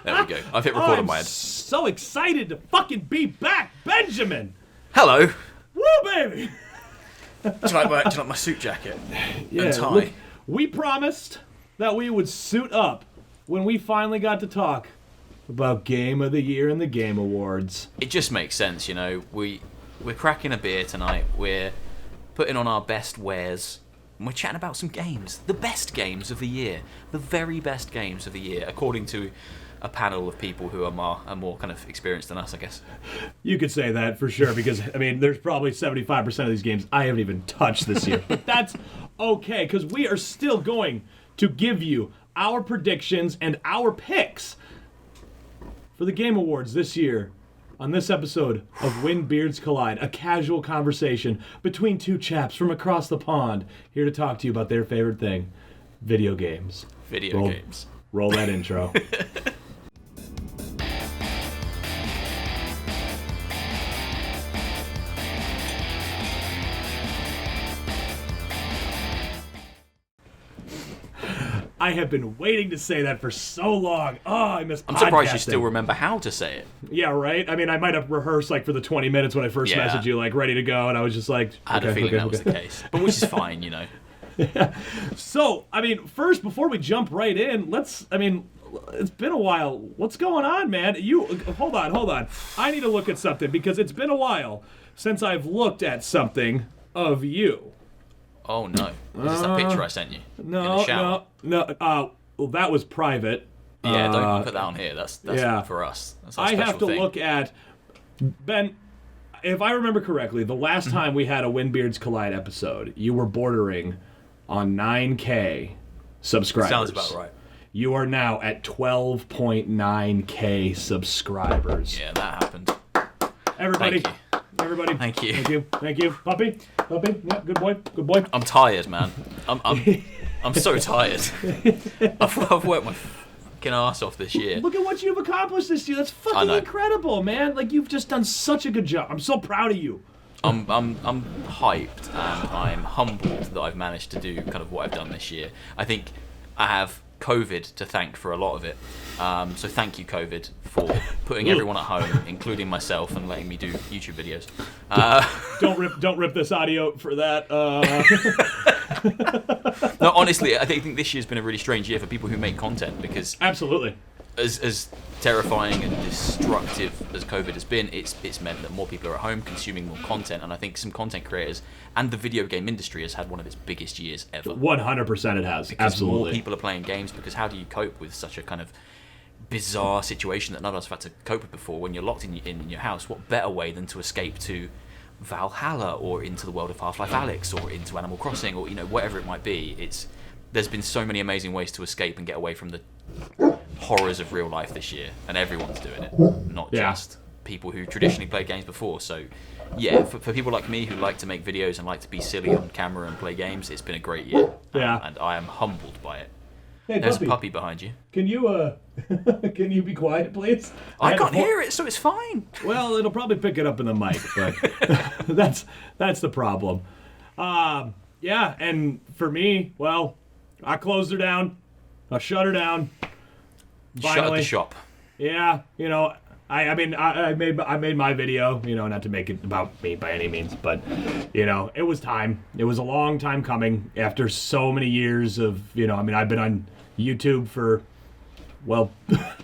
There we go. I've hit record on my head. So excited to fucking be back, Benjamin. Hello. Woo, baby. Do you like my suit jacket and tie? Look, we promised that we would suit up when we finally got to talk about Game of the Year and the Game Awards. It just makes sense, you know. We're cracking a beer tonight. We're putting on our best wares. And we're chatting about some games. The best games of the year. The very best games of the year, according to a panel of people who are more kind of experienced than us, I guess. You could say that for sure, because, I mean, there's probably 75% of these games I haven't even touched this year. But that's okay, because we are still going to give you our predictions and our picks for the Game Awards this year on this episode of When Beards Collide, a casual conversation between two chaps from across the pond here to talk to you about their favorite thing, video games. Video games. Roll that intro. I have been waiting to say that for so long. Oh, I miss podcasting. I'm surprised you still remember how to say it. Yeah, right? I mean, I might have rehearsed, like, for the 20 minutes when I first messaged you, like, ready to go, and I was just like... I had a feeling that was the case. But which is fine, you know. Yeah. So, I mean, first, before we jump right in, it's been a while. What's going on, man? Hold on. I need to look at something, because it's been a while since I've looked at something of you. Oh, no. Is this that picture I sent you? No, in the shower? No. Well, that was private. Yeah, don't put that on here. That's for us. That's our I special have to thing. look at... Ben, if I remember correctly, the last time we had a When Beards Collide episode, you were bordering on 9K subscribers. Sounds about right. You are now at 12.9K subscribers. Yeah, that happened. Everybody. Thank you. Everybody. Thank you. Thank you. Puppy. Yeah, good boy. I'm tired, man. I'm so tired. I've worked my fucking ass off this year. Look at what you've accomplished this year. That's fucking incredible, man. Like, you've just done such a good job. I'm so proud of you. I'm hyped and I'm humbled that I've managed to do kind of what I've done this year. I think I have COVID to thank for a lot of it. So thank you, COVID, for putting everyone at home, including myself, and letting me do YouTube videos. Don't rip this audio for that. No, honestly, I think this year's been a really strange year for people who make content, because absolutely, as terrifying and destructive as COVID has been, it's meant that more people are at home consuming more content, and I think some content creators and the video game industry has had one of its biggest years ever. 100% it has. Because absolutely. more people are playing games, because how do you cope with such a kind of bizarre situation that none of us have had to cope with before when you're locked in your house? What better way than to escape to Valhalla or into the world of Half Life Alyx or into Animal Crossing or whatever it might be? There's been so many amazing ways to escape and get away from the horrors of real life this year, and everyone's doing it, not just people who traditionally played games before. So yeah, for people like me who like to make videos and like to be silly on camera and play games, it's been a great year. And I am humbled by it. Hey, there's a puppy behind you. Can you can you be quiet, please? I can't hear it, so it's fine. Well, it'll probably pick it up in the mic, but that's the problem. Yeah, and for me, well, I closed her down. I shut her down. Shut the shop. Yeah, I made my video, not to make it about me by any means, but, it was time. It was a long time coming after so many years of, I've been on YouTube for, well,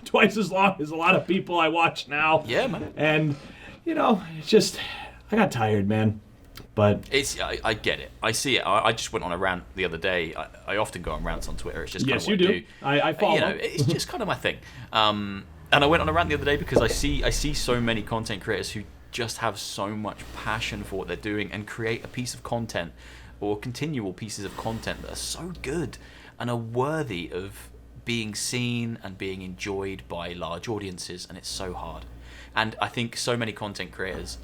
twice as long as a lot of people I watch now. Yeah, man. And, it's just, I got tired, man. But I get it. I see it. I just went on a rant the other day. I often go on rants on Twitter. It's just kind of what I do. I follow. It's just kind of my thing. And I went on a rant the other day because I see so many content creators who just have so much passion for what they're doing and create a piece of content or continual pieces of content that are so good and are worthy of being seen and being enjoyed by large audiences, and it's so hard. And I think so many content creators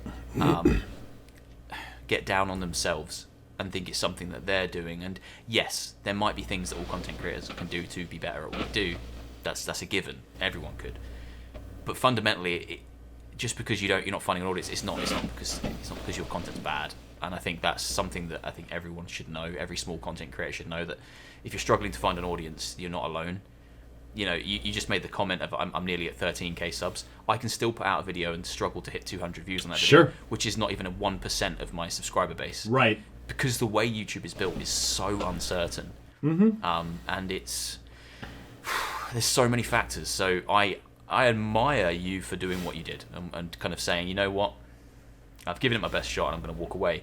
get down on themselves and think it's something that they're doing. And yes, there might be things that all content creators can do to be better at what we do. That's a given. Everyone could. But fundamentally, just because you're not finding an audience, it's not because your content's bad. And I think that's something that I think everyone should know. Every small content creator should know that if you're struggling to find an audience, you're not alone. you just made the comment of I'm nearly at 13k subs. I can still put out a video and struggle to hit 200 views on that video, Sure. which is not even a 1% of my subscriber base. Right. Because the way YouTube is built is so uncertain. And it's there's so many factors. So I admire you for doing what you did and kind of saying, you know what, I've given it my best shot and I'm going to walk away.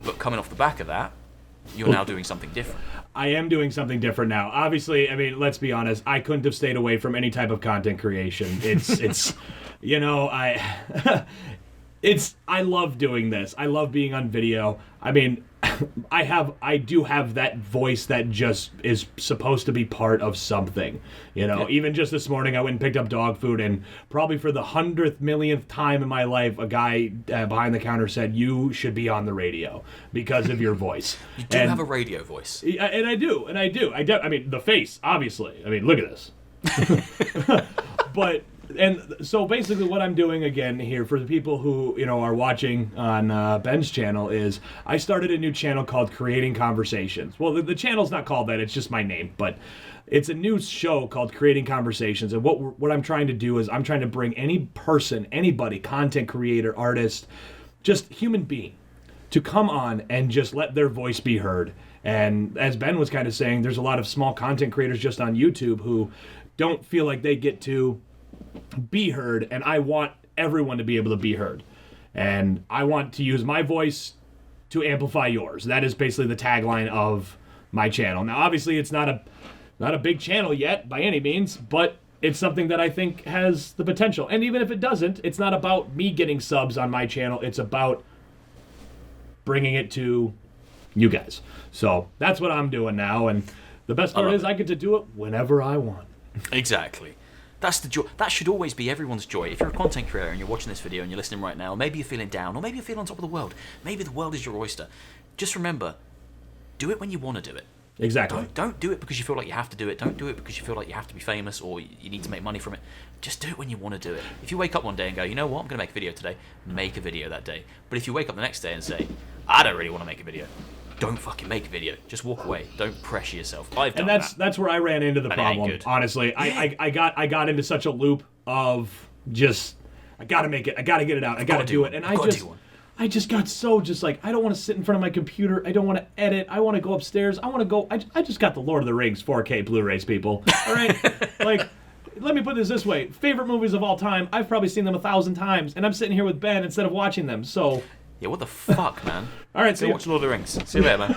But coming off the back of that, you're now doing something different. I am doing something different now. Obviously, I mean, let's be honest. I couldn't have stayed away from any type of content creation. It's, I love doing this. I love being on video. I mean, I do have that voice that just is supposed to be part of something. Even just this morning, I went and picked up dog food, and probably for the 100th millionth time in my life, a guy behind the counter said, "You should be on the radio because of your voice." You do have a radio voice. And I do. I mean, the face, obviously. I mean, look at this. And so basically what I'm doing again here for the people who, are watching on Ben's channel is I started a new channel called Creating Conversations. Well, the channel's not called that. It's just my name. But it's a new show called Creating Conversations. And what I'm trying to do is I'm trying to bring any person, anybody, content creator, artist, just human being, to come on and just let their voice be heard. And as Ben was kind of saying, there's a lot of small content creators just on YouTube who don't feel like they get to be heard, and I want everyone to be able to be heard. And I want to use my voice to amplify yours. That is basically the tagline of my channel. Now, obviously, it's not a big channel yet by any means, but it's something that I think has the potential. And even if it doesn't, it's not about me getting subs on my channel. It's about bringing it to you guys. So that's what I'm doing now. And the best part is I get to do it whenever I want. Exactly. That's the joy. That should always be everyone's joy. If you're a content creator and you're watching this video and you're listening right now, maybe you're feeling down, or maybe you're feeling on top of the world. Maybe the world is your oyster. Just remember, do it when you want to do it. Exactly. Don't do it because you feel like you have to do it. Don't do it because you feel like you have to be famous or you need to make money from it. Just do it when you want to do it. If you wake up one day and go, you know what, I'm going to make a video today, make a video that day. But if you wake up the next day and say, I don't really want to make a video, don't fucking make a video. Just walk away. Don't pressure yourself. I've done that. And that's where I ran into the problem. Honestly, Yeah. I got into such a loop of just I gotta make it. I gotta get it out. I gotta do it. And I just got so just like I don't want to sit in front of my computer. I don't want to edit. I want to go upstairs. I want to go. I just got the Lord of the Rings 4K Blu-rays, people. All right, like. Let me put this way. Favorite movies of all time, I've probably seen them 1,000 times, and I'm sitting here with Ben instead of watching them, so... Yeah, what the fuck, man? All right, so watch Lord of the Rings. See you later, man.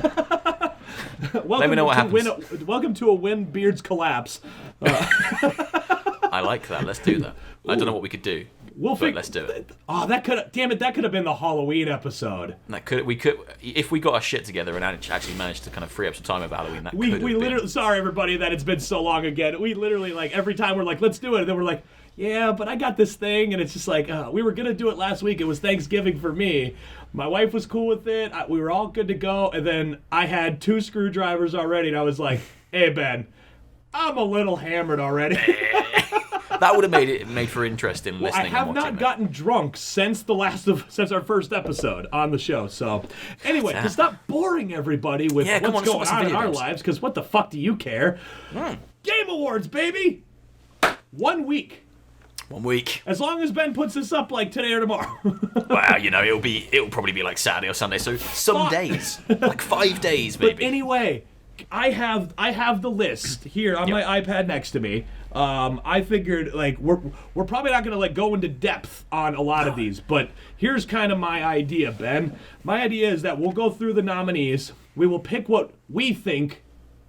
Let me know what happens. Welcome to a When Beards Collapse. I like that. Let's do that. I don't know what we could do. Let's do it. Oh, that could have been the Halloween episode. We could if we got our shit together and actually managed to kind of free up some time about Halloween. We literally sorry everybody that it's been so long again. We literally like every time we're like let's do it, and then we're like yeah, but I got this thing, and it's just like we were gonna do it last week. It was Thanksgiving for me. My wife was cool with it. We were all good to go, and then I had 2 screwdrivers already, and I was like, hey Ben, I'm a little hammered already. That would have made for interesting listening. I have not gotten drunk since our first episode on the show. So, anyway, to stop boring everybody with what's going on in our lives, because what the fuck do you care? Game Awards, baby. 1 week. 1 week. As long as Ben puts this up like today or tomorrow. Wow, it'll probably be like Saturday or Sunday. So some days, like 5 days, maybe. But anyway, I have the list here on my iPad next to me. I figured like we're probably not gonna like go into depth on a lot of these, but here's kind of my idea, Ben. My idea is that we'll go through the nominees. We will pick what we think,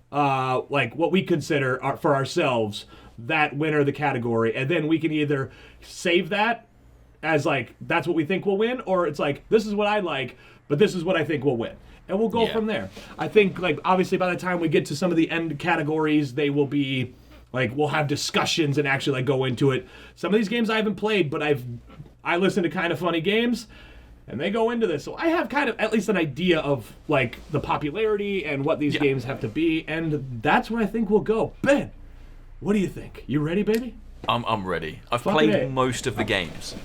like what we consider for ourselves that winner of the category, and then we can either save that as like that's what we think will win, or it's like this is what I like, but this is what I think will win. And we'll go from there. I think, like, obviously by the time we get to some of the end categories, they will be, like, we'll have discussions and actually, like, go into it. Some of these games I haven't played, but I listen to Kind of Funny Games, and they go into this. So I have kind of at least an idea of, like, the popularity and what these games have to be, and that's where I think we'll go. Ben, what do you think? You ready, baby? I'm ready. I've Fucking played A. most of the games.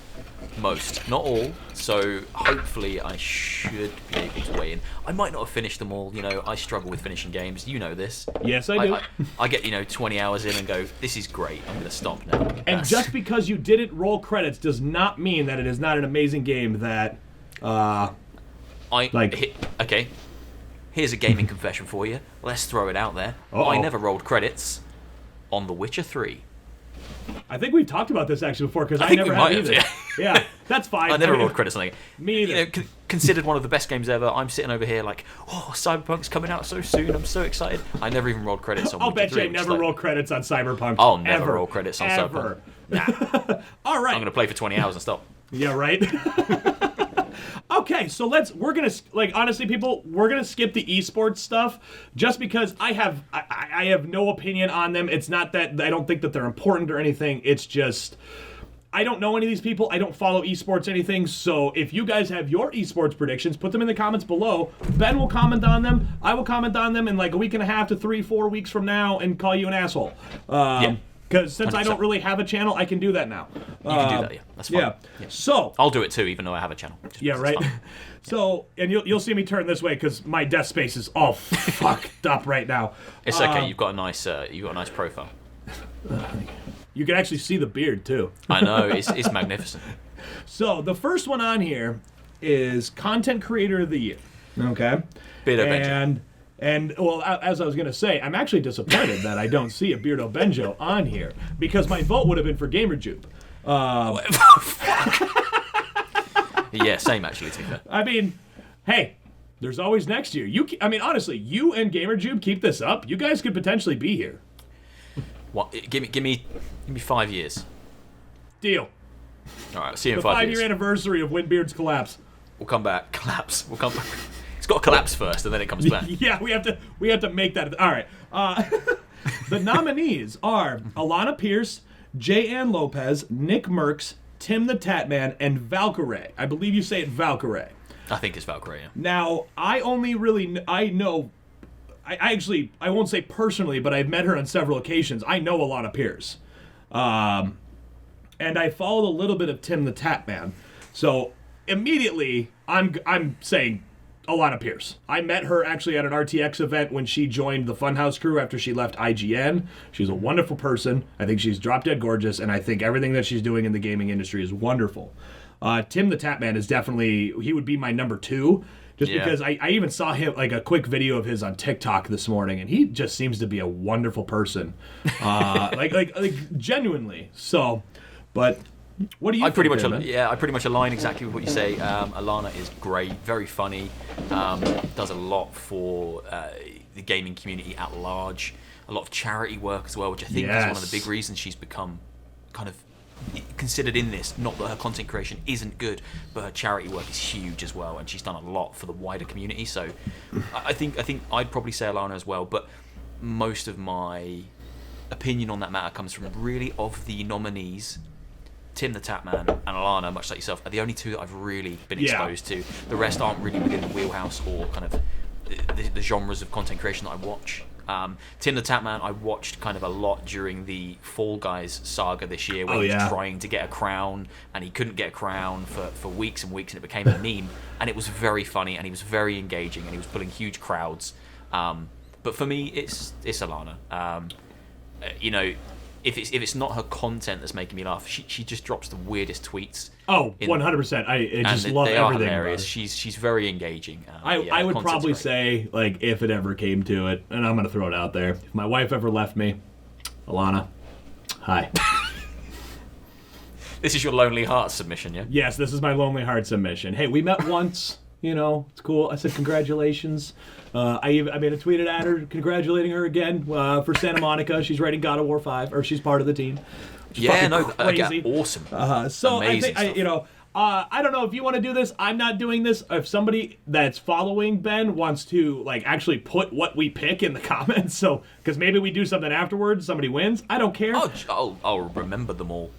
Most, not all. So hopefully I should be able to weigh in. I might not have finished them all. You know, I struggle with finishing games. You know this. Yes, I do. I get 20 hours in and go, this is great. I'm gonna stop now. And just because you didn't roll credits does not mean that it is not an amazing game that. Okay. Here's a gaming confession for you. Let's throw it out there. Uh-oh. I never rolled credits on The Witcher 3. I think we've talked about this actually before because I think never we have might have, either. yeah. Yeah, that's fine. I never rolled credits on it. Me either. You know, considered one of the best games ever. I'm sitting over here like, oh, Cyberpunk's coming out so soon. I'm so excited. I never even rolled credits on I'll Witcher bet 3, you I never roll credits on Cyberpunk. I'll never ever, roll credits on ever. Cyberpunk. Nah. All right. I'm gonna play for 20 hours and stop. Yeah, right. Okay, so we're gonna honestly, people, we're gonna skip the esports stuff just because I have no opinion on them. It's not that I don't think that they're important or anything. It's just I don't know any of these people. I don't follow esports anything. So if you guys have your esports predictions, put them in the comments below. Ben will comment on them. I will comment on them in like a week and a half to 3-4 weeks from now and call you an asshole. Yeah. Because since 100%. I don't really have a channel, I can do that now. You can do that, yeah. That's fine. Yeah. So I'll do it too, even though I have a channel. Just yeah, because it's right. fun. So, and you'll see me turn this way because my desk space is all fucked up right now. It's okay. You've got a nice profile. You can actually see the beard too. I know. It's magnificent. So the first one on here is Content Creator of the Year. Okay. Beardo Benjo. And well, as I was gonna say, I'm actually disappointed that I don't see a Beardo Benjo on here because my vote would have been for GamerJube. Yeah, same actually. To be fair. I mean, hey, there's always next year. Honestly, you and GamerJube keep this up. You guys could potentially be here. What? Give me 5 years. Deal. All right. See you in The 5 5-year years. anniversary of Windbeard's collapse. We'll come back. Collapse. We'll come back. It's got to collapse first, and then it comes back. Yeah, we have to make that. All right. The nominees are Alana Pierce, J. Ann Lopez, Nick Merckx, Tim the Tatman, and Valkyrae. I believe you say it Valkyrae. I think it's Valkyrie. Yeah. Now, I know. I won't say personally, but I've met her on several occasions. I know Alana Pierce, and I followed a little bit of Tim the Tatman. So immediately, I'm saying Alana Pierce. I met her actually at an RTX event when she joined the Funhouse crew after she left IGN. She's a wonderful person. I think she's drop dead gorgeous, and I think everything that she's doing in the gaming industry is wonderful. Tim the Tatman is definitely, he would be my number 2, just because I even saw him, like a quick video of his on TikTok this morning, and he just seems to be a wonderful person, like genuinely. So, but what do you? I pretty much think, align exactly with what you say. Alana is great, very funny, does a lot for the gaming community at large. A lot of charity work as well, which I think is one of the big reasons she's become kind of considered in this. Not that her content creation isn't good, but her charity work is huge as well, and she's done a lot for the wider community. So I think I'd probably say Alana as well, but most of my opinion on that matter comes from really of the nominees. Tim the Tatman and Alana, much like yourself, are the only 2 that I've really been exposed to. The rest aren't really within the wheelhouse or kind of the genres of content creation that I watch. Tim the Tatman, I watched kind of a lot during the Fall Guys saga this year, where he was trying to get a crown and he couldn't get a crown for weeks and weeks, and it became a meme. And it was very funny, and he was very engaging, and he was pulling huge crowds. But for me, it's Alana. If it's not her content that's making me laugh, she just drops the weirdest tweets. Oh, 100%. I just love they everything. Are hilarious. She's very engaging. I would probably say, like, if it ever came to it, and I'm gonna throw it out there, if my wife ever left me, Alana, hi. This is your Lonely Heart submission, yeah? Yes, this is my Lonely Heart submission. Hey, we met once. It's cool. I said congratulations. I made a tweet at her congratulating her again for Santa Monica. She's writing God of War 5, or she's part of the team. Crazy. Awesome. So amazing I think I don't know if you want to do this. I'm not doing this. If somebody that's following Ben wants to actually put what we pick in the comments, so because maybe we do something afterwards, somebody wins. I don't care. I'll remember them all.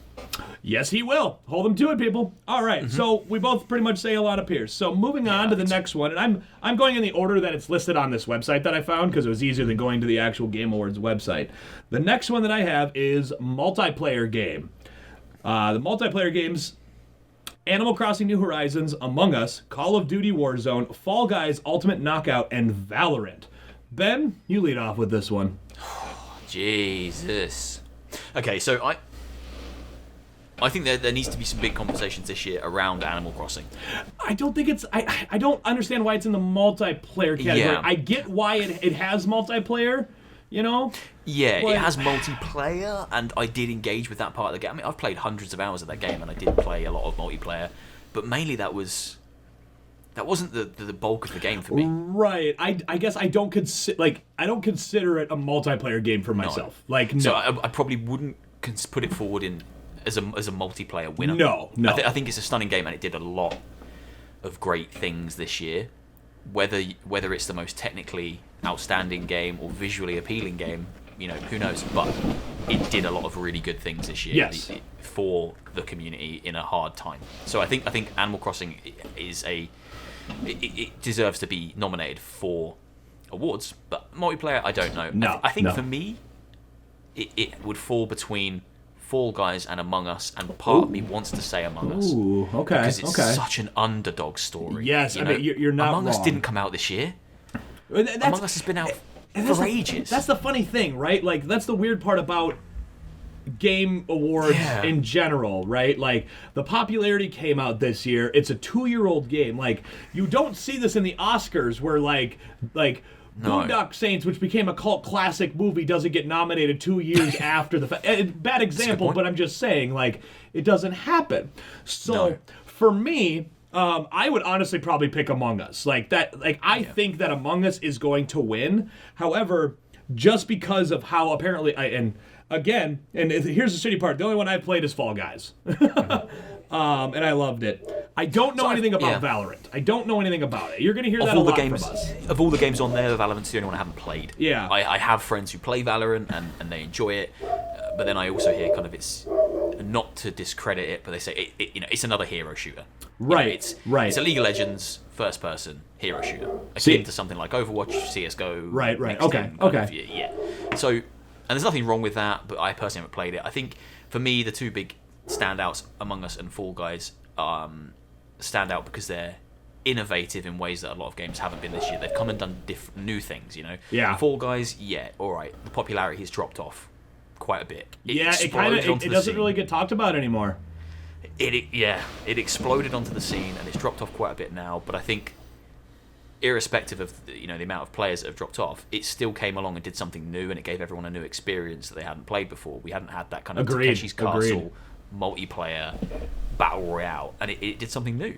Yes, he will. Hold him to it, people. All right, so we both pretty much say a lot appears. So moving on to the next one, and I'm going in the order that it's listed on this website that I found because it was easier than going to the actual Game Awards website. The next one that I have is multiplayer game. The multiplayer games: Animal Crossing New Horizons, Among Us, Call of Duty Warzone, Fall Guys Ultimate Knockout, and Valorant. Ben, you lead off with this one. Jesus. Okay, so I think there needs to be some big conversations this year around Animal Crossing. I don't think it's... I don't understand why it's in the multiplayer category. Yeah. I get why it has multiplayer, you know? Yeah, But- it has multiplayer, and I did engage with that part of the game. I mean, I've played hundreds of hours of that game, and I did play a lot of multiplayer, but mainly that wasn't the bulk of the game for me. Right. I guess I don't consider it a multiplayer game for myself. Like, no. So I probably wouldn't put it forward as a multiplayer winner. No. I think it's a stunning game, and it did a lot of great things this year. Whether it's the most technically outstanding game or visually appealing game, who knows? But it did a lot of really good things this year. Yes. For the community in a hard time. So I think Animal Crossing is it deserves to be nominated for awards, but multiplayer, I don't know. No, I think no. for me, it would fall between Fall Guys and Among Us, and part of me wants to say Among Us. Ooh, okay, Because it's okay. such an underdog story. Yes, I mean, you're not Among Us wrong. didn't come out this year. That's, Among Us has been out for ages. That's the funny thing, right? Like, that's the weird part about game awards in general, right? Like, the popularity came out this year. It's a 2-year-old game. Like, you don't see this in the Oscars where, like No. Boondock Saints, which became a cult classic movie, doesn't get nominated 2 years after the fact. Bad example, point. but I'm just saying, like, it doesn't happen. So, No. for me, I would honestly probably pick Among Us. I think that Among Us is going to win. However, just because of how apparently and here's the shitty part: the only one I've played is Fall Guys, and I loved it. I don't know anything about Valorant. I don't know anything about it. You're going to hear that a lot from us. Of all the games on there, Valorant's the only one I haven't played. Yeah. I have friends who play Valorant and they enjoy it, but then I also hear kind of it's not to discredit it, but they say it's another hero shooter. Right. It's a League of Legends first person hero shooter, akin to something like Overwatch, CS:GO. Right. mixed Okay. in, kind of, yeah. So, and there's nothing wrong with that, but I personally haven't played it. I think for me the two big standouts, Among Us and Fall Guys, stand out because they're innovative in ways that a lot of games haven't been this year. They've come and done new things, Yeah. Fall Guys, all right. The popularity has dropped off quite a bit. It doesn't really get talked about anymore. It exploded onto the scene and it's dropped off quite a bit now. But I think, irrespective of the amount of players that have dropped off, it still came along and did something new, and it gave everyone a new experience that they hadn't played before. We hadn't had that kind of Takeshi's Castle multiplayer battle royale, and it did something new.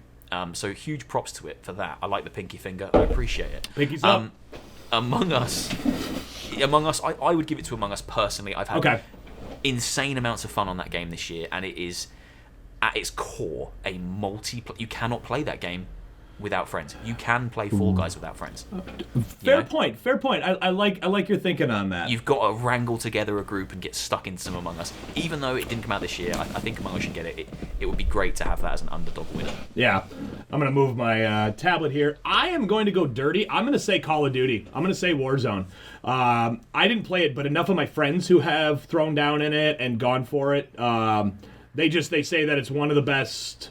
So huge props to it for that. I like the pinky finger. I appreciate it. Pinky's up. Among Us, I would give it to Among Us personally. I've had insane amounts of fun on that game this year, and it is at its core a you cannot play that game without friends. You can play Fall Guys without friends. Fair point. I like your thinking on that. You've got to wrangle together a group and get stuck into some Among Us. Even though it didn't come out this year, I think Among Us should get it. It would be great to have that as an underdog winner. Yeah. I'm going to move my tablet here. I am going to go dirty. I'm going to say Call of Duty. I'm going to say Warzone. I didn't play it, but enough of my friends who have thrown down in it and gone for it, they say that it's one of the best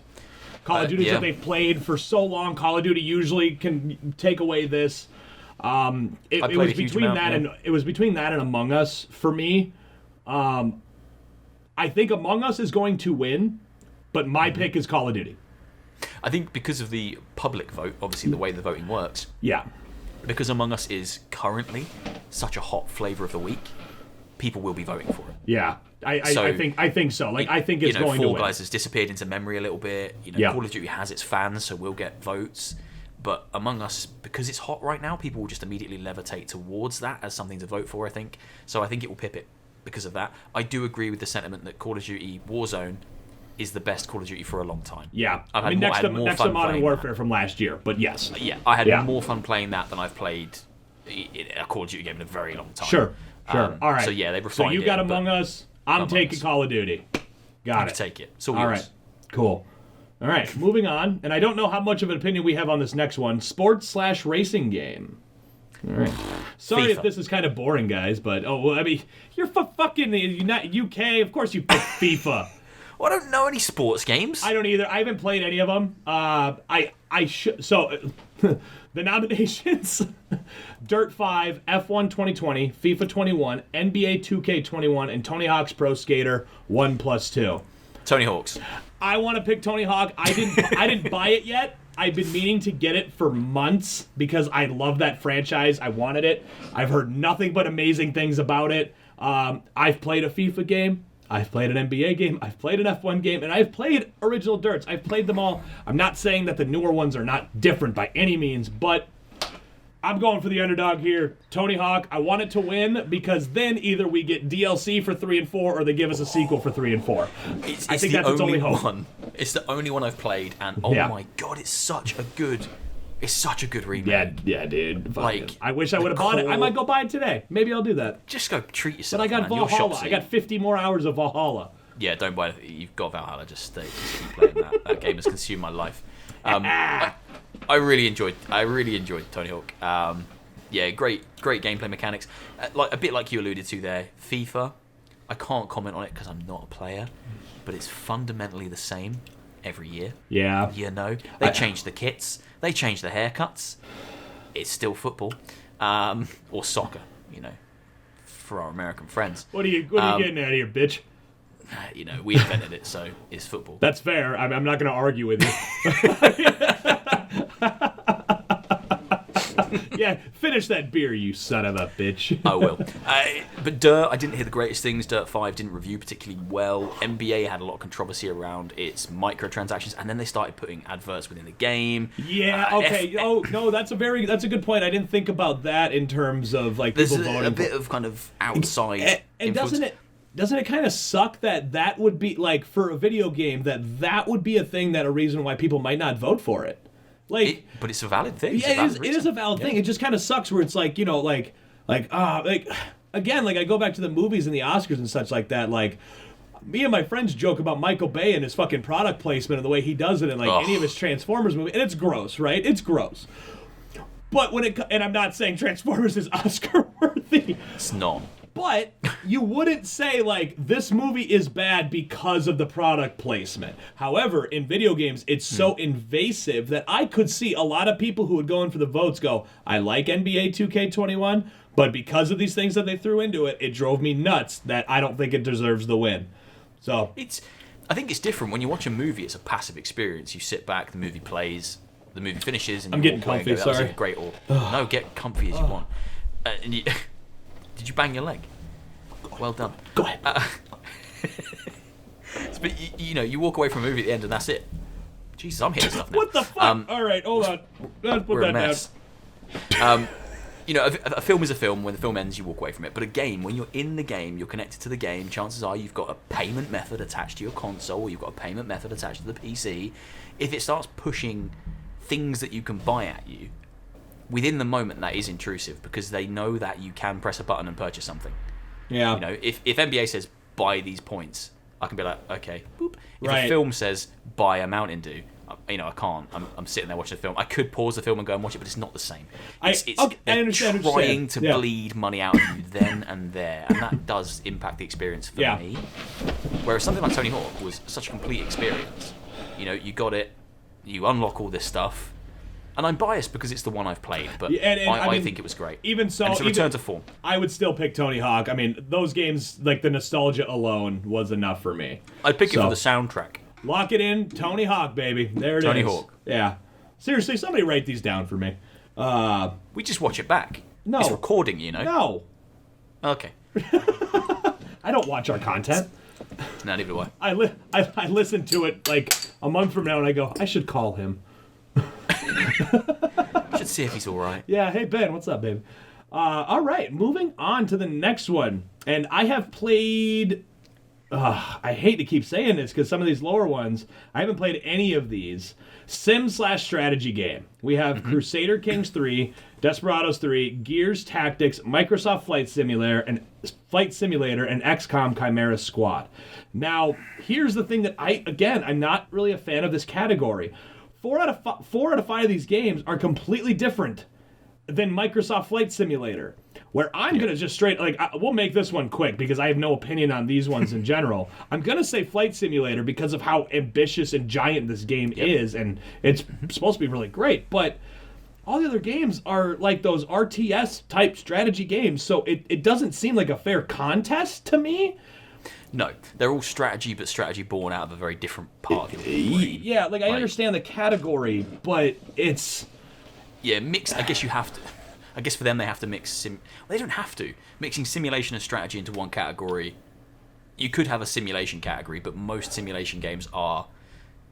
Call of Duties that they've played for so long. Call of Duty usually can take away this. It was between that and Among Us for me. I think Among Us is going to win, but my pick is Call of Duty. I think because of the public vote, obviously the way the voting works. Yeah. Because Among Us is currently such a hot flavor of the week, people will be voting for it. Yeah. I think so. Like, I think it's going to win. Fall Guys has disappeared into memory a little bit. Call of Duty has its fans, so we'll get votes. But Among Us, because it's hot right now, people will just immediately levitate towards that as something to vote for, I think. So I think it will pip it because of that. I do agree with the sentiment that Call of Duty Warzone is the best Call of Duty for a long time. Yeah. Next to Modern Warfare from last year, but yes. Yeah, I had more fun playing that than I've played a Call of Duty game in a very long time. Sure. All right. So yeah, they refined it. So you got Among Us. I'm taking Call of Duty. Got I it. could take it. It's all All yours. right. Cool. All right, moving on. And I don't know how much of an opinion we have on this next one. Sports/racing game. All right. Sorry if FIFA. this is kind of boring, guys, but you're fucking the UK. Of course you pick FIFA. Well, I don't know any sports games. I don't either. I haven't played any of them. I should. So the nominations: Dirt 5, F1 2020, FIFA 21, NBA 2K21, and Tony Hawk's Pro Skater 1+2. Tony Hawk's. I want to pick Tony Hawk. I didn't buy it yet. I've been meaning to get it for months because I love that franchise. I wanted it. I've heard nothing but amazing things about it. I've played a FIFA game. I've played an NBA game. I've played an F1 game. And I've played original Dirts. I've played them all. I'm not saying that the newer ones are not different by any means, but I'm going for the underdog here. Tony Hawk, I want it to win because then either we get DLC for 3 and 4 or they give us a sequel for 3 and 4. I think that's its only hope. One. It's the only one I've played, and my god, it's such a good remake. Yeah, dude. Like, I wish I would have bought it. I might go buy it today. Maybe I'll do that. Just go treat yourself. But I got man. Your Valhalla. shop's I got 50 more hours of Valhalla. Yeah, don't buy it. You've got Valhalla. Just keep playing that. That game has consumed my life. I really enjoyed Tony Hawk. Yeah, great gameplay mechanics. Like a bit like you alluded to there, FIFA. I can't comment on it because I'm not a player, but it's fundamentally the same every year. Yeah. You know, they change the kits, they change the haircuts. It's still football, or soccer. You know, for our American friends. What are you getting at here, bitch? You know, we invented it, so it's football. That's fair. I'm not going to argue with you. Yeah, finish that beer, you son of a bitch. I will. But Dirt, I didn't hear the greatest things. Dirt 5 didn't review particularly well. NBA had a lot of controversy around its microtransactions, and then they started putting adverts within the game. Yeah, okay. No, that's a good point. I didn't think about that in terms of like There's people voting. a bit of kind of outside and influence. doesn't it kind of suck that would be like for a video game that would be a thing that a reason why people might not vote for it. Like, But it's a valid thing. Yeah, it is a valid thing. It just kind of sucks where it's like, you know, like again, like I go back to the movies and the Oscars and such like that. Like, me and my friends joke about Michael Bay and his fucking product placement and the way he does it in like any of his Transformers movies, and it's gross, right? It's gross. But and I'm not saying Transformers is Oscar worthy. It's not. But you wouldn't say, like, this movie is bad because of the product placement. However, in video games, it's so invasive that I could see a lot of people who would go in for the votes go, I like NBA 2K21, but because of these things that they threw into it, it drove me nuts that I don't think it deserves the win. So I think it's different. When you watch a movie, it's a passive experience. You sit back, the movie plays, the movie finishes, and you walk away and go, that was either great or... No, get comfy as you want. And you... Did you bang your leg? Well done. Go ahead. But you walk away from a movie at the end and that's it. Jesus, I'm hitting stuff now. What the fuck? All right, hold on. Let's put that down. A film is a film. When the film ends, you walk away from it. But a game, when you're in the game, you're connected to the game. Chances are you've got a payment method attached to your console, or you've got a payment method attached to the PC. If it starts pushing things that you can buy at you, within the moment, that is intrusive because they know that you can press a button and purchase something. Yeah. You know, if NBA says buy these points, I can be like, okay. Boop. If Right. a film says buy a Mountain Dew, I can't. I'm sitting there watching the film. I could pause the film and go and watch it, but it's not the same. It's I understand. trying to bleed money out of you then and there, and that does impact the experience for me. Whereas something like Tony Hawk was such a complete experience. You know, you got it, you unlock all this stuff. And I'm biased because it's the one I've played, but I think it was great. Even so, and it's a return to form. I would still pick Tony Hawk. I mean, those games, like the nostalgia alone, was enough for me. I'd pick it for the soundtrack. Lock it in, Tony Hawk, baby. There it is. Tony Hawk. Yeah. Seriously, somebody write these down for me. We just watch it back. No. It's recording, you know. No. Okay. I don't watch our content. No, neither do I. I listen to it like a month from now and I go, I should call him. Should see if he's all right. Yeah, hey Ben, what's up, babe? All right, moving on to the next one. And I have played I hate to keep saying this because some of these lower ones, I haven't played any of these. Sim/strategy game. We have Crusader Kings 3, Desperados 3, Gears Tactics, Microsoft Flight Simulator, and XCOM Chimera Squad. Now, here's the thing that I'm not really a fan of this category. 4 out of 5 of these games are completely different than Microsoft Flight Simulator. Where I'm going to just we'll make this one quick because I have no opinion on these ones in general. I'm going to say Flight Simulator because of how ambitious and giant this game is, and it's supposed to be really great. But all the other games are like those RTS-type strategy games, so it doesn't seem like a fair contest to me. No, they're all strategy, but strategy born out of a very different part of your brain. Yeah, I understand the category, but it's... Yeah, mix. I guess you have to... I guess for them they have to mix they don't have to. Mixing simulation and strategy into one category. You could have a simulation category, but most simulation games are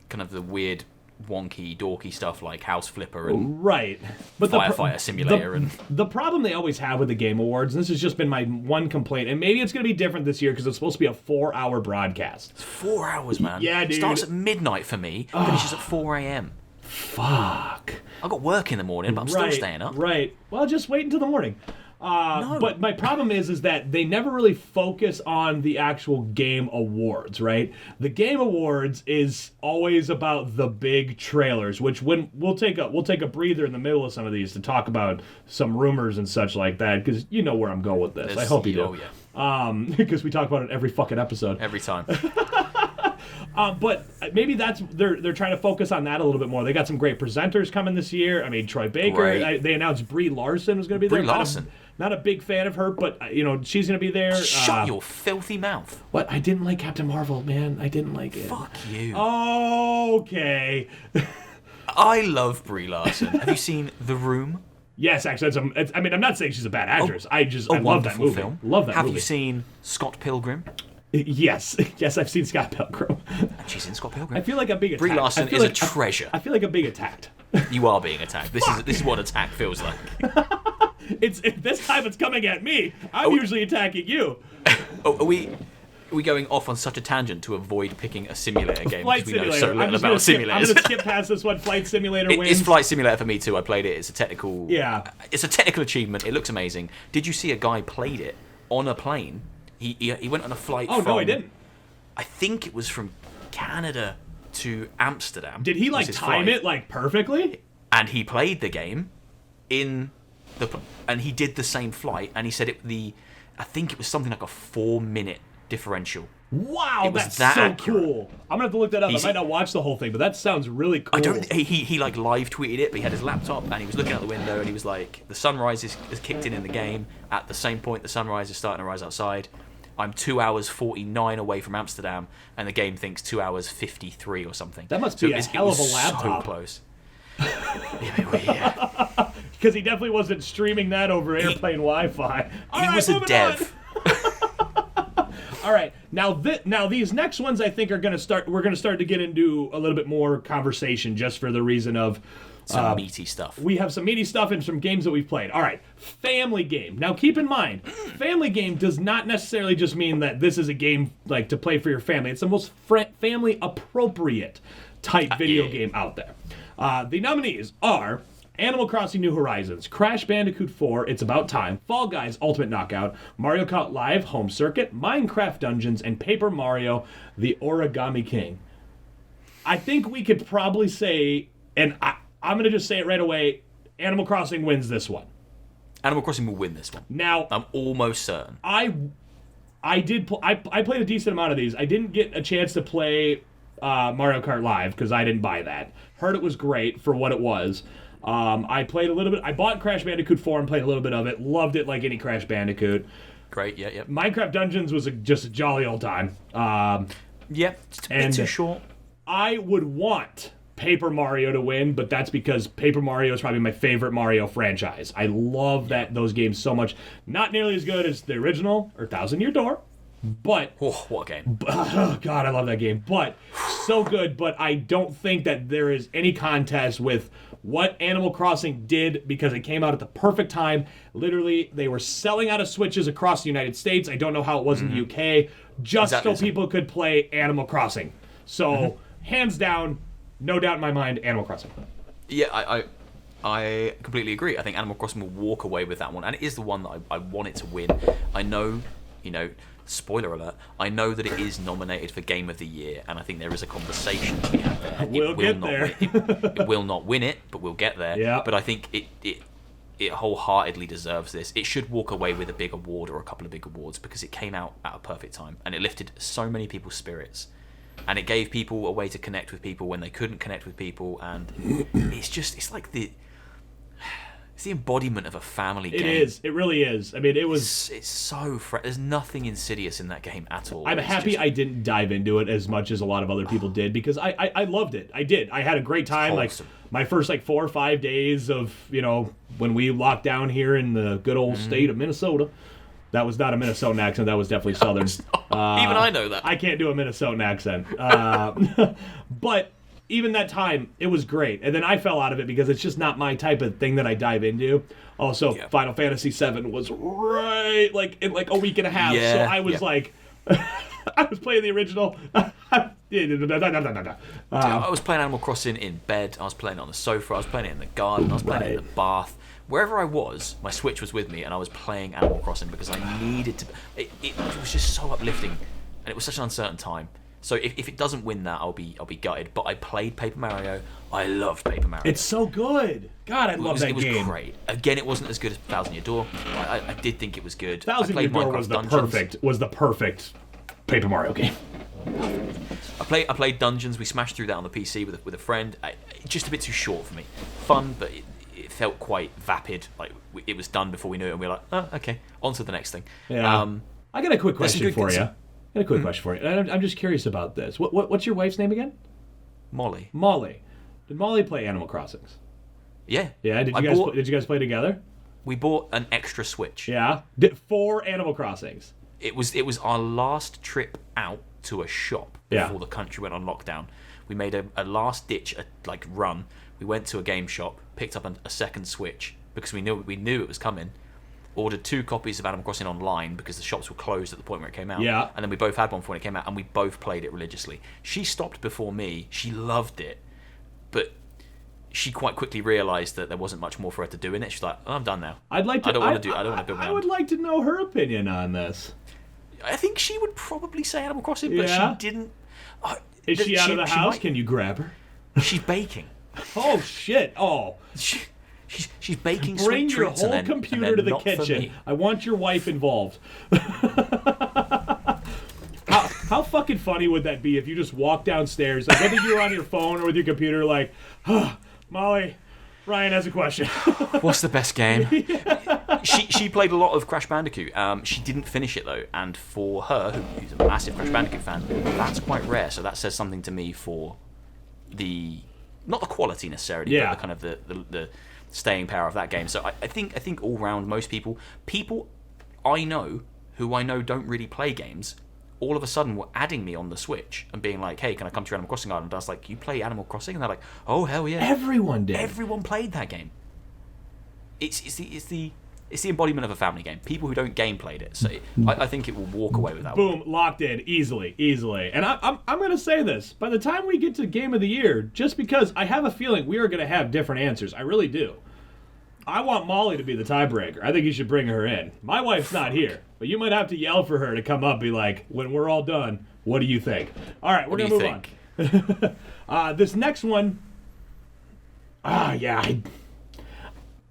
kind of the weird, wonky, dorky stuff like House Flipper and but Firefighter Simulator. And the problem they always have with the Game Awards, and this has just been my one complaint, and maybe it's going to be different this year because it's supposed to be a 4-hour broadcast. It's 4 hours, man. Yeah, dude. Starts at midnight for me, finishes at 4 a.m. Fuck. I've got work in the morning, but I'm still staying up. Right. Well, just wait until the morning. No. But my problem is that they never really focus on the actual game awards, right? The game awards is always about the big trailers, which we'll take a breather in the middle of some of these to talk about some rumors and such like that, because you know where I'm going with this. I hope you do. Oh yeah. Because we talk about it every fucking episode. Every time. But maybe that's they're trying to focus on that a little bit more. They got some great presenters coming this year. I mean, Troy Baker. They announced Brie Larson was going to be there. Brie Larson. Not a big fan of her, but she's going to be there. Shut your filthy mouth. What? I didn't like Captain Marvel, man. I didn't like it. Fuck you. Okay. I love Brie Larson. Have you seen The Room? Yes, actually. I'm not saying she's a bad actress. I love that movie. Film. Love that movie. Have you seen Scott Pilgrim? Yes, I've seen Scott Pilgrim. And she's in Scott Pilgrim. I feel like I'm being attacked. Brie Larson is a treasure. I feel like I'm being attacked. You are being attacked. This is what attack feels like. This time it's coming at me. I'm usually attacking you. Are we going off on such a tangent to avoid picking a simulator game? Flight because we know Simulator. so little about simulators. I'm going to skip past this one. Flight Simulator wins. It's Flight Simulator for me too. I played it. It's a technical. Yeah. It's a technical achievement. It looks amazing. Did you see a guy played it on a plane? He went on a flight. Oh no, I didn't. I think it was from Canada to Amsterdam. Did he time it perfectly? And he played the game and he did the same flight, and he said I think it was something like a 4-minute differential. Wow, that's so accurate. Cool. I'm gonna have to look that up. I might not watch the whole thing, but that sounds really cool. He live tweeted it, but he had his laptop and he was looking out the window and he was like, the sunrise has kicked in the game. At the same point, the sunrise is starting to rise outside. I'm 2 hours 49 away from Amsterdam, and the game thinks 2 hours 53 or something. That must be a hell of a laptop. So close. Yeah. Because he definitely wasn't streaming that over airplane Wi-Fi. He was a dev. All right, now these next ones I think are going to start. We're going to start to get into a little bit more conversation, just for the reason of some meaty stuff. We have some meaty stuff and some games that we've played. All right, family game. Now keep in mind, family game does not necessarily just mean that this is a game to play for your family. It's the most family appropriate type video game out there. The nominees are Animal Crossing New Horizons, Crash Bandicoot 4, It's About Time, Fall Guys Ultimate Knockout, Mario Kart Live Home Circuit, Minecraft Dungeons, and Paper Mario The Origami King. I think we could probably say, and I'm going to just say it right away, Animal Crossing wins this one. Animal Crossing will win this one. Now, I'm almost certain. I played a decent amount of these. I didn't get a chance to play Mario Kart Live because I didn't buy that. Heard it was great for what it was. I played a little bit. I bought Crash Bandicoot 4 and played a little bit of it. Loved it like any Crash Bandicoot. Great, yeah. Minecraft Dungeons was just a jolly old time. It's a bit too short. I would want Paper Mario to win, but that's because Paper Mario is probably my favorite Mario franchise. I love those games so much. Not nearly as good as the original or Thousand Year Door, But Oh, what a game. oh God, I love that game. But so good, but I don't think that there is any contest with what Animal Crossing did because it came out at the perfect time. Literally, they were selling out of Switches across the United States. I don't know how it was in the UK, just Exactly. so people could play Animal Crossing. So, hands down, no doubt in my mind, Animal Crossing. Yeah, I completely agree. I think Animal Crossing will walk away with that one, and it is the one that I want it to win. I know, spoiler alert, I know that it is nominated for Game of the Year, and I think there is a conversation to be had there. We'll get there. It will not win it, but we'll get there. Yeah. But I think it wholeheartedly deserves this. It should walk away with a big award or a couple of big awards because it came out at a perfect time, and it lifted so many people's spirits. And it gave people a way to connect with people when they couldn't connect with people, and it's like the embodiment of a family game. It is. It really is. I mean, it was... It's so there's nothing insidious in that game at all. I'm happy I didn't dive into it as much as a lot of other people did because I loved it. I did. I had a great time. Like Awesome. my first 4 or 5 days of, when we locked down here in the good old state of Minnesota. That was not a Minnesotan accent. That was definitely Southern. Even I know that. I can't do a Minnesotan accent. But even that time, it was great. And then I fell out of it because it's just not my type of thing that I dive into. Also, Yeah. Final Fantasy VII was right in a week and a half. Yeah, So I was I was playing the original. I was playing Animal Crossing in bed. I was playing it on the sofa. I was playing it in the garden. I was playing it in the bath. Wherever I was, my Switch was with me, and I was playing Animal Crossing because I needed to. It was just so uplifting, and it was such an uncertain time. So if it doesn't win that, I'll be gutted. But I played Paper Mario. I loved Paper Mario. It's so good. God, I love that game. It was great. Again, it wasn't as good as Thousand Year Door. I did think it was good. Thousand I Year played Door Minecraft was the perfect Paper Mario game. I played Dungeons. We smashed through that on the PC with a friend. Just a bit too short for me. Fun, but it felt quite vapid. Like it was done before we knew it, and we were like, oh, okay, on to the next thing. Yeah. I got a quick question for you. Mm-hmm. I'm just curious about this. What's your wife's name again? Molly. Molly. Did Molly play Animal Crossings? Yeah. Yeah. Did you guys play together? We bought an extra Switch. Yeah. 4 Animal Crossings. It was our last trip out to a shop before the country went on lockdown. We made a last ditch run. We went to a game shop, picked up a second Switch because we knew it was coming. Ordered 2 copies of Animal Crossing online because the shops were closed at the point where it came out. Yeah. And then we both had one for when it came out, and we both played it religiously. She stopped before me. She loved it, but she quite quickly realised that there wasn't much more for her to do in it. She's like, oh, I'm done now. I don't want to build my I own. would like to know her opinion on this. I think she would probably say Animal Crossing, but Yeah? she didn't. Is she out of the house? might- Can you grab her? She's baking. Oh shit! Oh, She's baking bring sweet your treats whole and then, computer and to then the not for kitchen. me. I want your wife involved. How fucking funny would that be if you just walk downstairs, like whether you're on your phone or with your computer, like, Molly, Ryan has a question. What's the best game? She played a lot of Crash Bandicoot. She didn't finish it though, and for her, who's a massive Crash Bandicoot fan, that's quite rare. So that says something to me for not the quality necessarily, but the kind of the staying power of that game. So I think all round, most people I know who I know don't really play games, all of a sudden were adding me on the Switch and being like, hey, can I come to your Animal Crossing island? I was like, you play Animal Crossing? And they're like, oh hell yeah. Everyone did. Everyone played that game. It's the embodiment of a family game. People who don't game played it. So I think it will walk away with that one. Boom, locked in, easily. And I'm going to say this. By the time we get to Game of the Year, just because I have a feeling we are going to have different answers. I really do. I want Molly to be the tiebreaker. I think you should bring her in. My wife's not here, but you might have to yell for her to come up and be like, when we're all done, what do you think? All right, we're going to move on. This next one,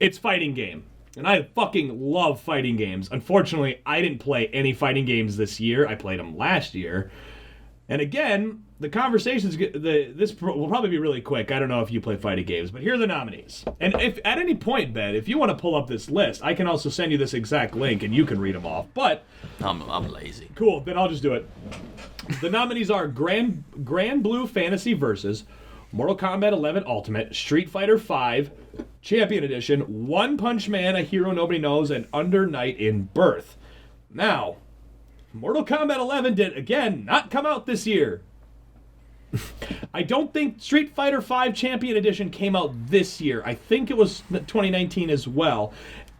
it's fighting game. And I fucking love fighting games. Unfortunately, I didn't play any fighting games this year. I played them last year. And again, the conversations, this will probably be really quick. I don't know if you play fighting games, but here are the nominees. And if at any point, Ben, if you want to pull up this list, I can also send you this exact link and you can read them off. But I'm lazy. Cool, then I'll just do it. The nominees are Grand Blue Fantasy Versus, Mortal Kombat 11 Ultimate, Street Fighter V, Champion Edition, One Punch Man, A Hero Nobody Knows, and Under Night in Birth. Now, Mortal Kombat 11 did, again, not come out this year. I don't think Street Fighter V Champion Edition came out this year. I think it was 2019 as well.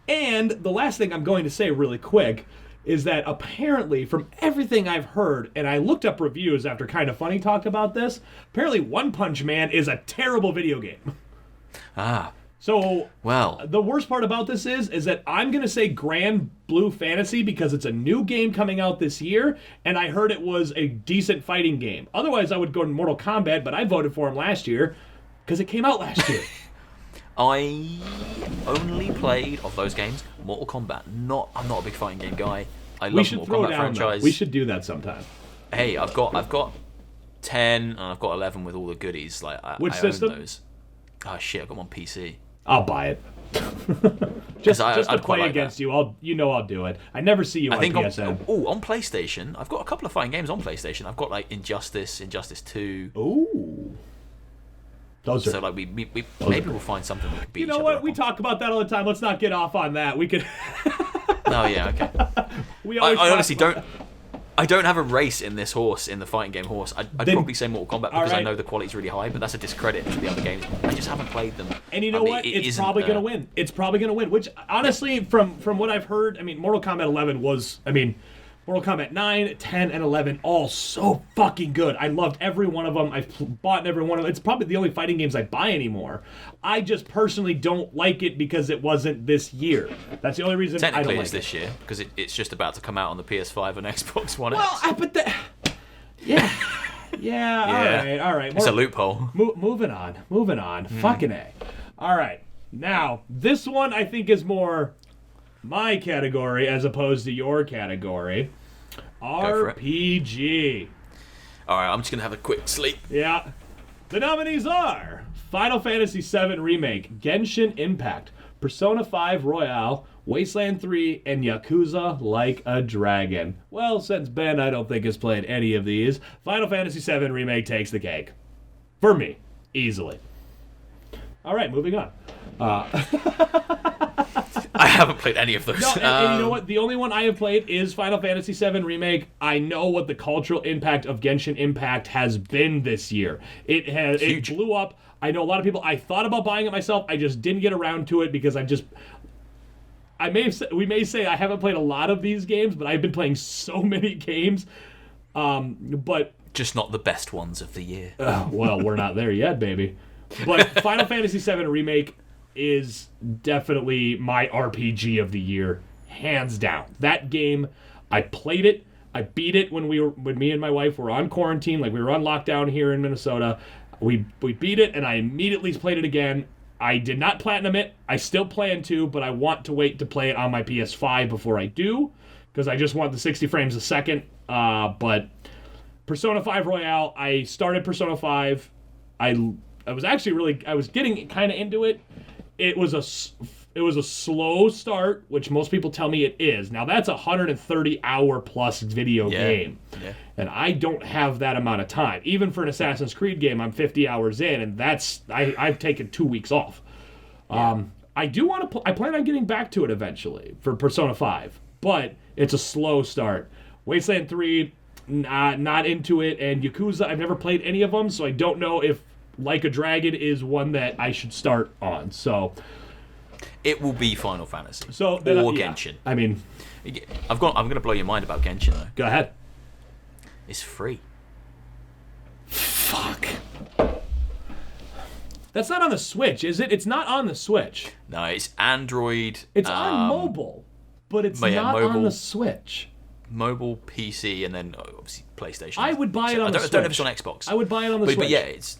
And the last thing I'm going to say really quick is that apparently, from everything I've heard, and I looked up reviews after Kinda Funny talked about this, apparently One Punch Man is a terrible video game. Ah. So, well, the worst part about this is that I'm going to say Grand Blue Fantasy because it's a new game coming out this year, and I heard it was a decent fighting game. Otherwise, I would go to Mortal Kombat, but I voted for him last year because it came out last year. I only played, of those games, Mortal Kombat. I'm not a big fighting game guy. I love the Mortal Kombat franchise. We should do that sometime. Hey, I've got 10 and I've got 11 with all the goodies. Like Which I system? own those. Oh shit, I've got them on PC. I'll buy it. just to play like against you. I'll do it. I never see you on PSN. On PlayStation, I've got a couple of fighting games on PlayStation. I've got like Injustice 2. Ooh. Those are, so like maybe we'll find something we could beat. You know what? We talk about that all the time. Let's not get off on that. We could. Oh yeah, okay. I honestly don't. I don't have a race in this horse, in the fighting game horse. I'd probably say Mortal Kombat because I know the quality's really high, but that's a discredit to the other games. I just haven't played them. And you know what? It's probably going to win. It's probably going to win, which honestly, from what I've heard, I mean, Mortal Kombat 11 was, Mortal Kombat 9, 10, and 11, all so fucking good. I loved every one of them. I've bought every one of them. It's probably the only fighting games I buy anymore. I just personally don't like it because it wasn't this year. That's the only reason I don't like it. Technically, it's this year because it's just about to come out on the PS5 and Xbox One X. Well, yeah. All right. It's a loophole. Moving on. Fucking A. All right. Now, this one I think is more my category as opposed to your category. RPG. All right, I'm just going to have a quick sleep. Yeah. The nominees are Final Fantasy VII Remake, Genshin Impact, Persona 5 Royale, Wasteland 3, and Yakuza Like a Dragon. Well, since Ben, I don't think, has played any of these, Final Fantasy VII Remake takes the cake. For me. Easily. All right, moving on. I haven't played any of those. No, and you know what? The only one I have played is Final Fantasy VII Remake. I know what the cultural impact of Genshin Impact has been this year. It blew up. I know a lot of people. I thought about buying it myself. I just didn't get around to it because we may say I haven't played a lot of these games, but I've been playing so many games. But just not the best ones of the year. Well, we're not there yet, baby. But Final Fantasy VII Remake is definitely my RPG of the year, hands down. That game, I played it. I beat it when me and my wife were on quarantine, like we were on lockdown here in Minnesota. We beat it, and I immediately played it again. I did not platinum it. I still plan to, but I want to wait to play it on my PS5 before I do, because I just want the 60 frames a second. But Persona 5 Royale, I started Persona 5. I was getting kind of into it. It was a slow start, which most people tell me it is. Now that's a 130-hour plus video game. Yeah. And I don't have that amount of time. Even for an Assassin's Creed game, I'm 50 hours in, and I've taken 2 weeks off. Yeah. I plan on getting back to it eventually for Persona 5, but it's a slow start. Wasteland 3, not into it, and Yakuza, I've never played any of them, so I don't know if Like a Dragon is one that I should start on. So it will be Final Fantasy or Genshin. I mean, I'm going to blow your mind about Genshin though. Go ahead. It's free. Fuck. That's not on the Switch, is it? It's not on the Switch. No, it's Android. It's on mobile, but it's not on the Switch. Mobile, PC, and then obviously PlayStation. I would buy it on the Switch. I don't know if it's on Xbox. I would buy it on the Switch. But yeah, it's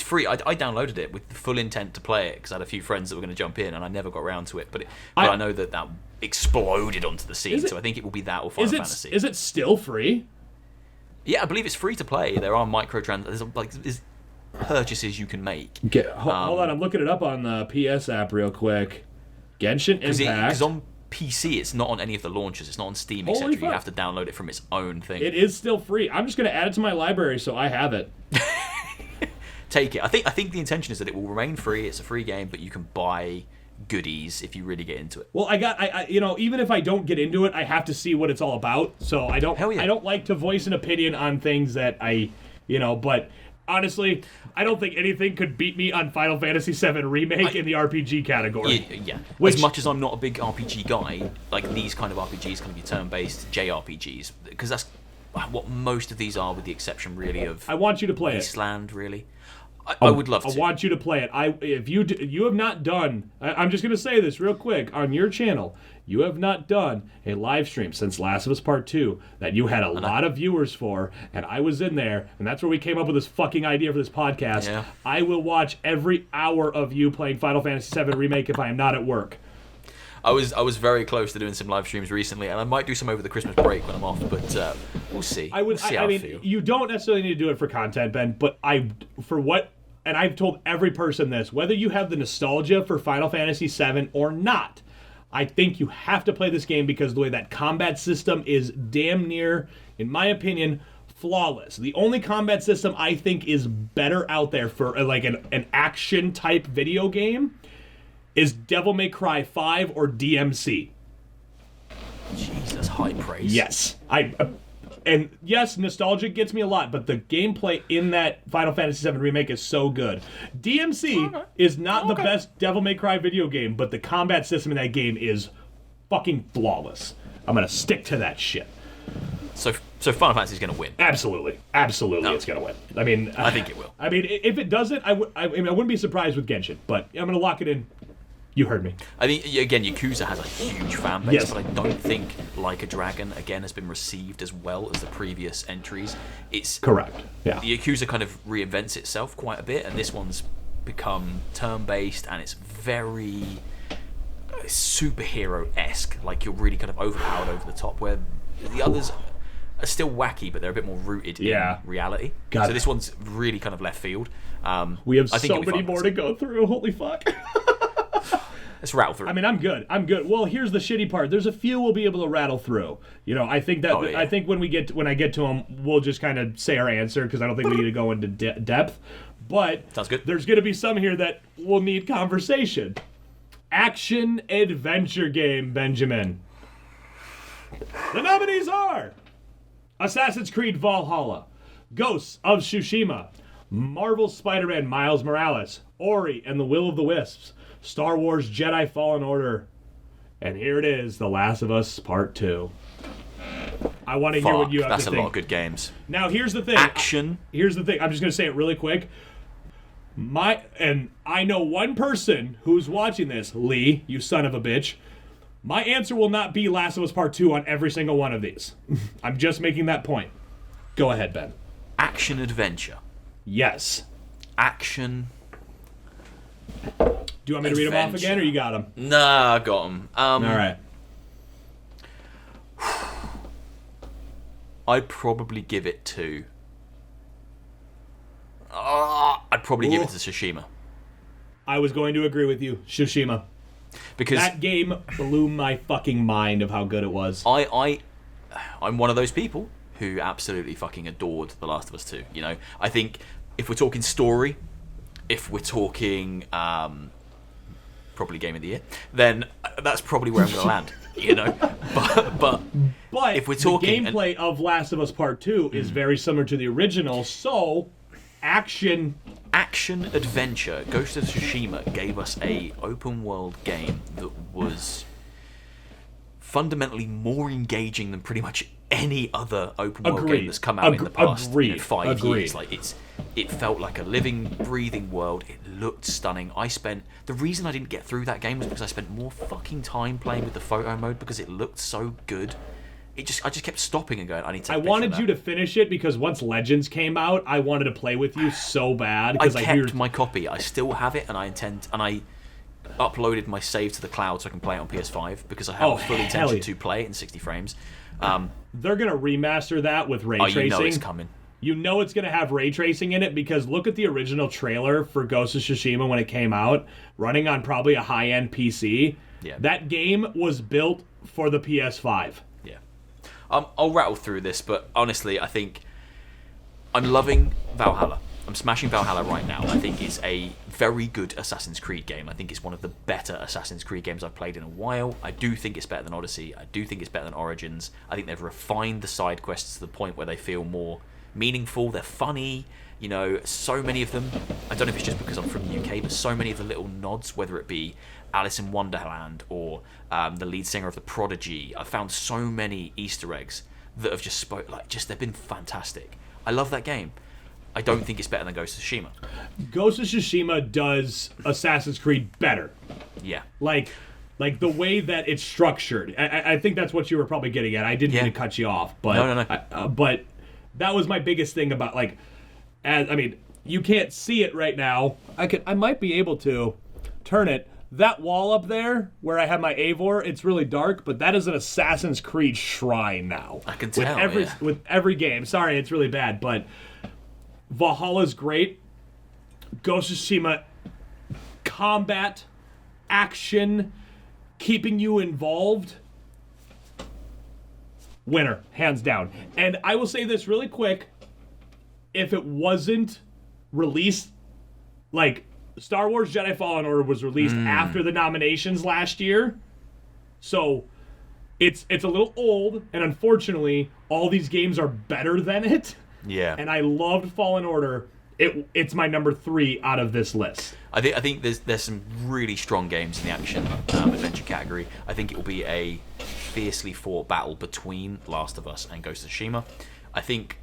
free. I downloaded it with the full intent to play it because I had a few friends that were going to jump in, and I never got around to it. But I know that exploded onto the scene, so I think it will be that or Final Fantasy. Is it still free? Yeah, I believe it's free to play. There are microtransactions. There's purchases you can make. Hold on, I'm looking it up on the PS app real quick. Genshin Impact. Because on PC, it's not on any of the launchers. It's not on Steam, etc. You have to download it from its own thing. It is still free. I'm just going to add it to my library so I have it. Take it. I think the intention is that it will remain free. It's a free game, but you can buy goodies if you really get into it. Well, I even if I don't get into it, I have to see what it's all about. So I don't, Hell yeah. I don't like to voice an opinion on things that but honestly, I don't think anything could beat me on Final Fantasy VII Remake in the RPG category. Yeah. Which, as much as I'm not a big RPG guy, like these kind of RPGs, kind of your turn-based JRPGs, because that's what most of these are, with the exception really of I want you to play it. Wasteland, really. I would love to. I want you to play it. If you have not done, I'm just going to say this real quick on your channel. You have not done a live stream since Last of Us Part 2 that you had a lot of viewers for, and I was in there, and that's where we came up with this fucking idea for this podcast. Yeah. I will watch every hour of you playing Final Fantasy VII Remake if I am not at work. I was very close to doing some live streams recently, and I might do some over the Christmas break when I'm off, but we'll see. I mean, feel. you don't necessarily need to do it for content, Ben, but and I've told every person this, whether you have the nostalgia for Final Fantasy VII or not, I think you have to play this game because the way that combat system is damn near, in my opinion, flawless. The only combat system I think is better out there for like an action type video game is Devil May Cry 5 or DMC. Jeez, that's high praise. Yes. And yes, nostalgia gets me a lot, but the gameplay in that Final Fantasy VII Remake is so good. DMC is not the best Devil May Cry video game, but the combat system in that game is fucking flawless. I'm going to stick to that shit. So Final Fantasy's going to win. Absolutely, it's going to win. I mean, I think it will. I mean, if it doesn't, I wouldn't be surprised with Genshin, but I'm going to lock it in. You heard me. I think, again, Yakuza has a huge fan base, Yes. but I don't think Like a Dragon, again, has been received as well as the previous entries. It's Correct. Yeah. The Yakuza kind of reinvents itself quite a bit, and this one's become turn-based, and it's very superhero-esque. Like, you're really kind of overpowered over the top, where the others are still wacky, but they're a bit more rooted in reality. Got so it. this one's really kind of left field. We have I think so it'll be many fun. more to go through. Holy fuck. Let's rattle through. I mean, I'm good. Well, here's the shitty part. There's a few we'll be able to rattle through. I think that I think when I get to them, we'll just kind of say our answer because I don't think we need to go into depth. But Sounds good. There's going to be some here that will need conversation. Action adventure game, Benjamin. The nominees are Assassin's Creed Valhalla, Ghosts of Tsushima, Marvel's Spider-Man Miles Morales, Ori and the Will of the Wisps, Star Wars Jedi Fallen Order, and here it is, The Last of Us Part 2. I want to hear what you have That's to a think. lot of good games. Now, here's the thing. Action. Here's the thing. I'm just going to say it really quick. I know one person who's watching this, Lee, you son of a bitch. My answer will not be Last of Us Part 2 on every single one of these. I'm just making that point. Go ahead, Ben. Action adventure. Yes. Action. Do you want me to read them off again, or you got them? Nah, I got them. All right. I'd probably give it to... I'd probably give it to Tsushima. I was going to agree with you. Tsushima. Because that game blew my fucking mind of how good it was. I'm one of those people who absolutely fucking adored The Last of Us 2. I think if we're talking story, if we're talking probably game of the year, then that's probably where I'm going to land. But if we're talking the gameplay of Last of Us Part 2 is very similar to the original, so action adventure, Ghost of Tsushima gave us a open world game that was fundamentally more engaging than pretty much any other open world game that's come out in the past 5 years. Like it felt like a living, breathing world. It looked stunning. The reason I didn't get through that game was because I spent more fucking time playing with the photo mode because it looked so good. I just kept stopping and going, I need to take a picture wanted of you that. to finish it because once Legends came out, I wanted to play with you so bad. I kept my copy. I still have it, and I uploaded my save to the cloud so I can play it on PS5 because I have a full intention to play it in 60 frames. They're going to remaster that with ray tracing. You know it's coming. You know it's going to have ray tracing in it because look at the original trailer for Ghost of Tsushima when it came out, running on probably a high-end PC. Yeah. That game was built for the PS5. Yeah. I'll rattle through this, but honestly, I think I'm loving Valhalla. I'm smashing Valhalla right now. I think it's a very good Assassin's Creed game. I think it's one of the better Assassin's Creed games I've played in a while. I do think it's better than Odyssey. I do think it's better than Origins. I think they've refined the side quests to the point where they feel more meaningful. They're funny. You know, so many of them. I don't know if it's just because I'm from the UK, but so many of the little nods, whether it be Alice in Wonderland or the lead singer of The Prodigy, I've found so many Easter eggs that have just they've been fantastic. I love that game. I don't think it's better than Ghost of Tsushima. Ghost of Tsushima does Assassin's Creed better. Yeah. Like the way that it's structured. I think that's what you were probably getting at. I didn't mean to cut you off, but No. But that was my biggest thing about you can't see it right now. I might be able to turn it. That wall up there where I have my Eivor, it's really dark, but that is an Assassin's Creed shrine now. I can tell. With every game. Sorry, it's really bad, but Valhalla's great. Ghost of Tsushima, combat, action, keeping you involved. Winner, hands down. And I will say this really quick. If it wasn't released, like Star Wars Jedi Fallen Order was released after the nominations last year, so it's a little old, and unfortunately, all these games are better than it. Yeah. And I loved Fallen Order. It's my number 3 out of this list. I think there's some really strong games in the action adventure category. I think it will be a fiercely fought battle between Last of Us and Ghost of Tsushima. I think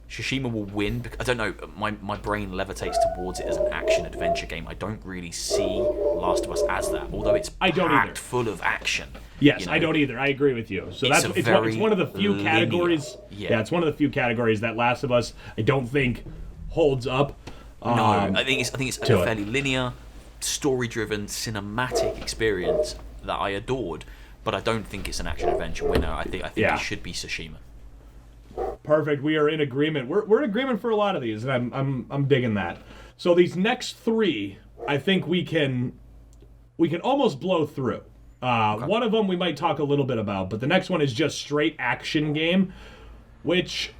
Tsushima will win because I don't know, my brain levitates towards it as an action adventure game. I don't really see Last of Us as that, although it's packed full of action. Yes, I don't either. I agree with you. So it's one of the few categories. Yeah, it's one of the few categories that Last of Us I don't think holds up. No, I think it's a fairly linear, story-driven, cinematic experience that I adored, but I don't think it's an action adventure winner. I think it should be Tsushima. Perfect. We are in agreement. We're in agreement for a lot of these, and I'm digging that. So these next 3, I think we can almost blow through. Okay. One of them we might talk a little bit about, but the next one is just straight action game, which,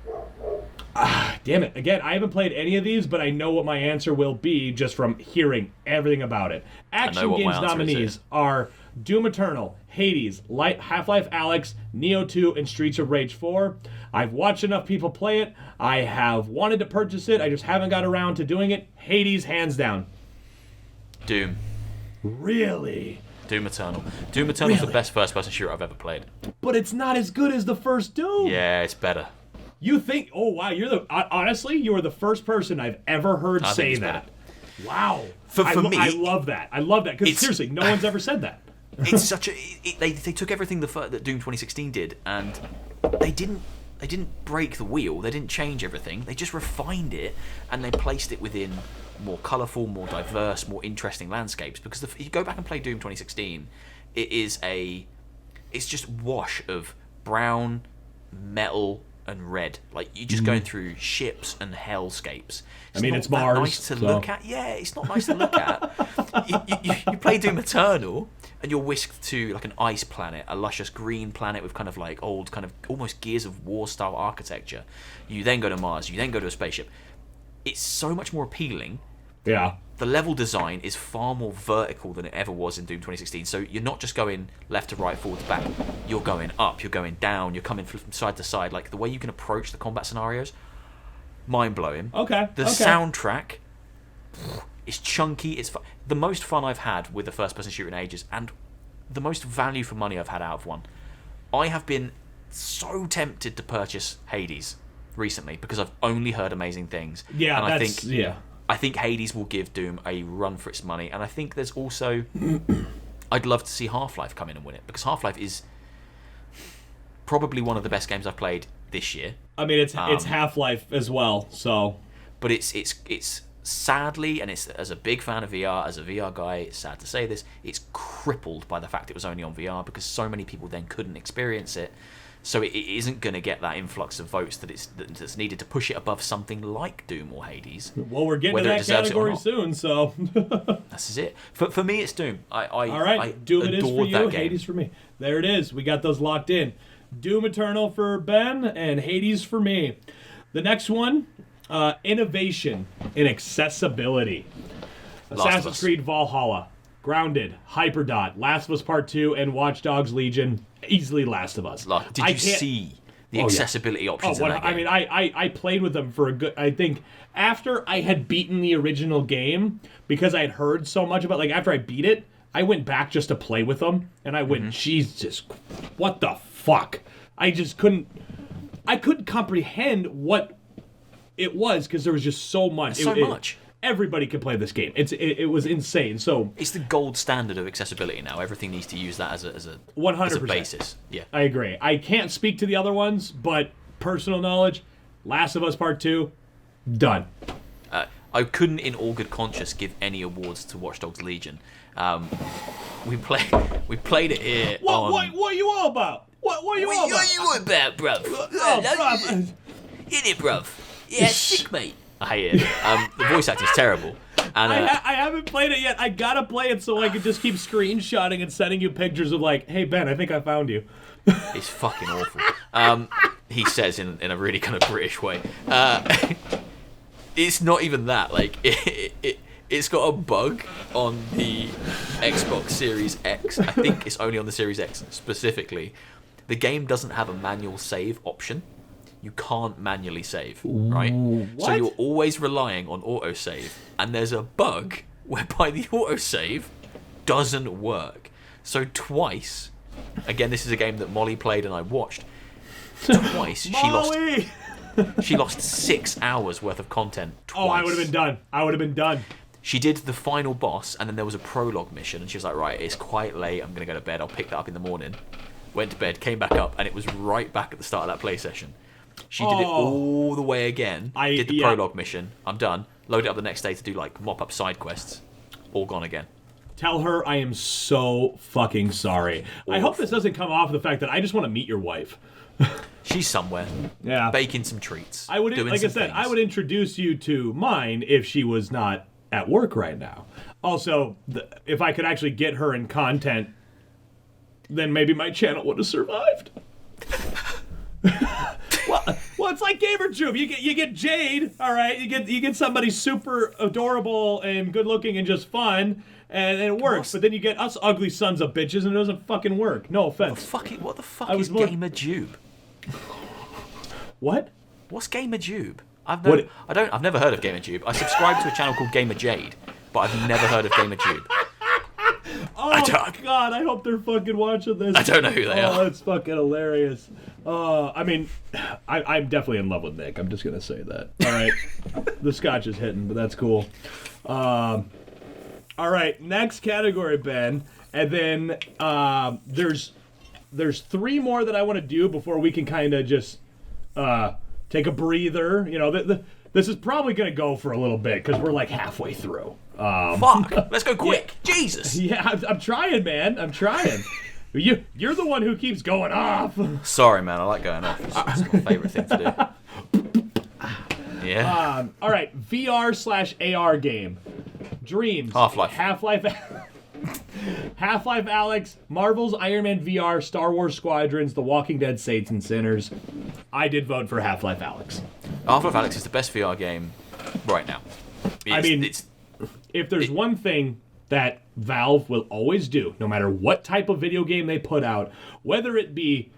damn it. Again, I haven't played any of these, but I know what my answer will be just from hearing everything about it. Action games nominees are Doom Eternal, Hades, Half Life Alyx, Neo 2, and Streets of Rage 4. I've watched enough people play it. I have wanted to purchase it. I just haven't got around to doing it. Hades, hands down. Doom. Really? Doom Eternal. Doom Eternal is the best first-person shooter I've ever played. But it's not as good as the first Doom. Yeah, it's better. You think? Oh wow! Honestly, you are the first person I've ever heard say that. Better. Wow. For me, I love that. I love that because seriously, no one's ever said that. It's such a. They took everything that Doom 2016 did, and they didn't break the wheel. They didn't change everything. They just refined it, and they placed it within more colourful, more diverse, more interesting landscapes. Because if you go back and play Doom 2016, it's just wash of brown, metal, and red. Like you're just going through ships and hellscapes. It's Mars. Nice to look at. Yeah, it's not nice to look at. You play Doom Eternal, and you're whisked to like an ice planet, a luscious green planet with kind of like old, kind of almost Gears of War style architecture. You then go to Mars. You then go to a spaceship. It's so much more appealing. Yeah. The level design is far more vertical than it ever was in Doom 2016. So you're not just going left to right, forward to back. You're going up, you're going down, you're coming from side to side. Like the way you can approach the combat scenarios, mind-blowing. Okay. The soundtrack is chunky. It's the most fun I've had with a first-person shooter in ages, and the most value for money I've had out of one. I have been so tempted to purchase Hades recently because I've only heard amazing things. Yeah, and I think Hades will give Doom a run for its money, and I think there's also... I'd love to see Half-Life come in and win it, because Half-Life is probably one of the best games I've played this year. I mean, it's Half-Life as well, so... But it's sadly, and it's as a big fan of VR, as a VR guy, it's sad to say this, it's crippled by the fact it was only on VR, because so many people then couldn't experience it. So it isn't going to get that influx of votes that's needed to push it above something like Doom or Hades. Well, we're getting to that category soon, so... This is it. For me, it's Doom. All right, Doom it is for you, Hades for me. There it is. We got those locked in. Doom Eternal for Ben, and Hades for me. The next one, Innovation in accessibility. Last of Assassin's Us. Creed Valhalla, Grounded, Hyperdot, Last of Us Part 2, and Watch Dogs Legion. Easily Last of Us. Did you see the accessibility options in that game? I mean, I played with them for a good... I think after I had beaten the original game, because I had heard so much about... Like, after I beat it, I went back just to play with them, and I went, Jesus, what the fuck? I just couldn't... I couldn't comprehend what it was, because there was just so much. So much. Everybody could play this game. It was insane. So it's the gold standard of accessibility now. Everything needs to use that as a 100% basis. Yeah, I agree. I can't speak to the other ones, but personal knowledge, Last of Us Part 2, done. I couldn't, in all good conscience, give any awards to Watch Dogs Legion. We played it here. What are you all about? What are you all about? What you all about, bruv? bruv. In it, bruv. Yeah, sick, mate. I hate it. The voice acting's terrible. And I haven't played it yet. I gotta play it so I can just keep screenshotting and sending you pictures of like, hey Ben, I think I found you. It's fucking awful. He says in a really kind of British way. It's not even that. Like it's got a bug on the Xbox Series X. I think it's only on the Series X specifically. The game doesn't have a manual save option. You can't manually save, right? What? So you're always relying on autosave, and there's a bug whereby the autosave doesn't work. So twice, again, this is a game that Molly played and I watched. Twice she lost 6 hours worth of content. Twice. Oh, I would have been done. She did the final boss, and then there was a prologue mission, and she was like, right, it's quite late, I'm gonna go to bed, I'll pick that up in the morning. Went to bed, came back up, and it was right back at the start of that play session. She did it all the way again. Did the prologue mission. I'm done. Load it up the next day to do like mop up side quests. All gone again. Tell her I am so fucking sorry. I hope this doesn't come off the fact that I just want to meet your wife. She's somewhere. Yeah. Baking some treats. I would, doing like I some said, things. I would introduce you to mine if she was not at work right now. Also, if I could actually get her in content, then maybe my channel would have survived. Well, it's like Gamer Tube. You get Jade, all right. You get somebody super adorable and good looking and just fun, and it works. But then you get us ugly sons of bitches, and it doesn't fucking work. No offense. What the fuck is Gamer Tube? What? What's Gamer Tube? I've never heard of Gamer Tube. I subscribe to a channel called Gamer Jade, but I've never heard of Gamer Tube. Oh God! I hope they're fucking watching this. I don't know who they are. Oh, it's fucking hilarious. I mean, I'm definitely in love with Nick. I'm just gonna say that. All right, the scotch is hitting, but that's cool. All right, next category, Ben, and then there's 3 more that I want to do before we can kind of just take a breather. You know, this is probably gonna go for a little bit because we're like halfway through. Fuck! Let's go quick. Yeah. Jesus. Yeah, I'm trying, man. I'm trying. You're the one who keeps going off. Sorry, man. I like going off. It's my favorite thing to do. Yeah. All right. VR/AR game. Dreams. Half Life. Half-Life Alyx. Marvel's Iron Man VR. Star Wars Squadrons. The Walking Dead. Saints and Sinners. I did vote for Half-Life Alyx. Half-Life Alyx is the best VR game right now. If there's one thing that Valve will always do, no matter what type of video game they put out, whether it be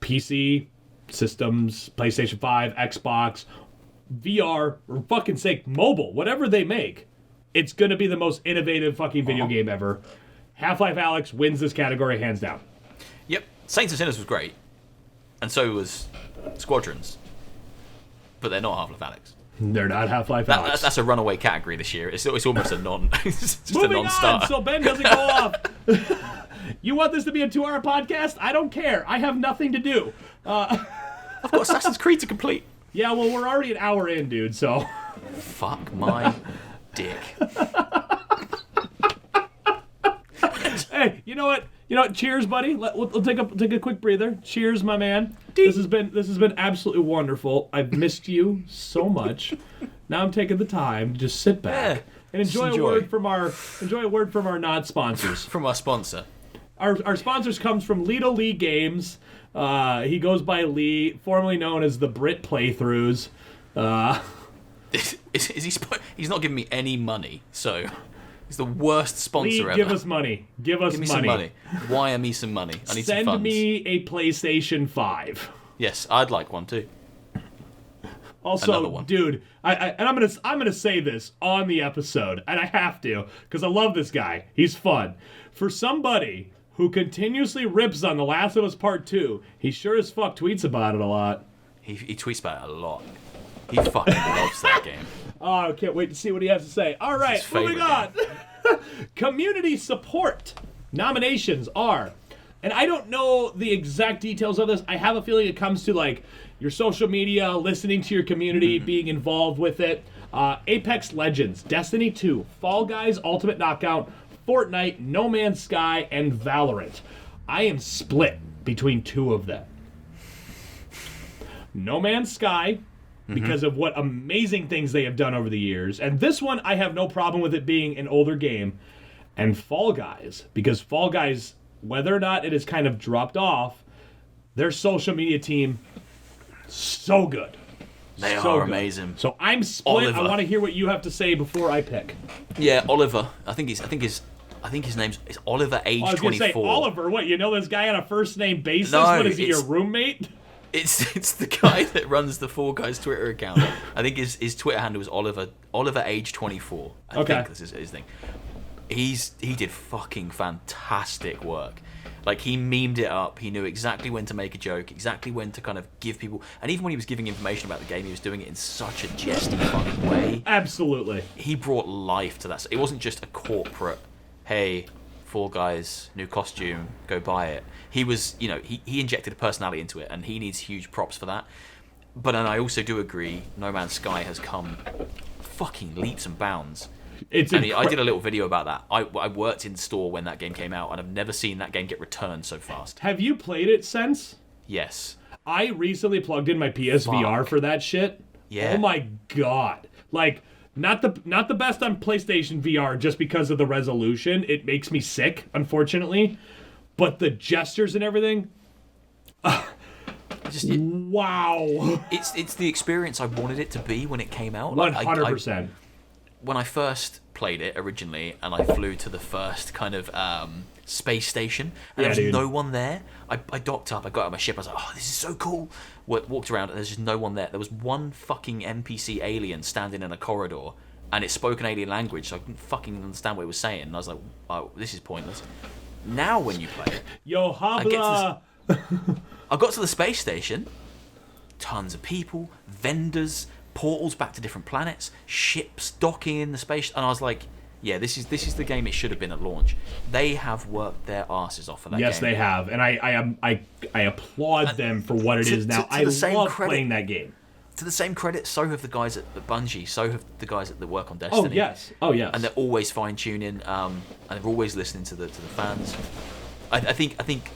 PC, systems, PlayStation 5, Xbox, VR, or fucking sake, mobile, whatever they make, it's going to be the most innovative fucking video game ever. Half-Life Alyx wins this category hands down. Yep. Saints and Sinners was great. And so was Squadrons. But they're not Half-Life Alyx. They're not Half-Life Alyx. That's a runaway category this year. It's almost a non. It's just Moving a non-starter. on, so Ben doesn't go off. You want this to be a 2-hour podcast? I don't care. I have nothing to do. I've got Assassin's Creed to complete. Yeah, well, we're already an hour in, dude. So. Fuck my dick. Hey, you know what? Cheers, buddy. We'll take a quick breather. Cheers, my man. This has been absolutely wonderful. I've missed you so much. Now I'm taking the time to just sit back and enjoy a word from our not sponsors. From our sponsor. Our sponsors comes from Lido Lee Games. He goes by Lee, formerly known as the Brit Playthroughs. He's not giving me any money, so he's the worst sponsor ever. Give us money. Give me some money. Wire me some money. I need some funds. Send me a PlayStation 5. Yes, I'd like one too. Also, dude, and I'm gonna say this on the episode, and I have to, because I love this guy. He's fun. For somebody who continuously rips on The Last of Us Part 2, he sure as fuck tweets about it a lot. He tweets about it a lot. He fucking loves that game. Oh, I can't wait to see what he has to say. All right, moving on. Community support nominations are, and I don't know the exact details of this. I have a feeling it comes to like your social media, listening to your community, being involved with it. Apex Legends, Destiny 2, Fall Guys Ultimate Knockout, Fortnite, No Man's Sky, and Valorant. I am split between two of them. No Man's Sky, because of what amazing things they have done over the years. And this one, I have no problem with it being an older game. And Fall Guys, because Fall Guys, whether or not it has kind of dropped off, their social media team, so good. They are amazing. So I'm split. Oliver. I want to hear what you have to say before I pick. Yeah, Oliver. I think his name's Oliver, age 24. I was going to say Oliver. What, you know this guy on a first name basis? No, what is he, your roommate? It's the guy that runs the Fall Guys Twitter account. I think his Twitter handle was Oliver age 24. I think this is his thing. He did fucking fantastic work. Like, he memed it up. He knew exactly when to make a joke, exactly when to kind of give people... And even when he was giving information about the game, he was doing it in such a jesty, funny way. Absolutely. He brought life to that. It wasn't just a corporate, hey, Fall Guys, new costume, go buy it. He was, he injected a personality into it, and he needs huge props for that. But and I also do agree, No Man's Sky has come fucking leaps and bounds. I did a little video about that. I worked in store when that game came out, and I've never seen that game get returned so fast. Have you played it since? Yes. I recently plugged in my PSVR for that shit. Yeah. Oh my god. Like, not the best on PlayStation VR just because of the resolution. It makes me sick, unfortunately. But the gestures and everything... wow. It's the experience I wanted it to be when it came out. 100%. When I first played it originally, and I flew to the first kind of space station, and there was no one there, I docked up, I got out of my ship, I was like, oh, this is so cool. Walked around, and there's just no one there. There was one fucking NPC alien standing in a corridor, and it spoke an alien language, so I couldn't fucking understand what it was saying. And I was like, oh, this is pointless. Now when you play it, yo habla. I got to the space station, tons of people, vendors, portals back to different planets, ships docking in the space, and I was like, yeah, this is the game it should have been at launch. They have worked their asses off for that game. Yes, they have, and I applaud them for what it is now. I love playing that game. To the same credit, so have the guys at Bungie, so have the guys that work on Destiny. Oh yes. And they're always fine tuning, and they're always listening to the fans. I think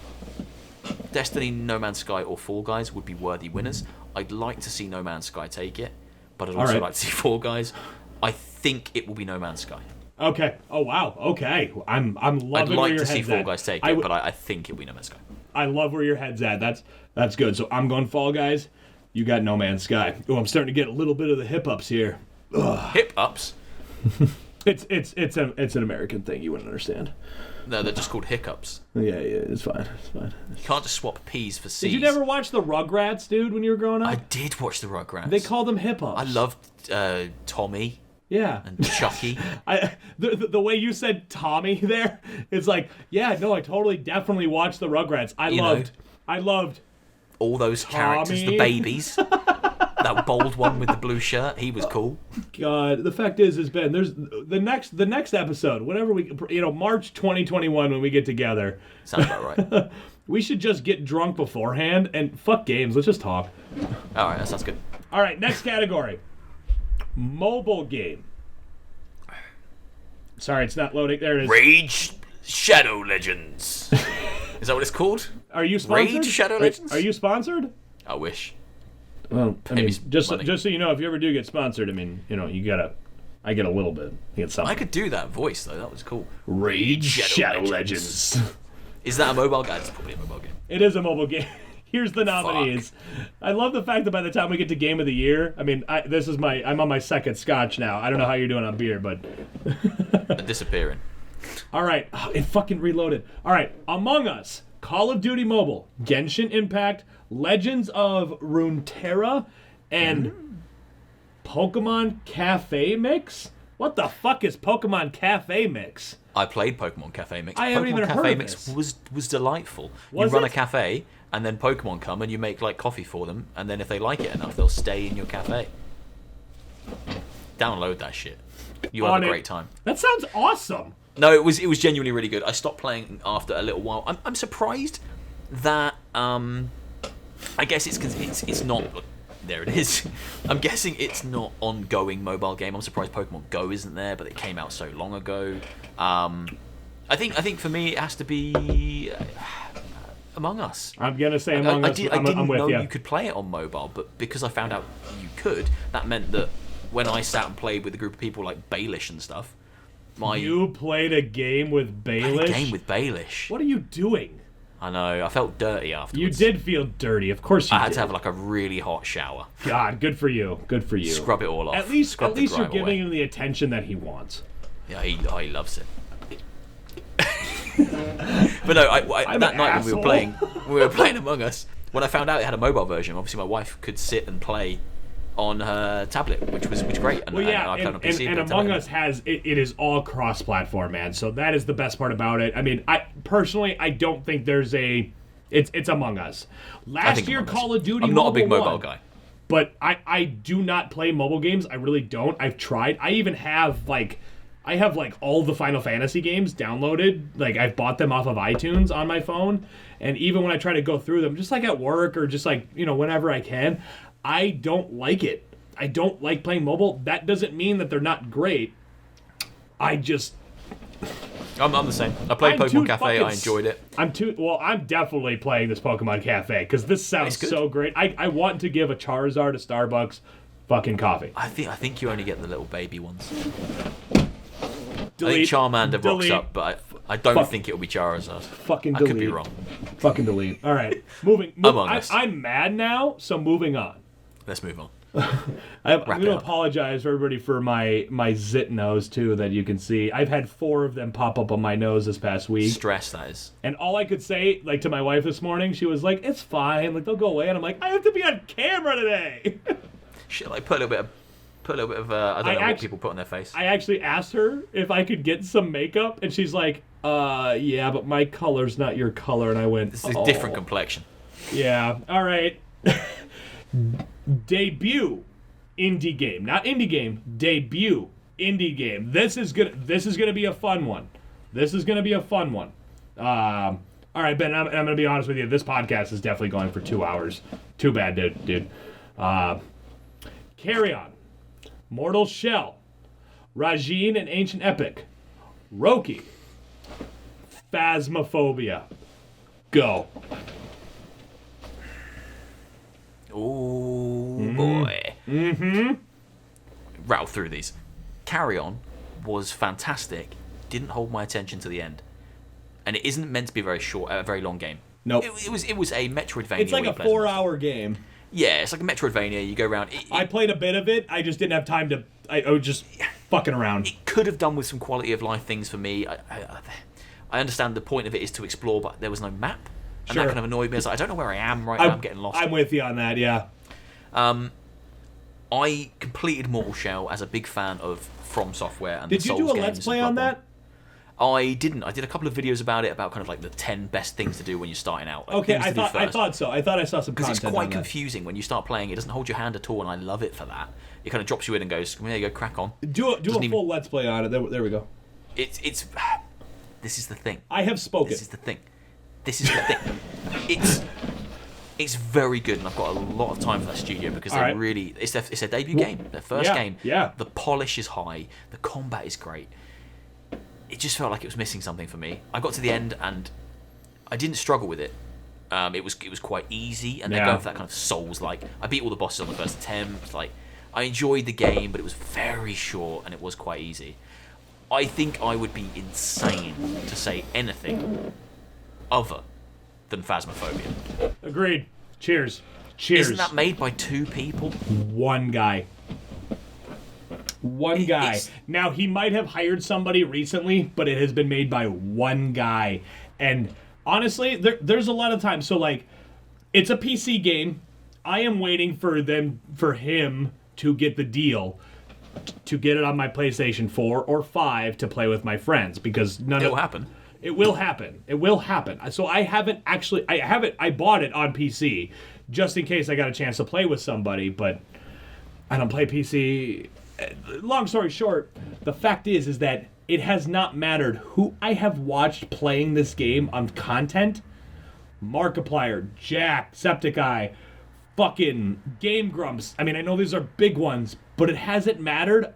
Destiny, No Man's Sky, or Fall Guys would be worthy winners. I'd like to see No Man's Sky take it, but I'd also like to see Fall Guys. I think it will be No Man's Sky. Okay. Oh wow. Okay. I'm loving where your head's at. I'd like to see Fall Guys take it, but I think it'll be No Man's Sky. I love where your head's at. That's good. So I'm going Fall Guys. You got No Man's Sky. Oh, I'm starting to get a little bit of the hip ups here. Ugh. Hip ups? It's an American thing. You wouldn't understand. No, they're just called hiccups. Yeah, it's fine. You can't just swap P's for C's. Did you never watch the Rugrats, dude, when you were growing up? I did watch the Rugrats. They called them hip-ups. I loved Tommy. Yeah. And Chucky. The way you said Tommy there, it's like, yeah, no, I definitely watched the Rugrats. I loved all those Tommy. Characters, the babies. That bold one with the blue shirt, he was cool. God, the fact is Ben, there's the next episode, whenever we, March 2021 when we get together. Sounds about right. We should just get drunk beforehand and fuck games. Let's just talk. All right, that sounds good. All right, next category. Mobile game. Sorry, it's not loading. There it is. Rage Shadow Legends. Is that what it's called? Are you sponsored? Rage Shadow Legends? Are you sponsored? I wish. Well, I mean, just so you know, if you ever do get sponsored, I mean, I get a little bit. I get something. I could do that voice though. That was cool. Rage Shadow Legends. Is that a mobile game? It's probably a mobile game. It is a mobile game. Here's the nominees. I love the fact that by the time we get to Game of the Year, I mean, I'm on my second scotch now. I don't know how you're doing on beer, but Disappearing. all right, it fucking reloaded. All right, Among Us, Call of Duty Mobile, Genshin Impact, Legends of Runeterra, and Pokemon Cafe Mix. What the fuck is Pokemon Cafe Mix? I played Pokemon Cafe Mix. I haven't Pokemon even Cafe heard of Mix this. was delightful. Was you run it? a cafe, and then Pokemon come, and you make like coffee for them, and then if they like it enough, they'll stay in your cafe. Download that shit. You have a great time. That sounds awesome. No, it was genuinely really good. I stopped playing after a little while. I'm surprised that I guess it's 'cause it's not. There it is. I'm guessing it's not ongoing mobile game. I'm surprised Pokemon Go isn't there, but it came out so long ago. I think for me it has to be Among Us. I'm gonna say Among Us. I didn't I'm with know you. you could play it on mobile, but because I found out you could, that meant that when I sat and played with a group of people like Baelish and stuff, You played a game with Baelish? game with Baelish. What are you doing? I know. I felt dirty afterwards. You did feel dirty. Of course you did. I had to have like a really hot shower. God, good for you. Good for you. Scrub it all off. At least Scrub the you're grime giving away. him the attention that he wants. Yeah, he loves it. But no, that night when we were playing Among Us, when I found out it had a mobile version, obviously my wife could sit and play on her tablet, which was great. And, Well, yeah, and I played on PC. and Among Us has it is all cross-platform, man. So that is the best part about it. I mean, I don't think there's a. It's Among Us. Last year, Among Us. Call of Duty. I'm not a big Mobile mobile won. guy. But I do not play mobile games. I really don't. I've tried. I even have all the Final Fantasy games downloaded. Like I've bought them off of iTunes on my phone. And even when I try to go through them, just like at work or just like, whenever I can, I don't like it. I don't like playing mobile. That doesn't mean that they're not great. I'm the same. I played I'm too Pokemon Cafe. fucking I enjoyed it. I'm definitely playing this Pokemon Cafe because this sounds good. so great. I want to give a Charizard a Starbucks fucking coffee. I think you only get the little baby ones. Delete, I think Charmander rocks delete, up, but I don't think it'll be Charizard. fucking I delete. could be wrong. Fucking delete. All right, moving. Among Us. I'm mad now, so moving on. Let's move on. I'm going to up. apologize for everybody for my zit nose too that you can see. I've had 4 of them pop up on my nose this past week. Stress, that is. And all I could say, like to my wife this morning, she was like, "It's fine, like they'll go away." And I'm like, "I have to be on camera today." Shit, like put a little bit of I don't know what people put on their face. I actually asked her if I could get some makeup, and she's like, yeah, but my color's not your color." And I went, This is a different complexion. Yeah, all right. Debut indie game, not indie game. Debut indie game. This is gonna be a fun one. All right, Ben. I'm gonna be honest with you. This podcast is definitely going for 2 hours. Too bad, dude. Carry On, Mortal Shell, Rajin and Ancient Epic, Roki, Phasmophobia. Go. Ooh, boy. Mm-hmm. Rattle through these. Carry On was fantastic. Didn't hold my attention to the end. And it isn't meant to be a very long game. Nope. It was a Metroidvania. It's like a 4-hour game. Yeah, it's like a Metroidvania. You go around. I played a bit of it. I just didn't have time to. I was just fucking around. It could have done with some quality of life things for me. I understand the point of it is to explore, but there was no map. And Sure. that kind of annoyed me. I was like, I don't know where I am right now. I'm getting lost. I'm with you on that, yeah. I completed Mortal Shell as a big fan of From Software and Did the you Souls do a games Let's Play and on Bloodborne. that? I didn't. I did a couple of videos about it, about kind of like the 10 best things to do when you're starting out. Like Okay, things to do I first. thought so. I thought I saw some Because content it's quite on that. confusing when you start playing. It doesn't hold your hand at all, and I love it for that. It kind of drops you in and goes, there you go, crack on. Do a Doesn't full Let's Play on it. There we go. It's this is the thing. I have spoken. This is the thing. It's very good, and I've got a lot of time for that studio because All they right. really it's their debut game, their first game. Yeah. The polish is high, the combat is great. It just felt like it was missing something for me. I got to the end and I didn't struggle with it. It was quite easy, and they're going for that kind of Souls-like. I beat all the bosses on the first attempt. Like, I enjoyed the game, but it was very short and it was quite easy. I think I would be insane to say anything other than Phasmophobia. Agreed. Cheers. Cheers. Isn't that made by 2 people? One guy. One guy. Now, he might have hired somebody recently, but it has been made by one guy. And honestly, there's a lot of times. So, like, it's a PC game. I am waiting for him to get the deal to get it on my PlayStation 4 or 5 to play with my friends, because It'll happen. It will happen. It will happen. So I bought it on PC just in case I got a chance to play with somebody, but I don't play PC. Long story short, the fact is that it has not mattered who I have watched playing this game on content. Markiplier, Jack, Septiceye, fucking Game Grumps. I mean, I know these are big ones, but it hasn't mattered.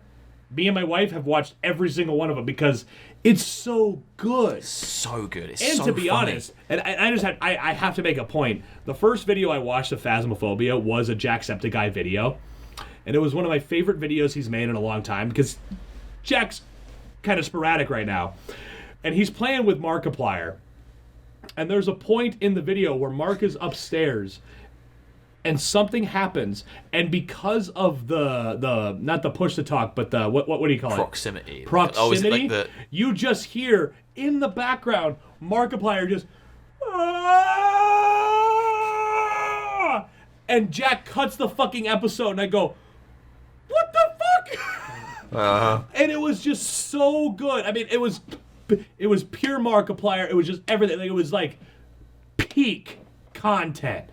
Me and my wife have watched every single one of them because it's so good. So good. It's and so to be funny. honest, and I have to make a point. The first video I watched of Phasmophobia was a Jacksepticeye video, and it was one of my favorite videos he's made in a long time because Jack's kind of sporadic right now, and he's playing with Markiplier, and there's a point in the video where Mark is upstairs and something happens, and because of the not the push to talk, but the what do you call Proximity. it? Proximity. Oh, is it like the... You just hear in the background Markiplier just, and Jack cuts the fucking episode, and I go, what the fuck? And it was just so good. I mean, it was pure Markiplier. It was just everything. Like, it was like peak content.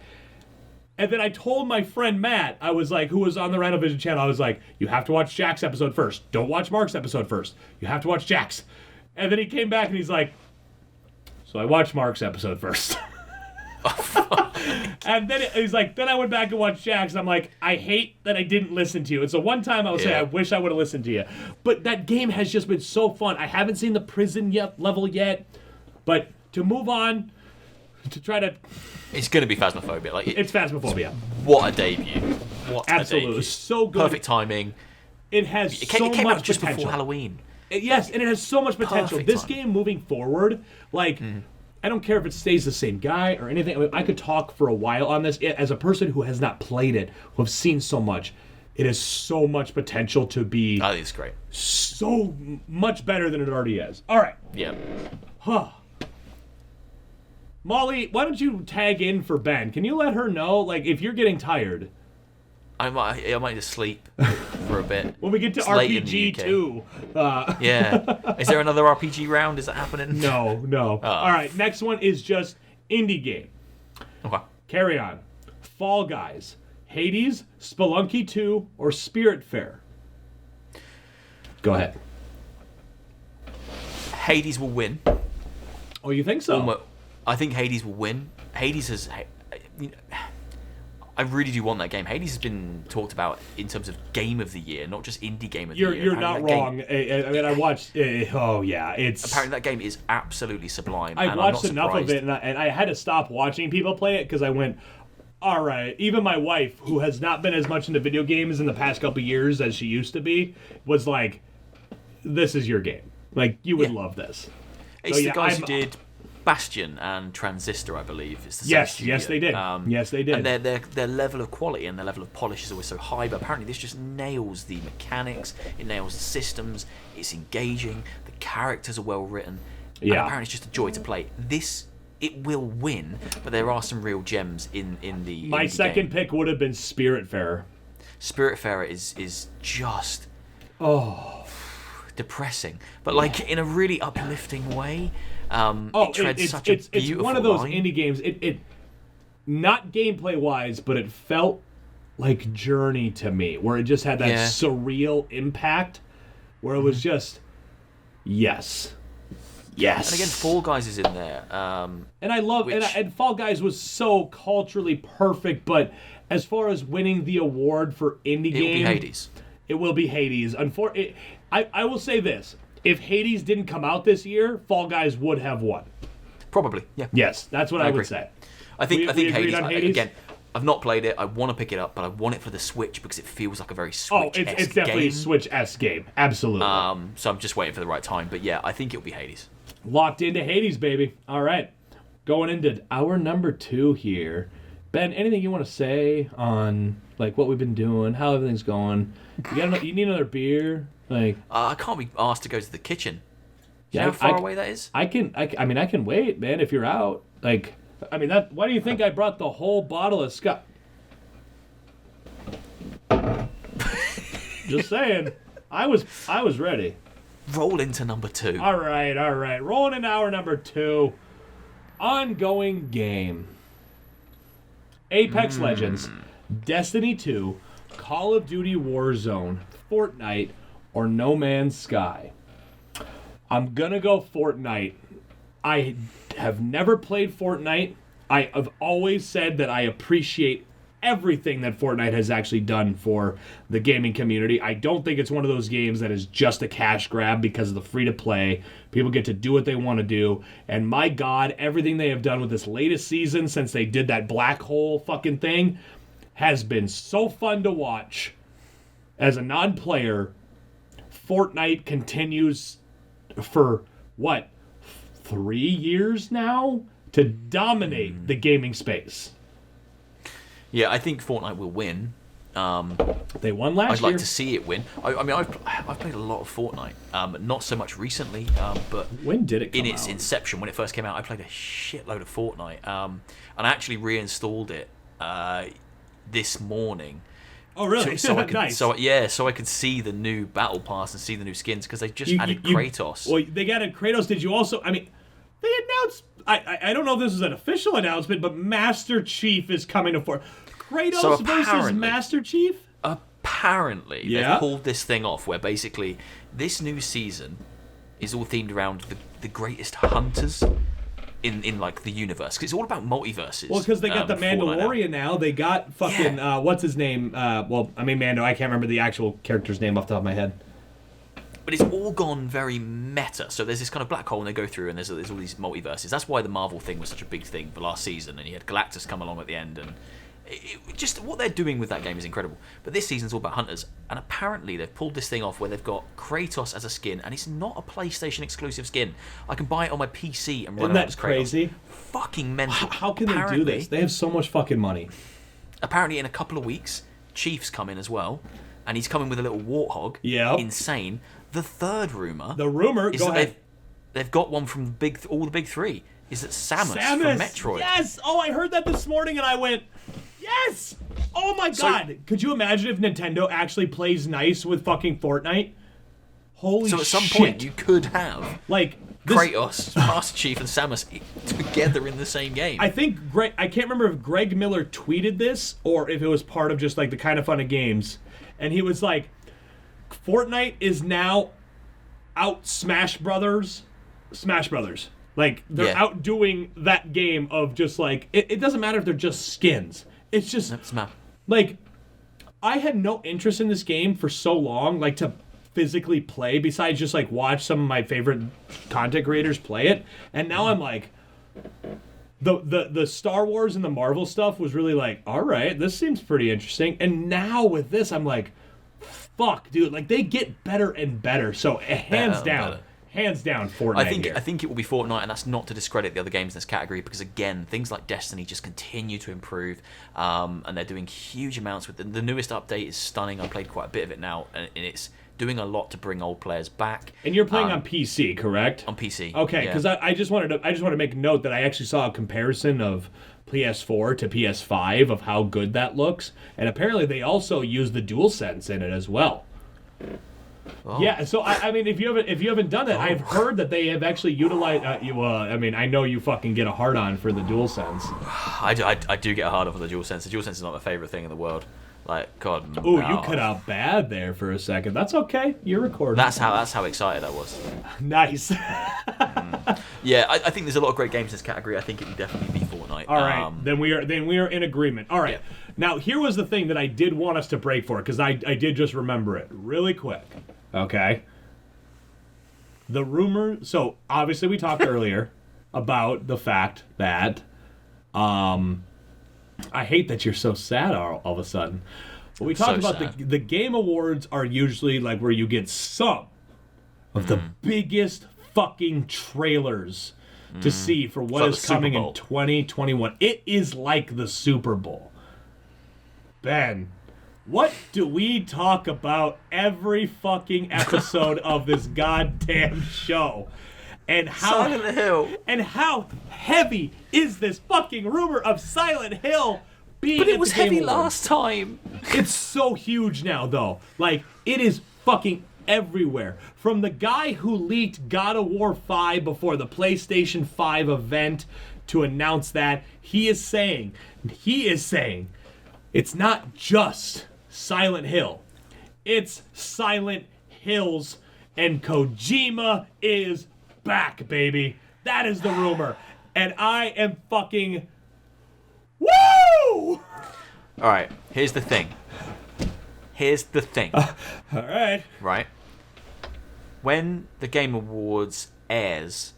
And then I told my friend Matt, I was like, who was on the Rhino Vision channel, I was like, you have to watch Jack's episode first. Don't watch Mark's episode first. You have to watch Jack's. And then he came back and he's like, so I watched Mark's episode first. And then he's like, then I went back and watched Jack's. And I'm like, I hate that I didn't listen to you. And so one time I will say, I wish I would have listened to you. But that game has just been so fun. I haven't seen the prison level yet. But to move on, to try to... It's going to be Phasmophobia. Like it's Phasmophobia. What a debut. Absolutely. A debut. So good. Perfect timing. It has It so came much out just potential. before Halloween. Yes, and it has so much potential. Perfect This timing. game moving forward, like, I don't care if it stays the same guy or anything. I mean, I could talk for a while on this. As a person who has not played it, who have seen so much, it has so much potential to be I think it's great. so much better than it already is. All right. Yeah. Huh. Molly, why don't you tag in for Ben? Can you let her know, like, if you're getting tired? I might just sleep for a bit. When we get to It's late in the RPG UK. 2. Yeah. Is there another RPG round? Is that happening? No. All right, next one is just indie game. Okay. Carry on. Fall Guys, Hades, Spelunky 2, or Spiritfarer? Go ahead. Hades will win. Oh, you think so? I think Hades will win. Hades has... I really do want that game. Hades has been talked about in terms of game of the year, not just indie game of the year. You're not wrong. I mean, I watched... oh, yeah, it's... Apparently that game is absolutely sublime. I watched enough of it, and I had to stop watching people play it because I went, all right. Even my wife, who has not been as much into video games in the past couple years as she used to be, was like, this is your game. Like, you would love this. It's the guys who did Bastion and Transistor, I believe. It's the same studio. Yes, they did. Yes, they did. And their level of quality and their level of polish is always so high, but apparently this just nails the mechanics, it nails the systems, it's engaging, the characters are well written, and apparently it's just a joy to play. It will win, but there are some real gems in the My indie second game. pick would have been Spiritfarer. Spiritfarer is just depressing, but like in a really uplifting way. It treads such a beautiful it's one of those line. indie games. It not gameplay wise, but it felt like Journey to me, where it just had that surreal impact, where it was just yes. And again, Fall Guys is in there. And I love and Fall Guys was so culturally perfect, but as far as winning the award for indie game, It will be Hades. It will be Hades. I will say this. If Hades didn't come out this year, Fall Guys would have won. Probably, yeah. Yes, that's what I would say. I think we Hades, on Hades. Again, I've not played it. I want to pick it up, but I want it for the Switch because it feels like a very Switch-esque game. It's definitely a Switch-esque game. Absolutely. So I'm just waiting for the right time. But yeah, I think it'll be Hades. Locked into Hades, baby. All right. Going into our number 2 here Ben, anything you want to say on like what we've been doing, how everything's going? You need another beer? Like I can't be asked to go to the kitchen. Do you Yeah, know how far away that is? I can wait, man. If you're out, like, I mean, that. Why do you think I brought the whole bottle of Scott? Just saying, I was ready. Roll into number 2. All right. Rolling into hour number 2. Ongoing game. Apex Legends, Destiny 2, Call of Duty Warzone, Fortnite, or No Man's Sky. I'm gonna go Fortnite. I have never played Fortnite. I have always said that I appreciate everything that Fortnite has actually done for the gaming community. I don't think it's one of those games that is just a cash grab because of the free-to-play. People get to do what they want to do. And my God, everything they have done with this latest season since they did that black hole fucking thing has been so fun to watch. As a non-player, Fortnite continues for, 3 years now? To dominate the gaming space. Yeah, I think Fortnite will win. They won last I'd year. like to see it win. I mean, I've played a lot of Fortnite, not so much recently, but when did it come in its out? inception, when it first came out, I played a shitload of Fortnite, and I actually reinstalled it this morning. Oh, really? So I could, Nice. so I could see the new battle pass and see the new skins because they just added Kratos. Well, they added Kratos. Did you also? I mean, they announced. I don't know if this is an official announcement, but Master Chief is coming to Fortnite. Kratos versus Master Chief. Apparently, Yeah. they've pulled this thing off where basically this new season is all themed around the greatest hunters in like the universe. Because it's all about multiverses. Well, because they got the Fortnite Mandalorian now. They got fucking what's his name? Mando. I can't remember the actual character's name off the top of my head. But it's all gone very meta. So there's this kind of black hole and they go through and there's all these multiverses. That's why the Marvel thing was such a big thing for last season. And you had Galactus come along at the end. And just what they're doing with that game is incredible. But this season's all about hunters. And apparently they've pulled this thing off where they've got Kratos as a skin. And it's not a PlayStation exclusive skin. I can buy it on my PC and run Isn't around as that Kratos. crazy? Fucking mental. How can they do this? They have so much fucking money. Apparently in a couple of weeks, Chief's coming as well. And he's coming with a little warthog. Yeah. Insane. The third rumor. Is go ahead. They've got one from all the big three. Is that Samus from Metroid? Yes. Oh, I heard that this morning and I went, yes. Oh my God. Could you imagine if Nintendo actually plays nice with fucking Fortnite? Holy shit. So at some point you could have like Kratos, Master Chief, and Samus together in the same game. I think I can't remember if Greg Miller tweeted this or if it was part of just like the Kind of Fun of Games, and he was like, Fortnite is now out Smash Brothers. Like, they're outdoing that game of just like, it doesn't matter if they're just skins. It's just, like, I had no interest in this game for so long, like, to physically play, besides just, like, watch some of my favorite content creators play it. And now I'm like, the Star Wars and the Marvel stuff was really like, all right, this seems pretty interesting. And now with this, I'm like, fuck, dude, like they get better and better. So hands down, Fortnite. I think it will be Fortnite, and that's not to discredit the other games in this category because again, things like Destiny just continue to improve, and they're doing huge amounts with the newest update is stunning. I played quite a bit of it now, and it's doing a lot to bring old players back. And you're playing on PC, correct? On PC. Okay, because I just wanted to make note that I actually saw a comparison of PS4 to PS5 of how good that looks, and apparently they also use the DualSense in it as well. Oh. Yeah, so I mean, if you haven't done it, I've heard that they have actually utilized. I mean, I know you fucking get a hard on for the DualSense. I do get a hard on for the DualSense. The DualSense is not my favorite thing in the world. Like, God. Ooh, you cut out bad there for a second. That's okay. You're recording. That's how excited I was. Nice. Yeah, I think there's a lot of great games in this category. I think it would definitely be Fortnite. All right, then we are in agreement. All right. Yeah. Now here was the thing that I did want us to break for because I did just remember it really quick. Okay. The rumor. So obviously we talked earlier about the fact that I hate that you're so sad all of a sudden. But we talked about the Game Awards are usually like where you get some of the biggest fucking trailers to see for what like is the Super coming in Bowl. 2021. It is like the Super Bowl. Ben, what do we talk about every fucking episode of this goddamn show? And Silent Hill. And how heavy is this fucking rumor of Silent Hill being But it at was the Game heavy Awards? last time. It's so huge now, though. Like, it is fucking everywhere. From the guy who leaked God of War 5 before the PlayStation 5 event to announce that, he is saying, it's not just Silent Hill. It's Silent Hills, and Kojima is back, baby. That is the rumor. And I am fucking... Woo! Alright, here's the thing. All right. Right? When the Game Awards airs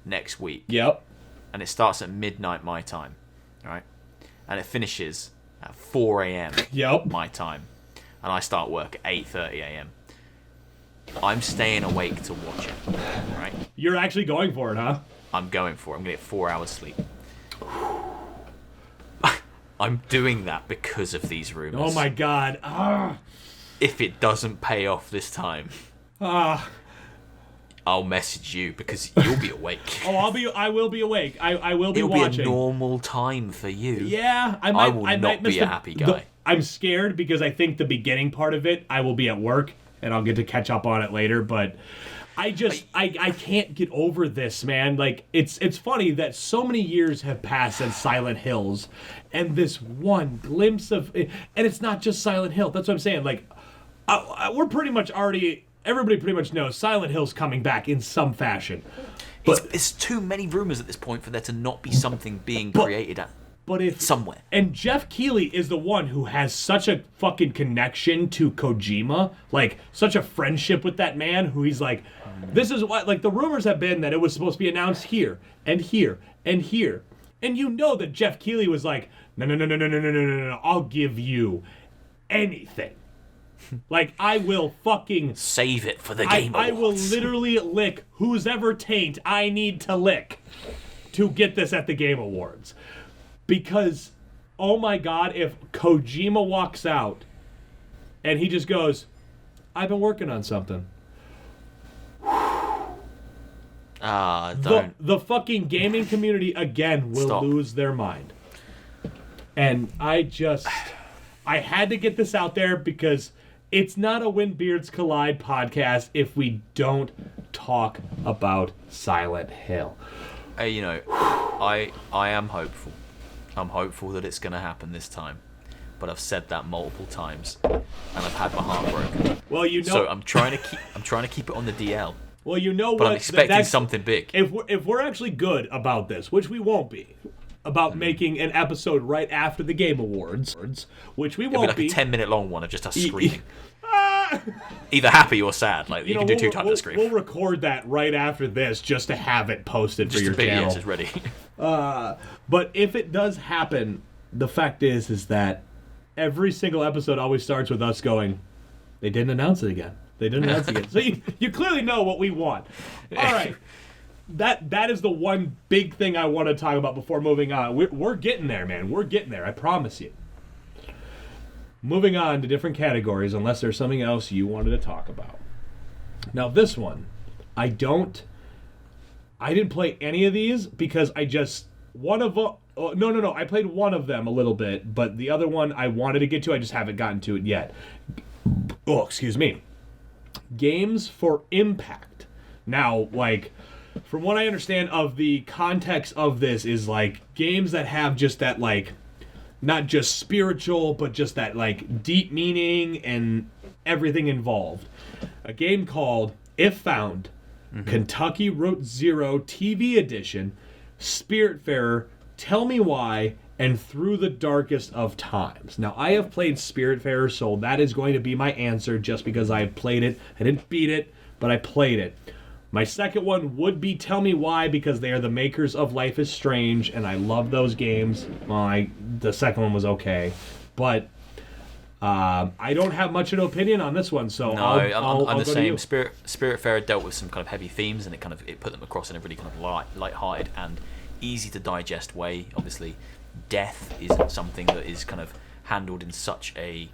next week, Yep. and it starts at midnight my time, right? And it finishes at 4 a.m. Yep. my time, and I start work at 8:30 a.m. I'm staying awake to watch it, right? You're actually going for it, huh? I'm going for it. I'm going to get 4 hours sleep. I'm doing that because of these rumors. Oh my god. Ah. If it doesn't pay off this time, Ah. I'll message you because you'll be awake. Oh, I will be awake. I will be It'll watching. be a normal time for you. Yeah, I will might not miss be a happy guy. I'm scared because I think the beginning part of it I will be at work and I'll get to catch up on it later, but I can't get over this, man. Like, it's funny that so many years have passed since Silent Hills, and this one glimpse of and it's not just Silent Hill. That's what I'm saying. Like, we're pretty much already, everybody pretty much knows Silent Hill's coming back in some fashion. But It's too many rumors at this point for there to not be something being created somewhere. And Jeff Keighley is the one who has such a fucking connection to Kojima, like such a friendship with that man, who he's like, this is what, like, the rumors have been that it was supposed to be announced here and here and here, and you know that Jeff Keighley was like, no, I'll give you anything. Like, I will fucking Save it for the Game I will Awards. literally lick whose ever taint I need to lick to get this at the Game Awards. Because, oh my god, if Kojima walks out and he just goes, I've been working on something. Don't. The fucking gaming community again will Stop. lose their mind. And I had to get this out there because it's not a When Beards Collide podcast if we don't talk about Silent Hill. I am hopeful. I'm hopeful that it's going to happen this time. But I've said that multiple times, and I've had my heart broken. Well, you know. So I'm trying to keep it on the DL. Well, you know But what? I'm expecting something big. If we're actually good about this, which we won't be, about making an episode right after the Game Awards, which we It'll won't be like a 10-minute long one of just us screaming. Either happy or sad. Like, you can do two times the scream. We'll record that right after this just to have it posted Just for your a bit, channel. yes, it's ready. But if it does happen, the fact is that every single episode always starts with us going, they didn't announce it again. They didn't announce it again. So you clearly know what we want. All right. That is the one big thing I want to talk about before moving on. We're getting there, man. We're getting there. I promise you. Moving on to different categories, unless there's something else you wanted to talk about. Now, this one, I didn't play any of these because I played one of them a little bit, but the other one I wanted to get to, I just haven't gotten to it yet. Oh, excuse me. Games for Impact. Now, like, from what I understand of the context of this is, like, games that have just that, like, not just spiritual, but just that, like, deep meaning and everything involved. A game called If Found, Kentucky Route Zero TV Edition, Spiritfarer, Tell Me Why, and Through the Darkest of Times. Now, I have played Spiritfarer, so that is going to be my answer just because I have played it. I didn't beat it, but I played it. My second one would be Tell Me Why, because they are the makers of Life is Strange, and I love those games. Well, the second one was okay. But I don't have much of an opinion on this one, so No, I'll I'm the go to same. you. Spiritfarer dealt with some kind of heavy themes, and it put them across in a really kind of light-hearted and easy to digest way. Obviously, death isn't something that is kind of handled in such a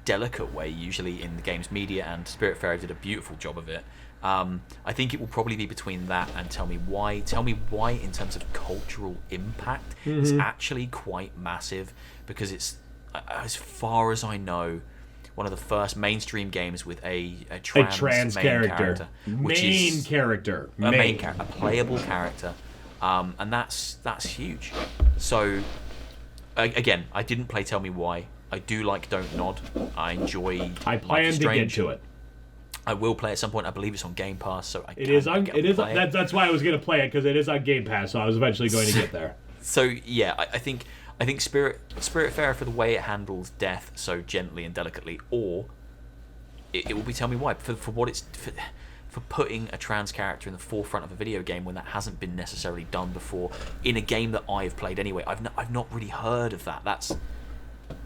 delicate way usually in the game's media, and Spiritfarer did a beautiful job of it. I think it will probably be between that and Tell Me Why. Tell Me Why, in terms of cultural impact, is actually quite massive, because it's, as far as I know, one of the first mainstream games with a trans main character, which is a playable character, and that's huge. So again, I didn't play Tell Me Why. I do like Don't Nod. I enjoy. I plan to get to it. I will play at some point. I believe it's on Game Pass, so it is. That's why I was going to play it, because it is on Game Pass. So I was eventually going to get there. So yeah, I think Spiritfarer, for the way it handles death so gently and delicately, or it will be Tell Me Why for what it's for putting a trans character in the forefront of a video game when that hasn't been necessarily done before in a game that I've played anyway. I've not really heard of that.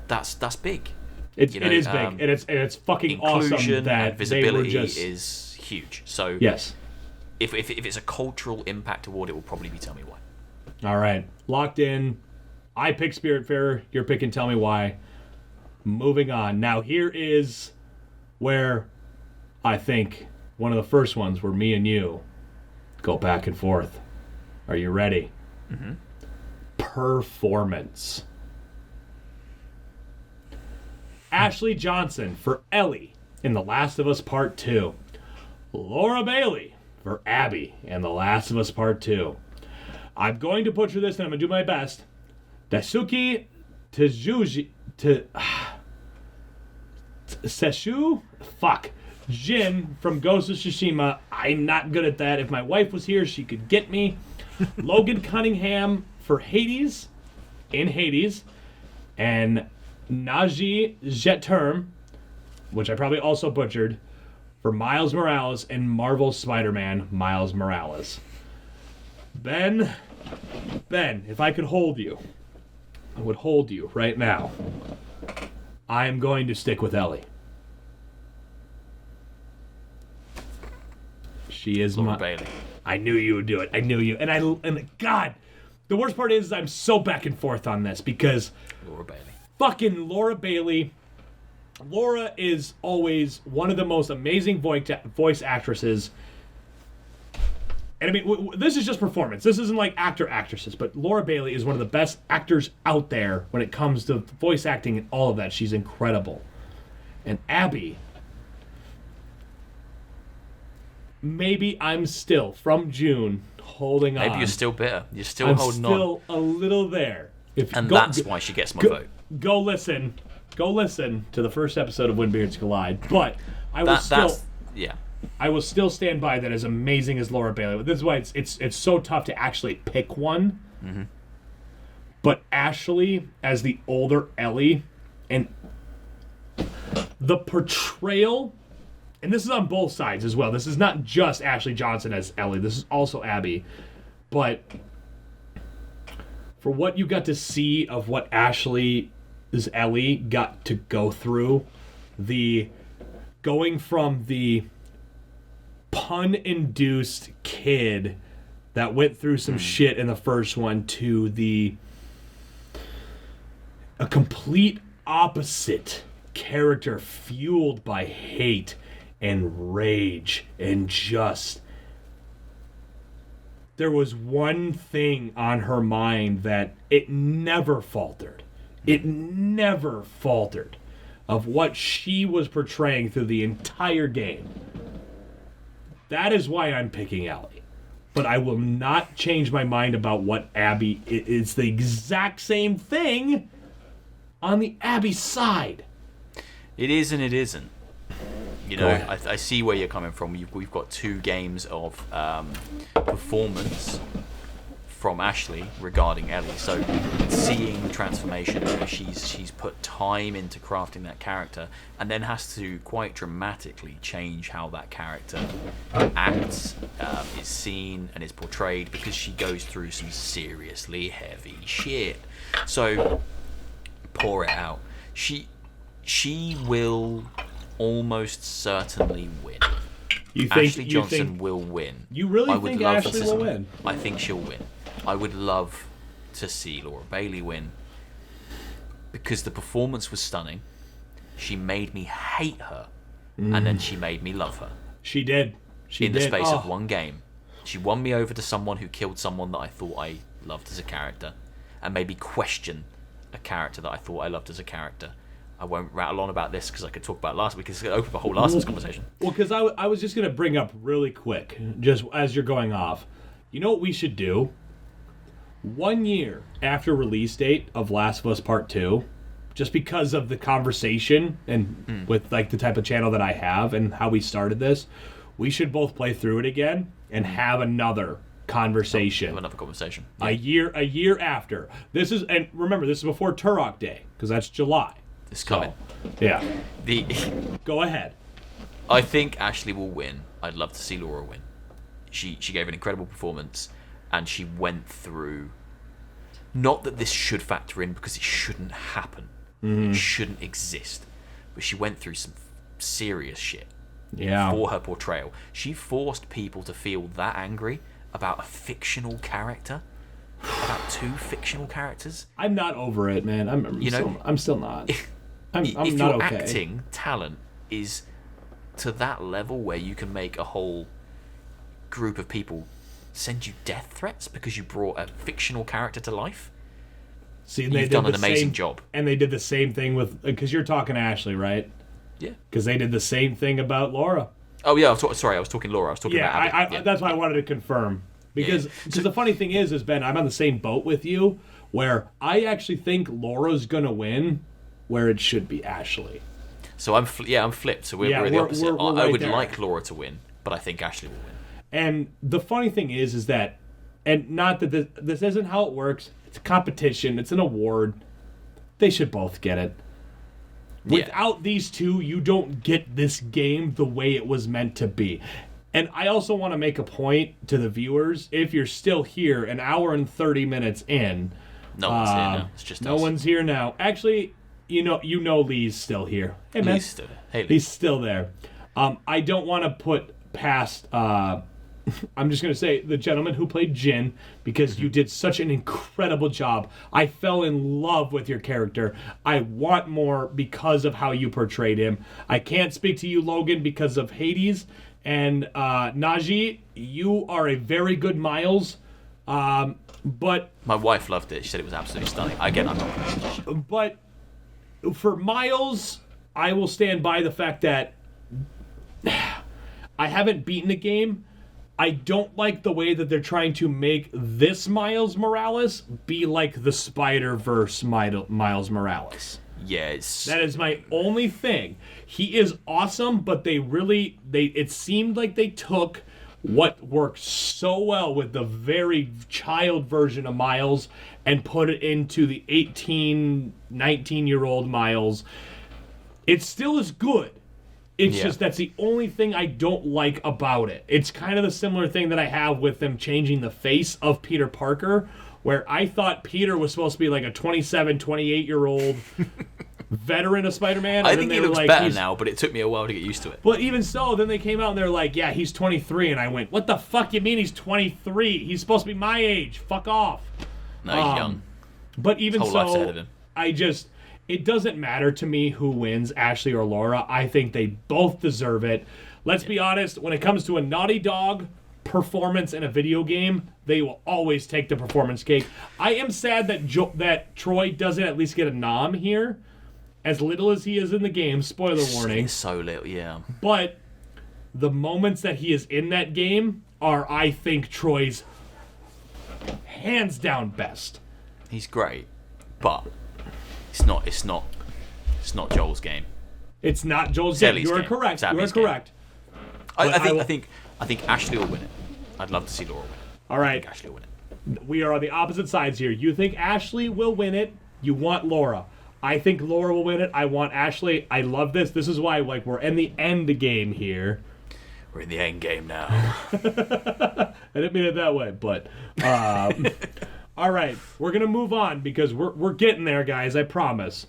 That's big. It is big, and it's fucking awesome that and visibility they were just... is huge. So yes, if it's a cultural impact award, it will probably be Tell Me Why. All right, locked in. I pick Spiritfarer. You're picking Tell Me Why. Moving on. Now here is where I think one of the first ones where me and you go back and forth. Are you ready? Mm-hmm. Performance. Ashley Johnson for Ellie in The Last of Us Part 2. Laura Bailey for Abby in The Last of Us Part 2. I'm going to butcher this and I'm going to do my best. Daisuke Seshu? Fuck. Jin from Ghost of Tsushima. I'm not good at that. If my wife was here, she could get me. Logan Cunningham for Hades in Hades. And Naji Jeterm, which I probably also butchered, for Miles Morales and Marvel Spider-Man Miles Morales. Ben, if I could hold you, I would hold you right now. I am going to stick with Ellie. She is Laura Bailey. I knew you would do it. I knew you. And God, the worst part is I'm so back and forth on this because Laura Bailey. Fucking Laura Bailey. Laura is always one of the most amazing voice actresses. And I mean, this is just performance. This isn't like actresses, but Laura Bailey is one of the best actors out there when it comes to voice acting and all of that. She's incredible. And Abby, maybe I'm still, from June, holding on. Maybe you're still bitter. You're still holding on. I'm still a little there. That's why she gets my vote. Go listen to the first episode of When Beards Collide. But I will still stand by that as amazing as Laura Bailey. This is why it's so tough to actually pick one. Mm-hmm. But Ashley as the older Ellie, and the portrayal, and this is on both sides as well. This is not just Ashley Johnson as Ellie. This is also Abby. But for what you got to see of what Ashley as Ellie got to go through, going from the pun-induced kid that went through some shit in the first one to a complete opposite character fueled by hate and rage and just... There was one thing on her mind that it never faltered. It never faltered of what she was portraying through the entire game. That is why I'm picking Ellie. But I will not change my mind about what Abby... It's the exact same thing on the Abby side. It is and it isn't. You know, I see where you're coming from. We've got two games of performance from Ashley regarding Ellie. So seeing the transformation, she's put time into crafting that character, and then has to quite dramatically change how that character acts, is seen, and is portrayed, because she goes through some seriously heavy shit. So pour it out. She will almost certainly win. You think Ashley Johnson will win. You really think Ashley will win? I think she'll win. I would love to see Laura Bailey win because the performance was stunning. She made me hate her, and then she made me love her. She did. In the space of one game. She won me over to someone who killed someone that I thought I loved as a character, and made me question a character that I thought I loved as a character. I won't rattle on about this because I could talk about it last week. It's going to open up a whole last week's conversation. Well, because I was just going to bring up really quick, just as you're going off. You know what we should do? 1 year after release date of Last of Us Part 2, just because of the conversation and with like the type of channel that I have and how we started this, we should both play through it again and have another conversation. Have another conversation. Yeah. A year after. This is, and remember, this is before Turok Day, because that's July. It's coming. Yeah. The Go ahead. I think Ashley will win. I'd love to see Laura win. She gave an incredible performance, and she went through. Not that this should factor in because it shouldn't happen. It shouldn't exist. But she went through some serious shit. Yeah. For her portrayal, she forced people to feel that angry about a fictional character. About two fictional characters. I'm not over it, man. I'm still not. I'm if not your okay. acting talent is to that level where you can make a whole group of people send you death threats because you brought a fictional character to life, See, you've done an amazing job. And they did the same thing with, because you're talking Ashley, right? Yeah. Because they did the same thing about Laura. Oh yeah, sorry, I was talking Laura. I was talking about Abby. That's why I wanted to confirm. Because the funny thing is Ben, I'm on the same boat with you, where I actually think Laura's gonna win, where it should be Ashley. So I'm flipped. So we're the opposite. We're I right would there. like Laura to win, but I think Ashley will win. And the funny thing is that, and not that this isn't how it works. It's a competition. It's an award. They should both get it. Without these two, you don't get this game the way it was meant to be. And I also want to make a point to the viewers. If you're still here, an hour and 30 minutes in, No one's here now. It's just no us. one's here now. Actually, you know Lee's still here. Hey man, Lee's still there. Hey, Lee. he's still there. I don't want to put past. I'm just gonna say the gentleman who played Jin, because you did such an incredible job. I fell in love with your character. I want more because of how you portrayed him. I can't speak to you, Logan, because of Hades. And Najee, you are a very good Miles, but My wife loved it. She said it was absolutely stunning. Again, I'm not. But for Miles, I will stand by the fact that I haven't beaten the game. I don't like the way that they're trying to make this Miles Morales be like the Spider-Verse Miles Morales. Yes. That is my only thing. He is awesome, but it seemed like they took what worked so well with the very child version of Miles and put it into the 18, 19-year-old Miles. It still is good. It's just that's the only thing I don't like about it. It's kind of the similar thing that I have with them changing the face of Peter Parker, where I thought Peter was supposed to be like a 27, 28-year-old veteran of Spider-Man. I think he looks better now, but it took me a while to get used to it. But even so, then they came out and they're like, yeah, he's 23. And I went, what the fuck you mean he's 23? He's supposed to be my age. Fuck off. No, he's young. But even Whole life's ahead of so, him. it doesn't matter to me who wins, Ashley or Laura. I think they both deserve it. Let's be honest, when it comes to a Naughty Dog performance in a video game, they will always take the performance cake. I am sad that Troy doesn't at least get a nom here, as little as he is in the game. Spoiler warning. He's so little, yeah. But the moments that he is in that game are, I think, Troy's hands down best. He's great, but it's not Joel's game. It's not Joel's game. You are correct. You are correct. I think Ashley will win it. I'd love to see Laura win it. All right. I think Ashley will win it. We are on the opposite sides here. You think Ashley will win it. You want Laura. I think Laura will win it. I want Ashley. I love this. This is why we're in the end game here. We're in the end game now. I didn't mean it that way, but all right, we're gonna move on because we're getting there, guys. I promise.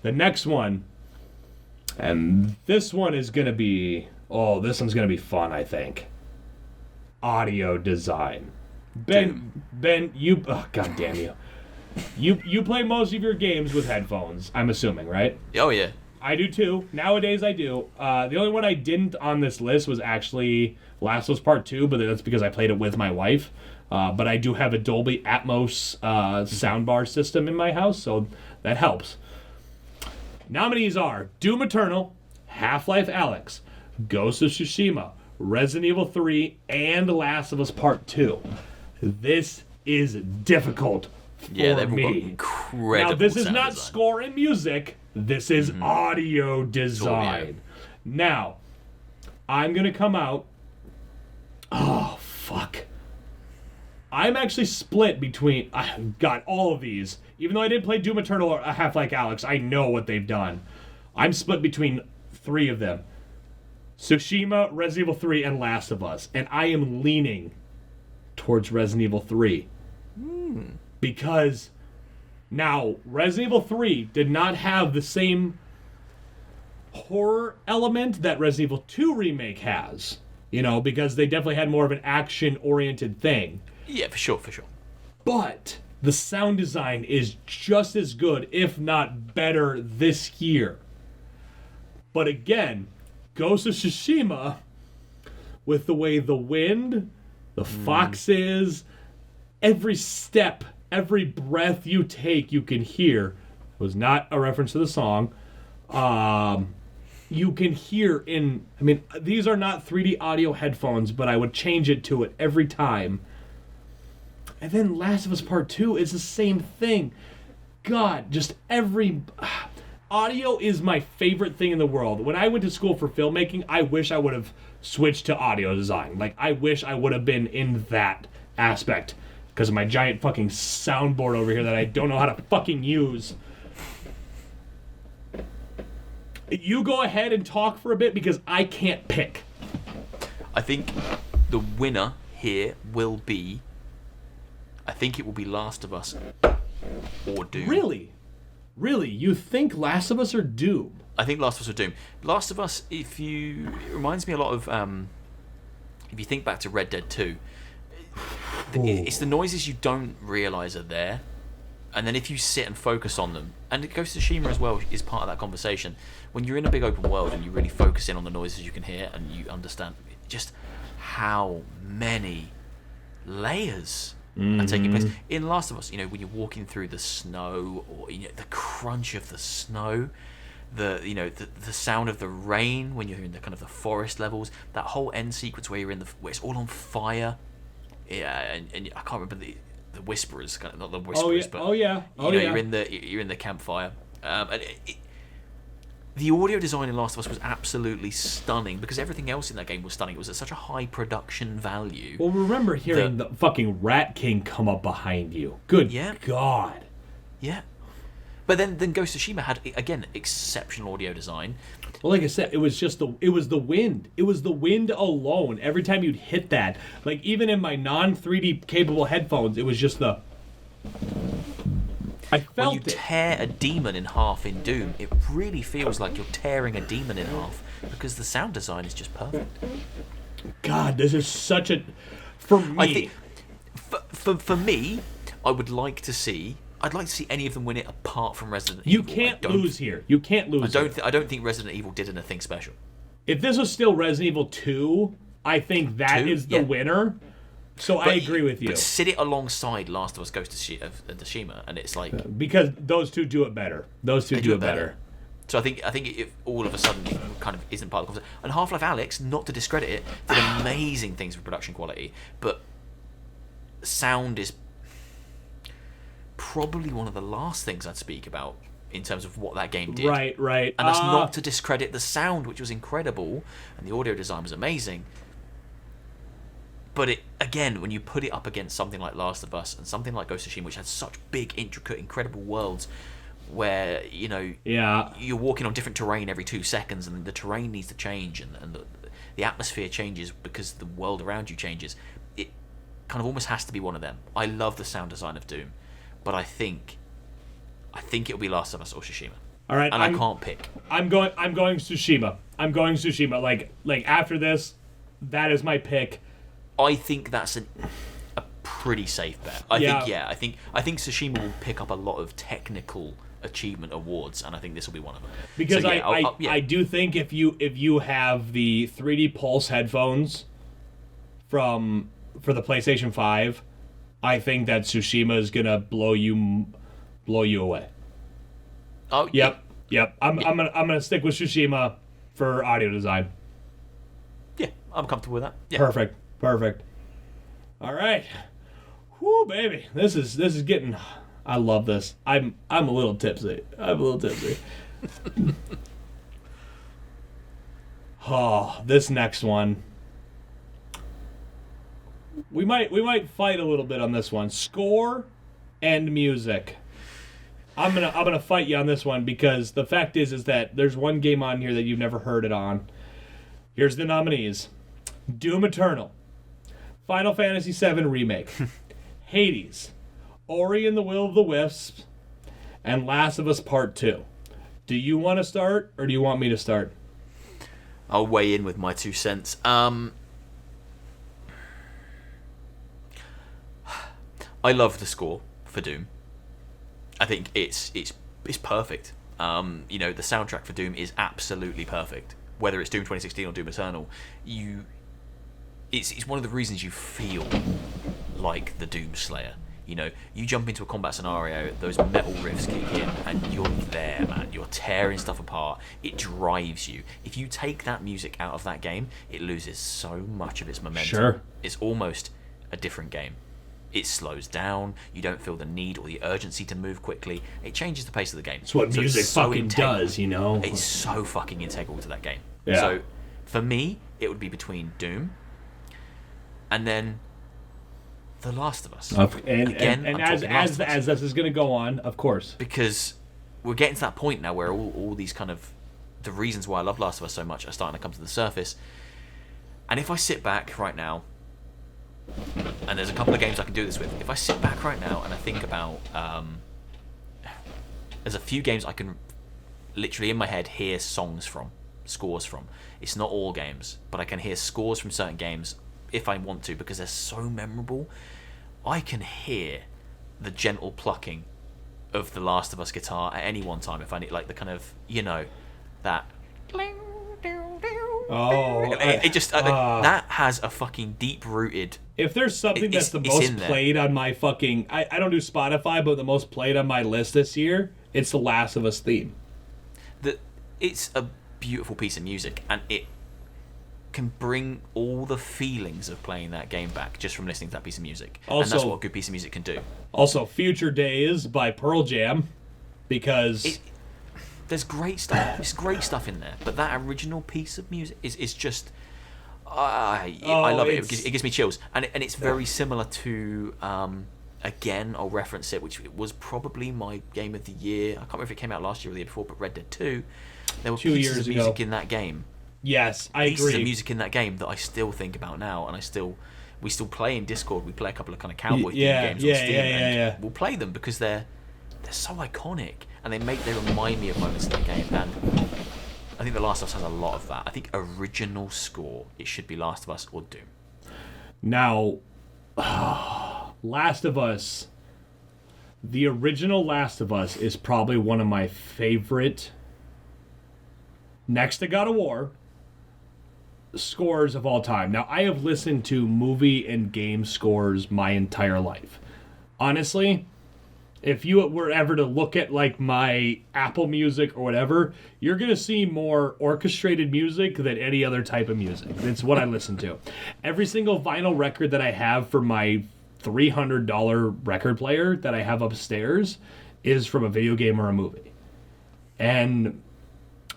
The next one, and this one is going to be, this one's going to be fun, I think. Audio design. Ben, you, God damn you. You play most of your games with headphones, I'm assuming, right? Oh, yeah. I do too. Nowadays I do. The only one I didn't on this list was actually Last of Us Part 2, but that's because I played it with my wife. But I do have a Dolby Atmos soundbar system in my house, so that helps. Nominees are Doom Eternal, Half Life Alyx, Ghost of Tsushima, Resident Evil 3, and Last of Us Part 2. This is difficult for they've all got me. incredible Now, this is sound not design. score and music. This is audio design. Audio. Now, I'm going to come out... Oh, fuck. I'm actually split between... I got all of these. Even though I didn't play Doom Eternal or Half-Life Alyx, I know what they've done. I'm split between 3 of them. Tsushima, Resident Evil 3, and Last of Us. And I am leaning towards Resident Evil 3. Because... Now, Resident Evil 3 did not have the same horror element that Resident Evil 2 Remake has. You know, because they definitely had more of an action-oriented thing. Yeah, for sure. But the sound design is just as good, if not better, this year. But again, Ghost of Tsushima, with the way the wind, the foxes, every step, every breath you take, you can hear. It was not a reference to the song. You can hear in... I mean, these are not 3D audio headphones, but I would change it to it every time. And then Last of Us Part 2 is the same thing. God, just every... Audio is my favorite thing in the world. When I went to school for filmmaking, I wish I would have switched to audio design. Like, I wish I would have been in that aspect. Because of my giant fucking soundboard over here that I don't know how to fucking use. You go ahead and talk for a bit because I can't pick. I think the winner here will be... I think it will be Last of Us or Doom. Really? Really? You think Last of Us or Doom? I think Last of Us or Doom. Last of Us, it reminds me a lot of... if you think back to Red Dead 2... It's the noises you don't realise are there, and then if you sit and focus on them, and Ghost of Tsushima as well is part of that conversation. When you're in a big open world and you really focus in on the noises you can hear, and you understand just how many layers are taking place in Last of Us. You know, when you're walking through the snow, or the crunch of the snow, the sound of the rain when you're in the kind of the forest levels. That whole end sequence where where it's all on fire. Yeah, and I can't remember the whisperers, kind of not the whisperers, but you're in the campfire. And the audio design in Last of Us was absolutely stunning because everything else in that game was stunning. It was at such a high production value. Well, remember hearing the fucking Rat King come up behind you. Good God. Yeah. But then Ghost of Tsushima had, again, exceptional audio design. Well, like I said, it was the wind. It was the wind alone. Every time you'd hit that, like even in my non-3D capable headphones, it was just the... I felt when you tear a demon in half in Doom, it really feels like you're tearing a demon in half because the sound design is just perfect. God, this is such a... For me... I think, for me, I'd like to see any of them win it apart from Resident Evil. You can't lose here. You can't lose I don't think Resident Evil did anything special. If this was still Resident Evil 2, I think that is the winner. So I agree with you. But sit it alongside Last of Us Ghost of Tsushima, and it's like... Because those two do it better. Those two do it better. So I think if all of a sudden it kind of isn't part of the conversation... And Half Life Alyx, not to discredit it, did amazing things with production quality, but sound is probably one of the last things I'd speak about in terms of what that game did. Right. And that's not to discredit the sound, which was incredible, and the audio design was amazing. But it, again, when you put it up against something like Last of Us and something like Ghost of Tsushima, which had such big, intricate, incredible worlds where, you're walking on different terrain every 2 seconds and the terrain needs to change and the atmosphere changes because the world around you changes, it kind of almost has to be one of them. I love the sound design of Doom, but I think it'll be Last of Us or Tsushima. All right, and I can't pick. I'm going Tsushima. I'm going Tsushima. Like after this, that is my pick. I think that's a pretty safe bet. I think Tsushima will pick up a lot of technical achievement awards, and I think this will be one of them. Because so, I do think if you have the 3D Pulse headphones for the PlayStation 5, I think that Tsushima is gonna blow you away. Oh yep. I'm gonna stick with Tsushima for audio design. Yeah, I'm comfortable with that. Yeah. Perfect. All right. Whoo, baby. This is getting. I love this. I'm a little tipsy. Oh, this next one. We might fight a little bit on this one. Score and music. I'm gonna fight you on this one because the fact is that there's one game on here that you've never heard it on. Here's the nominees: Doom Eternal, Final Fantasy VII Remake, Hades, Ori and the Will of the Wisps, and Last of Us Part 2. Do you want to start, or do you want me to start? I'll weigh in with my 2 cents. I love the score for Doom. I think it's perfect. The soundtrack for Doom is absolutely perfect. Whether it's Doom 2016 or Doom Eternal, it's one of the reasons you feel like the Doom Slayer. You jump into a combat scenario, those metal riffs kick in, and you're there, man. You're tearing stuff apart. It drives you. If you take that music out of that game, it loses so much of its momentum. Sure. It's almost a different game. It slows down. You don't feel the need or the urgency to move quickly. It changes the pace of the game. It's what music fucking does, It's so fucking integral to that game. Yeah. So, for me, it would be between Doom and then The Last of Us. And as this is going to go on, of course. Because we're getting to that point now where all these kind of... The reasons why I love Last of Us so much are starting to come to the surface. And if I sit back right now... And there's a couple of games I can do this with. If I sit back right now and I think about... there's a few games I can literally in my head hear scores from. It's not all games, but I can hear scores from certain games if I want to because they're so memorable. I can hear the gentle plucking of the Last of Us guitar at any one time if I need, like the kind of, that... that has a fucking deep-rooted... If there's something that's the most played on my fucking... I don't do Spotify, but the most played on my list this year, it's the Last of Us theme. It's a beautiful piece of music, and it can bring all the feelings of playing that game back just from listening to that piece of music. Also, and that's what a good piece of music can do. Also, Future Days by Pearl Jam, because... There's great stuff. There's great stuff in there, but that original piece of music is just... I love it. It gives me chills, and it's very similar to... again, I'll reference it, which was probably my game of the year. I can't remember if it came out last year or the year before, but Red Dead 2. There were pieces of music in that game. Yes, I agree. Pieces of music in that game that I still think about now, and we still play in Discord. We play a couple of kind of cowboy games on Steam, and we'll play them because they're so iconic, and they remind me of moments in the game. And I think The Last of Us has a lot of that. I think original score, it should be Last of Us or Doom. Now, Last of Us, the original Last of Us is probably one of my favorite, next to God of War, scores of all time. Now, I have listened to movie and game scores my entire life. Honestly, if you were ever to look at like my Apple Music or whatever, you're going to see more orchestrated music than any other type of music. It's what I listen to. Every single vinyl record that I have for my $300 record player that I have upstairs is from a video game or a movie. And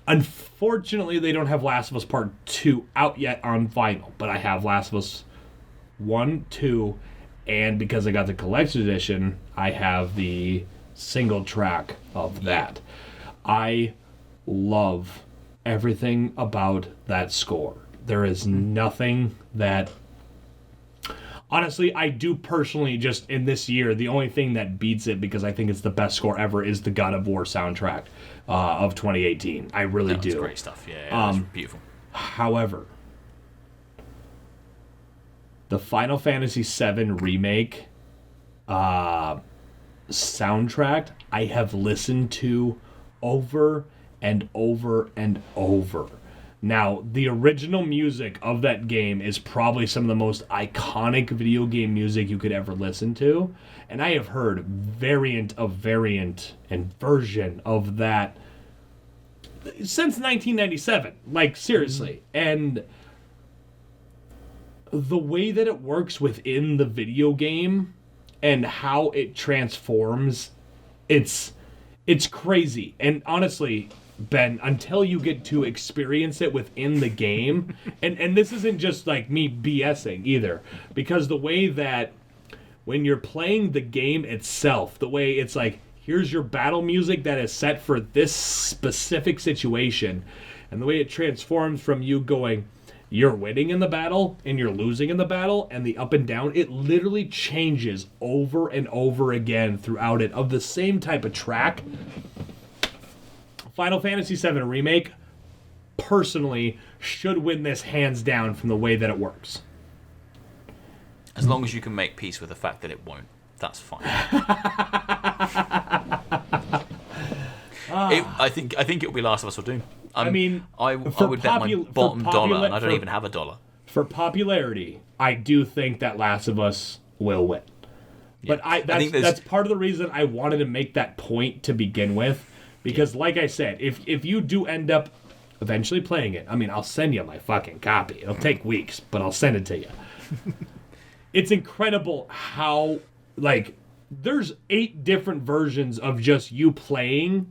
unfortunately, they don't have Last of Us Part 2 out yet on vinyl, but I have Last of Us 1, 2, and because I got the collector's edition, I have the single track of that. I love everything about that score. There is nothing that... Honestly, I do personally just in this year, the only thing that beats it because I think it's the best score ever is the God of War soundtrack of 2018. I really do. That's great stuff. Yeah, that's beautiful. However, the Final Fantasy VII Remake soundtrack I have listened to over and over and over. Now, the original music of that game is probably some of the most iconic video game music you could ever listen to. And I have heard variant and version of that since 1997. Like, seriously. And the way that it works within the video game and how it transforms, it's crazy. And honestly, Ben, until you get to experience it within the game, and this isn't just like me BSing either, because the way that when you're playing the game itself, the way it's like, here's your battle music that is set for this specific situation, and the way it transforms from you going, you're winning in the battle and you're losing in the battle, and the up and down, it literally changes over and over again throughout it of the same type of track. Final Fantasy VII Remake, personally, should win this hands down from the way that it works. As long as you can make peace with the fact that it won't, that's fine. I think it'll be Last of Us or Doom. I would bet my bottom dollar, and I don't even have a dollar. For popularity, I do think that Last of Us will win. Yeah. But that's part of the reason I wanted to make that point to begin with. Because, like I said, if you do end up eventually playing it, I mean, I'll send you my fucking copy. It'll take weeks, but I'll send it to you. It's incredible how, like, there's 8 different versions of just you playing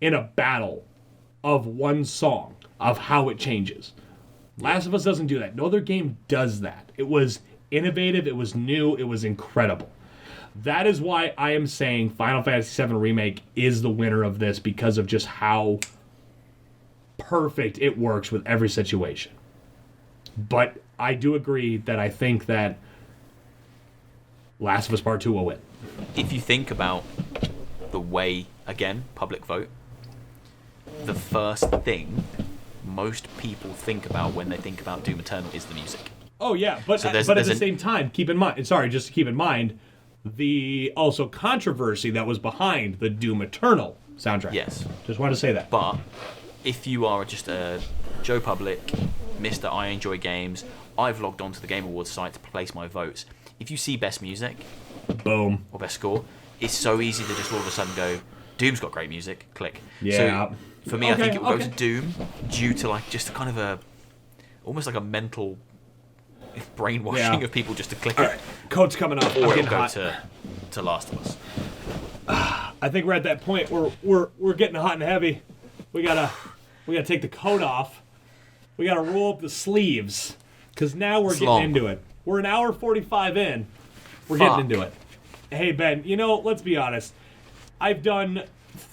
in a battle of one song, of how it changes. Last of Us doesn't do that. No other game does that. It was innovative, it was new, it was incredible. That is why I am saying Final Fantasy VII Remake is the winner of this, because of just how perfect it works with every situation. But I do agree that I think that Last of Us Part 2 will win. If you think about the way, again, public vote, the first thing most people think about when they think about Doom Eternal is the music. Oh, yeah, but at the same time, keep in mind, the also controversy that was behind the Doom Eternal soundtrack. Yes. Just wanted to say that. But if you are just a Joe Public, Mr. I Enjoy Games, I've logged onto the Game Awards site to place my votes. If you see best music, boom, or best score, it's so easy to just all of a sudden go, Doom's got great music, click. Yeah. So for me, I think it will go to Doom due to like just a kind of almost like a mental brainwashing of people just to click it. Right. Code's coming up. Or it'll go to Last of Us. I think we're at that point where we're getting hot and heavy. We gotta take the coat off. We gotta roll up the sleeves, because now we're getting into it. We're an hour 45 in. We're getting into it. Hey Ben, let's be honest. I've done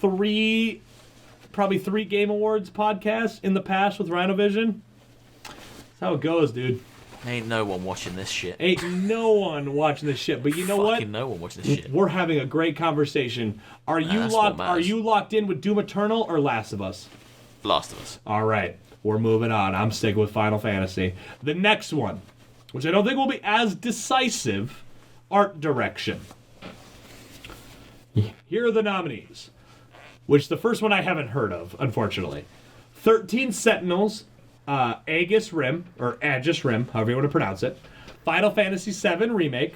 probably three Game Awards podcasts in the past with Rhinovision. That's how it goes, dude. Ain't no one watching this shit. Ain't no one watching this shit. But you know what? Fucking no one watching this shit. We're having a great conversation. Are you locked in with Doom Eternal or Last of Us? Last of Us. All right. We're moving on. I'm sticking with Final Fantasy. The next one, which I don't think will be as decisive, art direction. Here are the nominees, which the first one I haven't heard of, unfortunately. 13 Sentinels, Aegis Rim, or Aegis Rim, however you want to pronounce it, Final Fantasy VII Remake,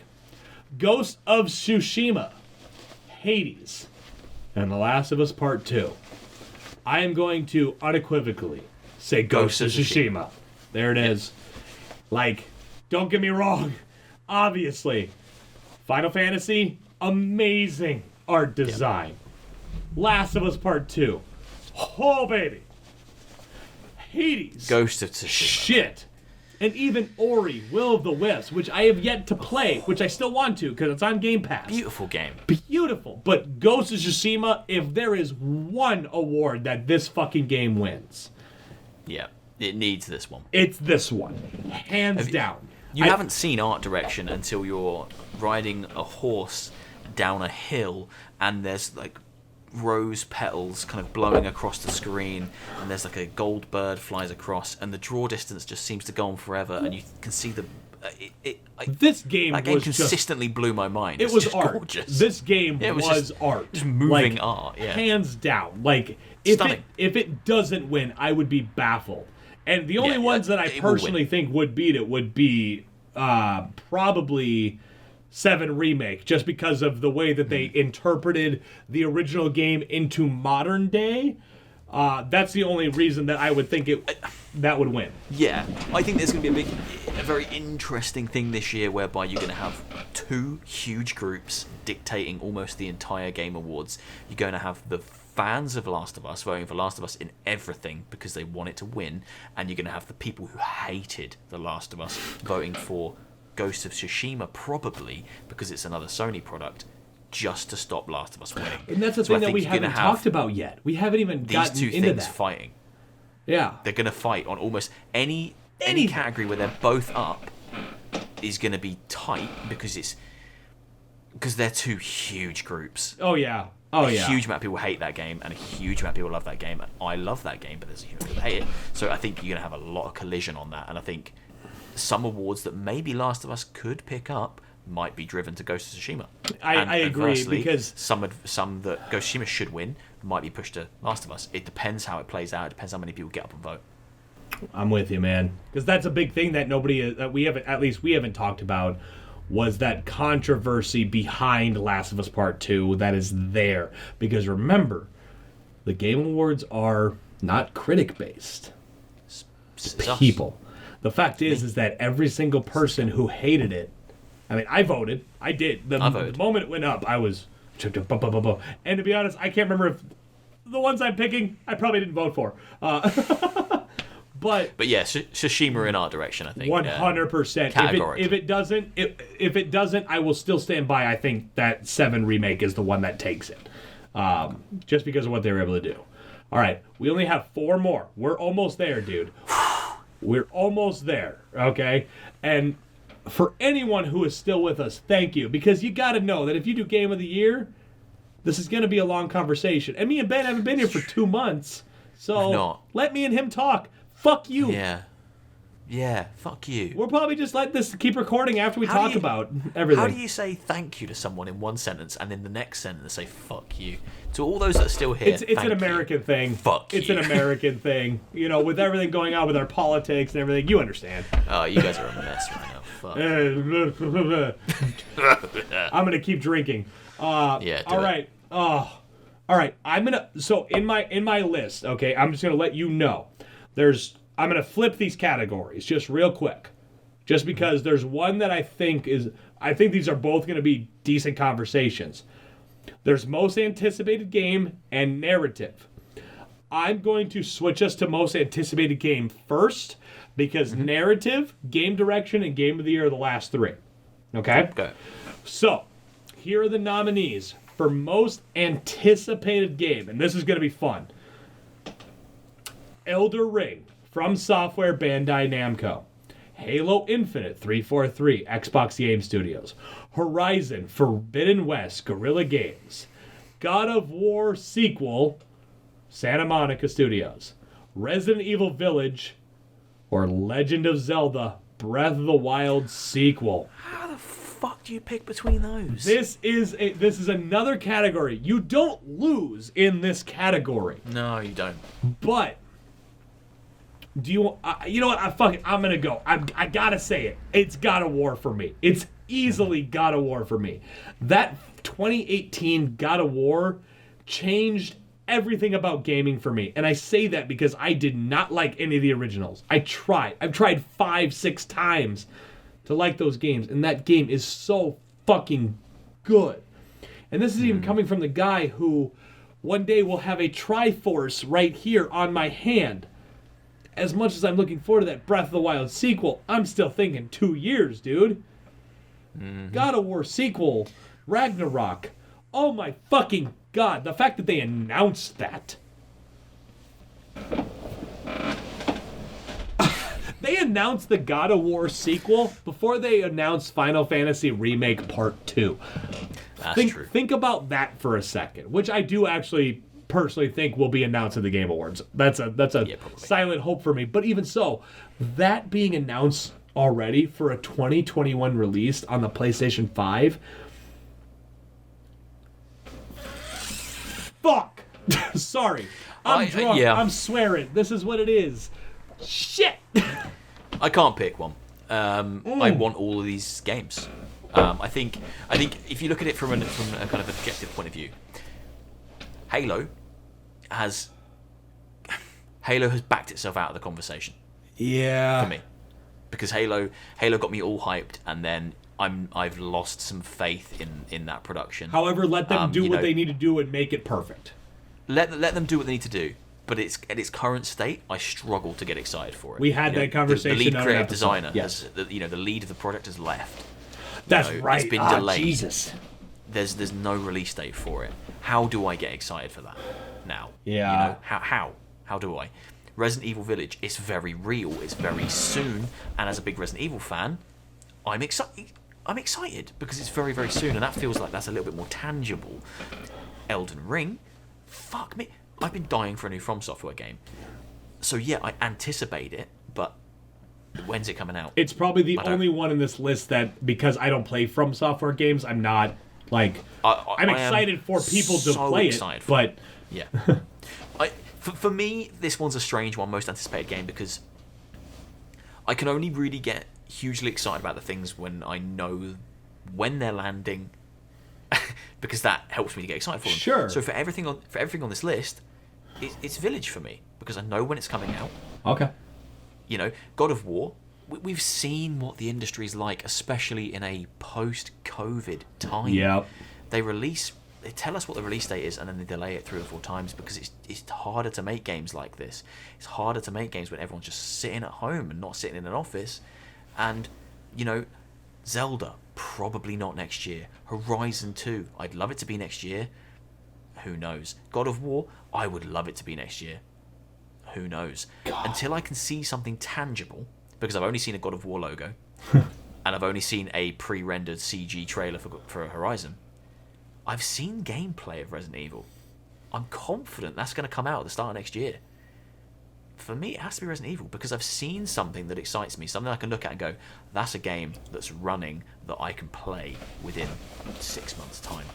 Ghost of Tsushima, Hades, and The Last of Us Part 2. I am going to unequivocally say Ghost of Tsushima. There it is. Like, don't get me wrong. Obviously, Final Fantasy, amazing art design. Yep. Last of Us Part 2. Oh, baby. Hades. Ghost of Tsushima. Shit. And even Ori, Will of the Wisps, which I have yet to play, which I still want to because it's on Game Pass. Beautiful game. Beautiful. But Ghost of Tsushima, if there is one award that this fucking game wins. Yeah, it needs this one. It's this one. Hands down. You haven't seen art direction until you're riding a horse down a hill, and there's like rose petals kind of blowing across the screen, and there's like a gold bird flies across, and the draw distance just seems to go on forever, and you can see the. This game that game was consistently blew my mind. It was just art. Gorgeous. This game was art. Just moving art. Yeah. Hands down. Like if it doesn't win, I would be baffled. And the only ones that I personally think would beat it would be probably 7 Remake, just because of the way that they interpreted the original game into modern day. That's the only reason that I would think that would win. Yeah, I think there's going to be a very interesting thing this year, whereby you're going to have 2 huge groups dictating almost the entire Game Awards. You're going to have the fans of Last of Us voting for Last of Us in everything because they want it to win, and you're going to have the people who hated The Last of Us voting for Ghost of Tsushima, probably because it's another Sony product, just to stop Last of Us winning. And that's the thing that we haven't talked about yet. We haven't even gotten into that. These two things fighting. Yeah. They're going to fight on almost any category where they're both up is going to be tight because they're 2 huge groups. Oh, yeah. A huge amount of people hate that game, and a huge amount of people love that game. I love that game, but there's a huge amount of people that hate it. So I think you're going to have a lot of collision on that, and I think some awards that maybe Last of Us could pick up might be driven to Ghost of Tsushima. I agree, because some that Ghost of Tsushima should win might be pushed to Last of Us. It depends how it plays out. It depends how many people get up and vote. I'm with you, man, because that's a big thing that we haven't talked about, was that controversy behind Last of Us Part 2 that is there. Because remember, the Game Awards are not critic based. People. The fact is that every single person who hated it, I mean, I voted. I did. The moment it went up, I was... And to be honest, I can't remember if the ones I'm picking, I probably didn't vote for. But yeah, Tsushima in art direction, I think. 100%. Categorically. If it doesn't, I will still stand by. I think that 7 Remake is the one that takes it. Just because of what they were able to do. All right, we only have 4 more. We're almost there, dude. We're almost there, okay? And for anyone who is still with us, thank you. Because you got to know that if you do Game of the Year, this is going to be a long conversation. And me and Ben haven't been here for 2 months. So let me and him talk. Fuck you. Yeah, fuck you. We'll probably just let this keep recording after we talk about everything. How do you say thank you to someone in one sentence and in the next sentence say fuck you? To all those that are still here, it's an American thing. Fuck you. It's an American thing. You know, with everything going on with our politics and everything, you understand. Oh, you guys are a mess right now. Fuck. I'm gonna keep drinking. All right. All right. So in my list, okay, I'm just gonna let you know. I'm going to flip these categories just real quick. Just because there's one that I think these are both going to be decent conversations. There's most anticipated game and narrative. I'm going to switch us to most anticipated game first, because narrative, game direction, and game of the year are the last 3. Okay? Okay. So, here are the nominees for most anticipated game, and this is going to be fun. Elder Ring, From Software, Bandai Namco. Halo Infinite, 343, Xbox Game Studios. Horizon Forbidden West, Guerrilla Games. God of War sequel, Santa Monica Studios. Resident Evil Village, or Legend of Zelda, Breath of the Wild sequel. How the fuck do you pick between those? This is another category. You don't lose in this category. No, you don't. But do you you know what? I'm gonna go. I gotta say it. It's God of War for me. It's easily God of War for me. That 2018 God of War changed everything about gaming for me. And I say that because I did not like any of the originals. I've tried 5-6 times to like those games, and that game is so fucking good. And this is even coming from the guy who one day will have a Triforce right here on my hand. As much as I'm looking forward to that Breath of the Wild sequel, I'm still thinking 2 years, dude. God of War sequel, Ragnarok. Oh my fucking god, the fact that they announced that. they announced the God of War sequel before they announced Final Fantasy Remake Part 2. That's true. Think about that for a second, which I do actually personally think will be announced at the Game Awards. That's a silent hope for me. But even so, that being announced already for a 2021 release on the PlayStation 5. Fuck! Sorry. I'm drunk. Yeah. I'm swearing. This is what it is. Shit! I can't pick one. I want all of these games. I think if you look at it from a kind of objective point of view, Halo has backed itself out of the conversation. Yeah. For me, because Halo got me all hyped, and then I've lost some faith in that production. However, let them do what they need to do and make it perfect. Let them do what they need to do. But at its current state, I struggle to get excited for it. We had that conversation. The lead on creative an designer, yes. the lead of the project has left. That's right. It's been delayed. Jesus. There's no release date for it. How do I get excited for that now? Yeah. How do I? Resident Evil Village is very real. It's very soon, and as a big Resident Evil fan, I'm excited because it's very, very soon, and that feels like that's a little bit more tangible. Elden Ring, fuck me. I've been dying for a new From Software game. So yeah, I anticipate it, but when's it coming out? It's probably the only one in this list that, because I don't play From Software games, I'm not, like... I'm excited for people to play it, but... Yeah. For me, this one's a strange one, most anticipated game, because I can only really get hugely excited about the things when I know when they're landing, because that helps me to get excited for them. Sure. So for everything on this list, it's Village for me, because I know when it's coming out. Okay. God of War, we've seen what the industry's like, especially in a post-COVID time. Yep. They tell us what the release date is, and then they delay it 3 or 4 times, because it's harder to make games like this. It's harder to make games when everyone's just sitting at home and not sitting in an office. And, Zelda, probably not next year. Horizon 2, I'd love it to be next year. Who knows? God of War, I would love it to be next year. Who knows? God. Until I can see something tangible, because I've only seen a God of War logo, and I've only seen a pre-rendered CG trailer for Horizon. I've seen gameplay of Resident Evil. I'm confident that's going to come out at the start of next year. For me, it has to be Resident Evil, because I've seen something that excites me, something I can look at and go, that's a game that's running that I can play within 6 months' time.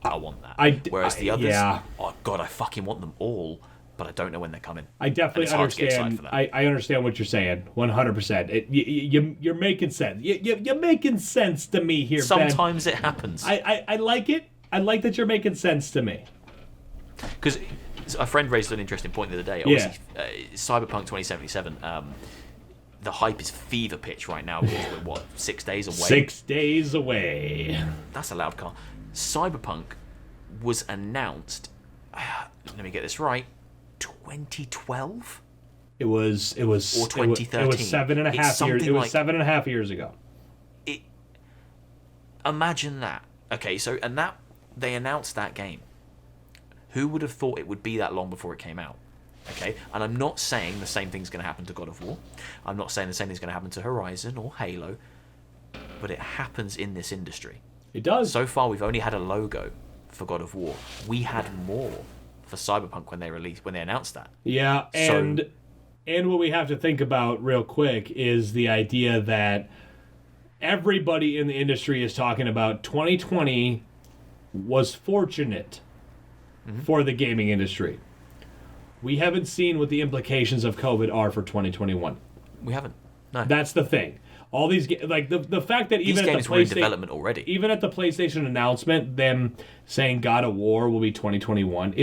I want that. Whereas the others, oh God, I fucking want them all, but I don't know when they're coming. I definitely understand. I understand what you're saying, 100%. You're making sense. You're making sense to me here, Sometimes Ben. It happens. I like it. I like that you're making sense to me. Because a friend raised an interesting point the other day. Obviously, Cyberpunk 2077, the hype is fever pitch right now, because we're, 6 days away? 6 days away. That's a loud car. Cyberpunk was announced, let me get this right, 2012? It was or 2013. It was 7.5 years. It was 7.5 years ago. Imagine that. Okay, so they announced that game. Who would have thought it would be that long before it came out? Okay, and I'm not saying the same thing's going to happen to God of War. I'm not saying the same thing's going to happen to Horizon or Halo, but it happens in this industry. It does. So far, we've only had a logo for God of War. We had more for Cyberpunk when they announced that. Yeah, and what we have to think about real quick is the idea that everybody in the industry is talking about 2020 was fortunate for the gaming industry. We haven't seen what the implications of COVID are for 2021. We haven't. No. That's the thing. All these like the fact that even these games were in development already. Even at the PlayStation announcement, them saying God of War will be 2021.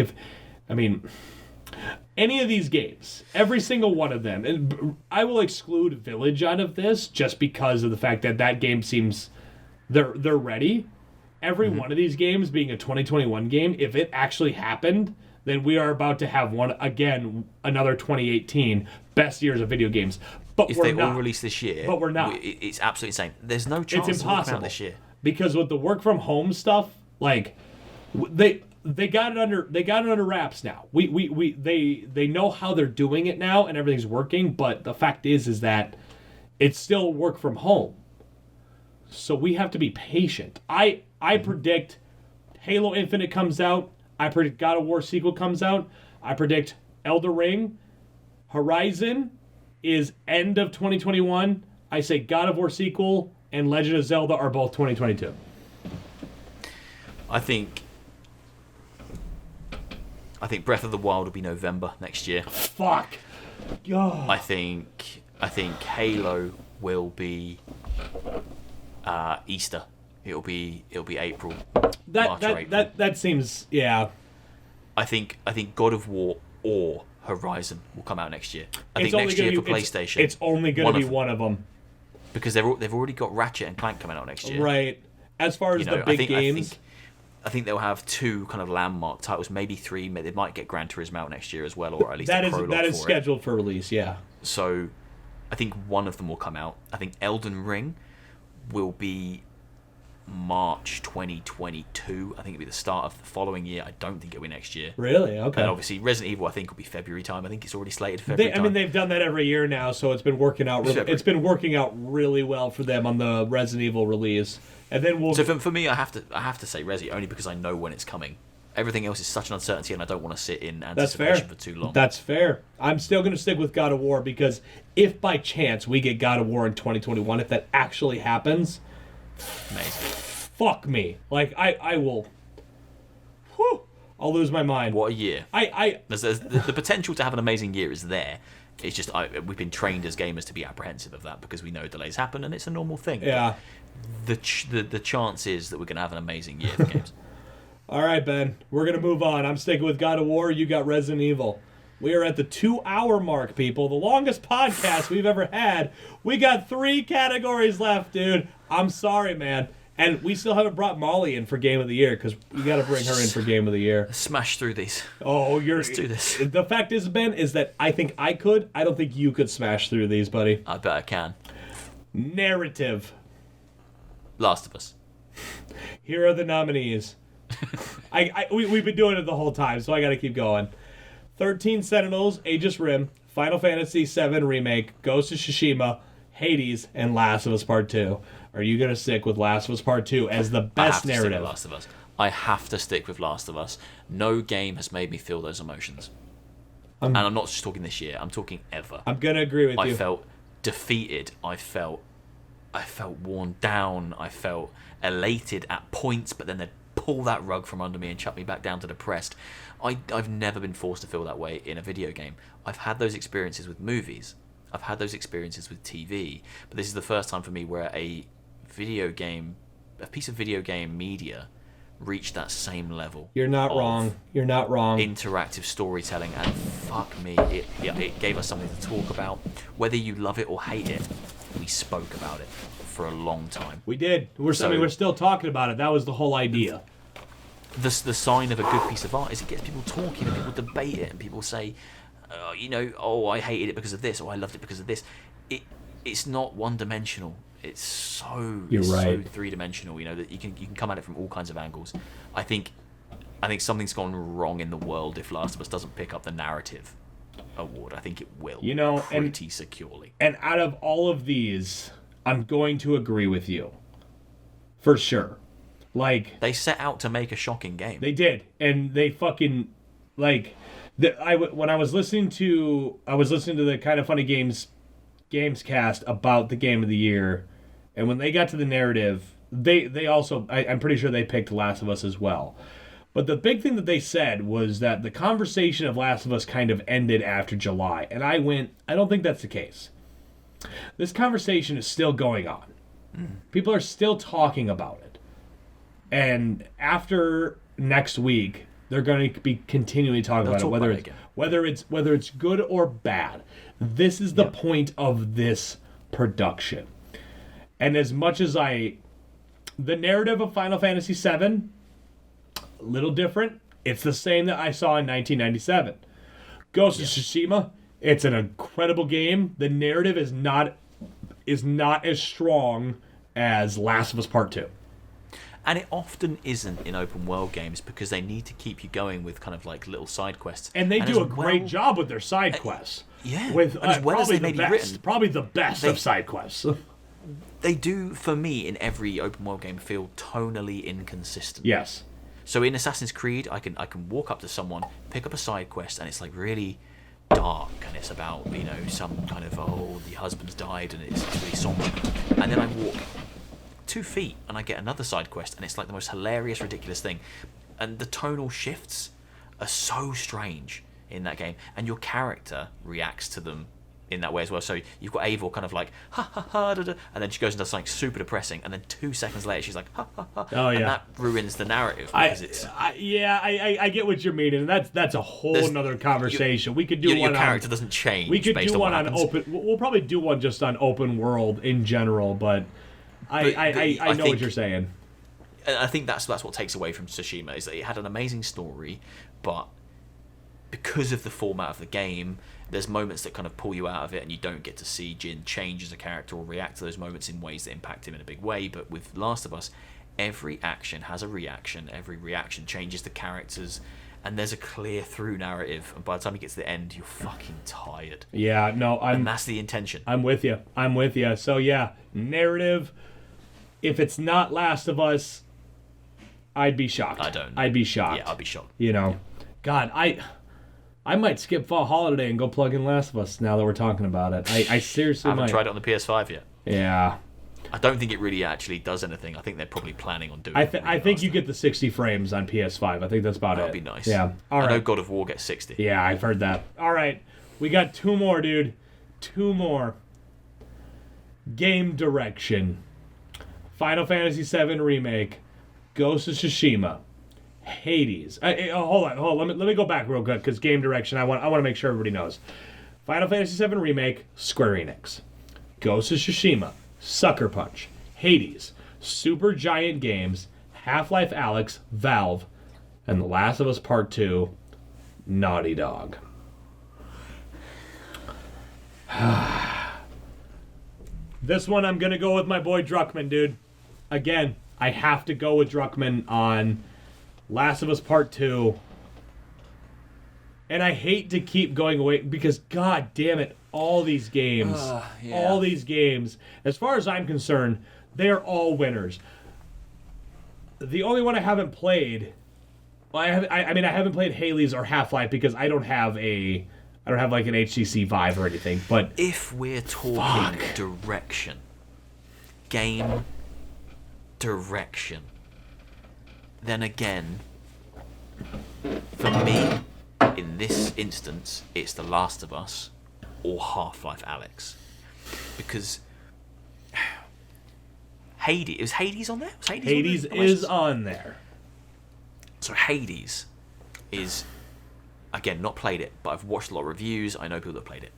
Any of these games, every single one of them, and I will exclude Village out of this just because of the fact that game seems they're ready. Every one of these games being a 2021 game, if it actually happened, then we are about to have another 2018 best years of video games. But if they all release this year, but we're not. It's absolutely insane. There's no chance it's impossible out this year because with the work from home stuff, like they got it under wraps now. They know how they're doing it now and everything's working, but the fact is that it's still work from home. So we have to be patient. I predict Halo Infinite comes out. I predict God of War sequel comes out. I predict Elder Ring. Horizon is end of 2021. I say God of War sequel and Legend of Zelda are both 2022. I think Breath of the Wild will be November next year. Fuck. Oh. I think Halo will be Easter. It'll be April. March or April. That seems, yeah. I think God of War or Horizon will come out next year. I think next year for PlayStation. It's only going to be one of them. Because they've already got Ratchet and Clank coming out next year. Right. As far as the big games, I think they'll have 2 kind of landmark titles, maybe 3. They might get Gran Turismo out next year as well, or at least that is scheduled for release. Yeah. So, I think one of them will come out. I think Elden Ring will be March 2022. I think it'll be the start of the following year. I don't think it'll be next year. Really? Okay. And obviously, Resident Evil I think will be February time. I think it's already slated for February time. They've done that every year now, so it's been working out. It's been working out really well for them on the Resident Evil release. And then So for me, I have to say Resi only because I know when it's coming. Everything else is such an uncertainty, and I don't want to sit in anticipation for too long. That's fair. I'm still going to stick with God of War because if by chance we get God of War in 2021, if that actually happens, amazing. Fuck me. Like I will. Whew, I'll lose my mind. What a year! There's the potential to have an amazing year is there. It's just we've been trained as gamers to be apprehensive of that because we know delays happen and it's a normal thing. Yeah. But the chance is that we're going to have an amazing year for games. All right, Ben. We're going to move on. I'm sticking with God of War. You got Resident Evil. We are at the 2-hour mark, people. The longest podcast we've ever had. We got 3 categories left, dude. I'm sorry, man. And we still haven't brought Molly in for Game of the Year because you got to bring her in for Game of the Year. Smash through these. Oh, Let's do this. The fact is, Ben, is that I think I could. I don't think you could smash through these, buddy. I bet I can. Narrative. Last of Us. Here are the nominees. We've been doing it the whole time, so I got to keep going. 13 Sentinels, Aegis Rim, Final Fantasy VII Remake, Ghost of Tsushima, Hades, and Last of Us Part 2. Are you going to stick with Last of Us Part 2 as the best narrative? Last of Us. I have to stick with Last of Us. No game has made me feel those emotions. And I'm not just talking this year. I'm talking ever. I'm going to agree with you. I felt defeated. I felt worn down. I felt elated at points, but then they'd pull that rug from under me and chuck me back down to depressed. I've never been forced to feel that way in a video game. I've had those experiences with movies. I've had those experiences with TV. But this is the first time for me where a piece of video game media reached that same level. You're not wrong. You're not wrong. Interactive storytelling, and fuck me, it gave us something to talk about. Whether you love it or hate it, we spoke about it for a long time. We did. We're still talking about it. That was the whole idea. The sign of a good piece of art is it gets people talking and people debate it and people say, I hated it because of this, or I loved it because of this. It's not one-dimensional. It's so three-dimensional. That you can come at it from all kinds of angles. I think something's gone wrong in the world if Last of Us doesn't pick up the narrative award. I think it will. Pretty securely. And out of all of these, I'm going to agree with you, for sure. Like, they set out to make a shocking game. They did, and they fucking when I was listening to the Kind of Funny Games cast about the Game of the Year, and when they got to the narrative, they also I'm pretty sure they picked Last of Us as well. But the big thing that they said was that the conversation of Last of Us kind of ended after July, and I don't think that's the case. This conversation is still going on. People are still talking about it. And after next week, they're going to be continually talking about it, whether it's good or bad. This is the point of this production. And as much as the narrative of Final Fantasy VII, a little different. It's the same that I saw in 1997. Ghost of Tsushima, it's an incredible game. The narrative is not as strong as Last of Us Part 2. And it often isn't in open world games because they need to keep you going with kind of like little side quests. And they do a great job with their side quests. Yeah. With as well as they may be written. Probably the best of side quests. They do, for me, in every open world game, feel tonally inconsistent. Yes. So in Assassin's Creed, I can walk up to someone, pick up a side quest, and it's like really dark, and it's about, you know, some kind of, the husband's died, and it's really somber. And then I walk 2 feet, and I get another side quest, and it's like the most hilarious, ridiculous thing. And the tonal shifts are so strange in that game, and your character reacts to them in that way as well. So you've got Eivor kind of like ha ha ha da, da, and then she goes into something super depressing, and then 2 seconds later she's like ha ha ha, and that ruins the narrative because I get what you're meaning, and that's a whole nother conversation. We could do your character doesn't change. We could based do on one on open. We'll probably do one just on open world in general, but I know what you're saying. I think that's what takes away from Tsushima, is that it had an amazing story, but because of the format of the game, there's moments that kind of pull you out of it, and you don't get to see Jin change as a character or react to those moments in ways that impact him in a big way. But with Last of Us, every action has a reaction, every reaction changes the characters, and there's a clear through narrative, and by the time you get to the end, you're fucking tired. Yeah, no, and that's the intention. I'm with you. So yeah, narrative, if it's not Last of Us, I'd be shocked. I'd be shocked. Yeah, I'd be shocked. You know, God, I might skip Fall Holiday and go plug in Last of Us now that we're talking about it. I seriously I haven't tried it on the PS5 yet. Yeah. I don't think it really actually does anything. I think they're probably planning on doing it. I think you get the 60 frames on PS5. I think that's about it. That'd be nice. Yeah. All right. I know God of War gets 60. Yeah, I've heard that. All right. We got 2 more, dude. 2 more. Game direction. Final Fantasy VII Remake. Ghost of Tsushima. Hades. Hold on. Let me go back real quick, because game direction, I want to make sure everybody knows. Final Fantasy VII Remake, Square Enix. Ghost of Tsushima, Sucker Punch. Hades, Super Giant Games, Half Life Alyx, Valve, and The Last of Us Part 2, Naughty Dog. This one I'm going to go with my boy Druckmann, dude. Again, I have to go with Druckmann on Last of Us Part 2. And I hate to keep going away because, god damn it, all these games, as far as I'm concerned, they're all winners. The only one I haven't played, I haven't played Hades or Half-Life because I don't have like an HTC Vive or anything. But if we're talking direction, game direction, then again, for me, in this instance, it's The Last of Us or Half Life Alyx, because Hades, is Hades on there? Hades is on there. So Hades is, again, not played it, but I've watched a lot of reviews. I know people that played it.